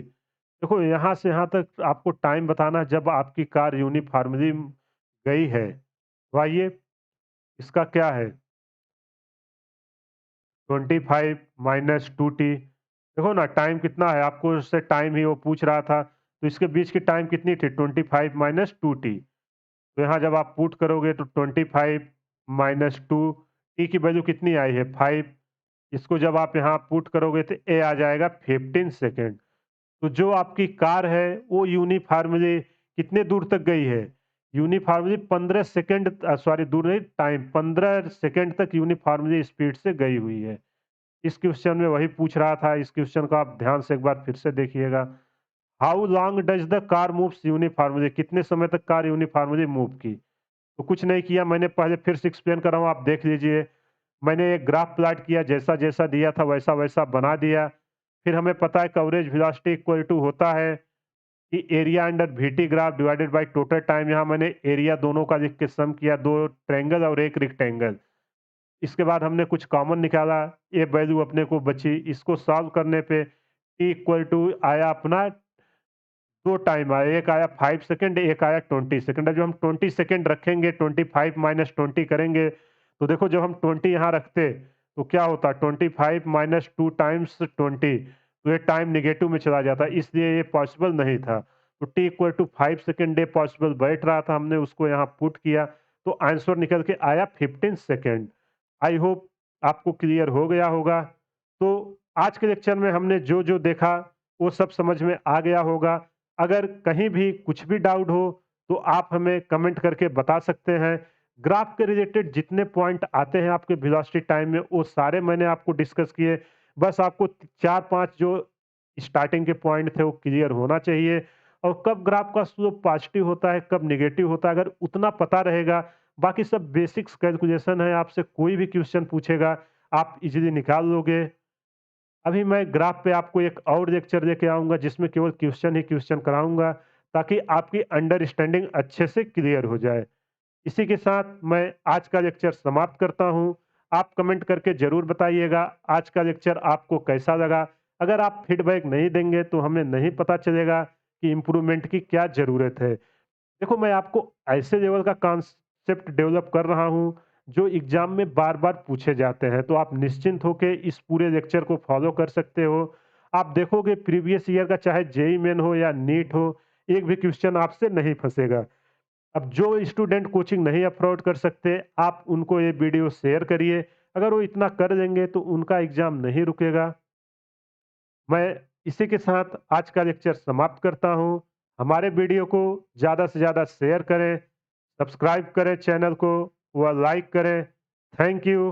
Speaker 1: देखो यहाँ से यहाँ तक आपको टाइम बताना है जब आपकी कार यूनिफॉर्मली गई है। तो आइए इसका क्या है? 25 माइनस 2t। देखो ना टाइम कितना है, आपको उससे टाइम ही वो पूछ रहा था, तो इसके बीच की टाइम कितनी थी? 25 माइनस 2t। तो यहाँ जब आप पुट करोगे तो 25 माइनस 2, टी की वैल्यू कितनी आई है? 5। इसको जब आप यहाँ पुट करोगे तो ए आ जाएगा 15 सेकेंड। तो जो आपकी कार है वो यूनिफॉर्मली कितने दूर तक गई है? यूनिफॉर्मली 15 सेकेंड, सॉरी दूर नहीं, टाइम 15 सेकेंड तक यूनिफॉर्मली स्पीड से गई हुई है। इस क्वेश्चन में वही पूछ रहा था, इस क्वेश्चन को आप ध्यान से एक बार फिर से देखिएगा। How long does the car moves uniformly, कितने समय तक कार यूनिफॉर्मली मूव की? तो कुछ नहीं किया, मैंने पहले फिर से एक्सप्लेन कर रहा हूँ, आप देख लीजिए। मैंने एक ग्राफ प्लॉट किया, जैसा-जैसा दिया था वैसा-वैसा बना दिया। फिर हमें पता है कवरेज वेलोसिटी इक्वल टू होता है कि area under VT graph divided by total time. यहाँ मैंने एरिया दोनों का लिख के सम किया, 2 ट्रायंगल और 1 रेक्टेंगल। इसके बाद हमने कुछ कॉमन निकाला, ये वैल्यू अपने को बची। इसको सॉल्व करने पे t इक्वल टू आया अपना 2 टाइम आया, एक आया 5 सेकंड, एक आया 20 सेकंड। अब जो हम 20 सेकंड रखेंगे, 25 माइनस 20 करेंगे, तो देखो जब हम 20 यहाँ रखते, तो क्या होता? 25 माइनस 2 टाइम्स 20, तो ये टाइम नेगेटिव में चला जाता, इसलिए ये पॉसिबल नहीं था। तो t इक्वल टू 5 सेकंड ये पॉसिबल बैठ रहा था, हमने उसको यहाँ पुट किया, तो आंसर निकल के आया 15 सेकंड। आई होप आपको क्लियर हो गया होगा। तो आज के लेक्चर में हमने जो-जो देखा, वो सब समझ में आ गया होगा। अगर कहीं भी कुछ भी डाउट हो तो आप हमें कमेंट करके बता सकते हैं। ग्राफ के रिलेटेड जितने पॉइंट आते हैं आपके वेलोसिटी टाइम में, वो सारे मैंने आपको डिस्कस किए। बस आपको 4-5 जो स्टार्टिंग के पॉइंट थे वो क्लियर होना चाहिए, और कब ग्राफ का स्लोप पॉजिटिव होता है, कब नेगेटिव होता है, अगर उतना पता रहेगा, बाकी सब बेसिक्स कैलकुलेशन है, आपसे कोई भी क्वेश्चन पूछेगा आप इजीली निकाल लोगे। अभी मैं ग्राफ पे आपको एक और लेक्चर लेके आऊँगा जिसमें केवल क्वेश्चन ही क्वेश्चन कराऊँगा, ताकि आपकी अंडरस्टैंडिंग अच्छे से क्लियर हो जाए। इसी के साथ मैं आज का लेक्चर समाप्त करता हूँ। आप कमेंट करके ज़रूर बताइएगा आज का लेक्चर आपको कैसा लगा। अगर आप फीडबैक नहीं देंगे तो हमें नहीं पता चलेगा कि इम्प्रूवमेंट की क्या ज़रूरत है। देखो मैं आपको ऐसे लेवल का कॉन्सेप्ट डेवलप कर रहा हूँ जो एग्जाम में बार बार पूछे जाते हैं, तो आप निश्चिंत होकर इस पूरे लेक्चर को फॉलो कर सकते हो। आप देखोगे प्रीवियस ईयर का चाहे जेई मेन हो या नीट हो, एक भी क्वेश्चन आपसे नहीं फंसेगा। अब जो स्टूडेंट कोचिंग नहीं अफोर्ड कर सकते, आप उनको ये वीडियो शेयर करिए। अगर वो इतना कर देंगे तो उनका एग्जाम नहीं रुकेगा। मैं इसी के साथ आज का लेक्चर समाप्त करता हूँ। हमारे वीडियो को ज़्यादा से ज़्यादा शेयर करें, सब्सक्राइब करें चैनल को व लाइक करें। Thank you.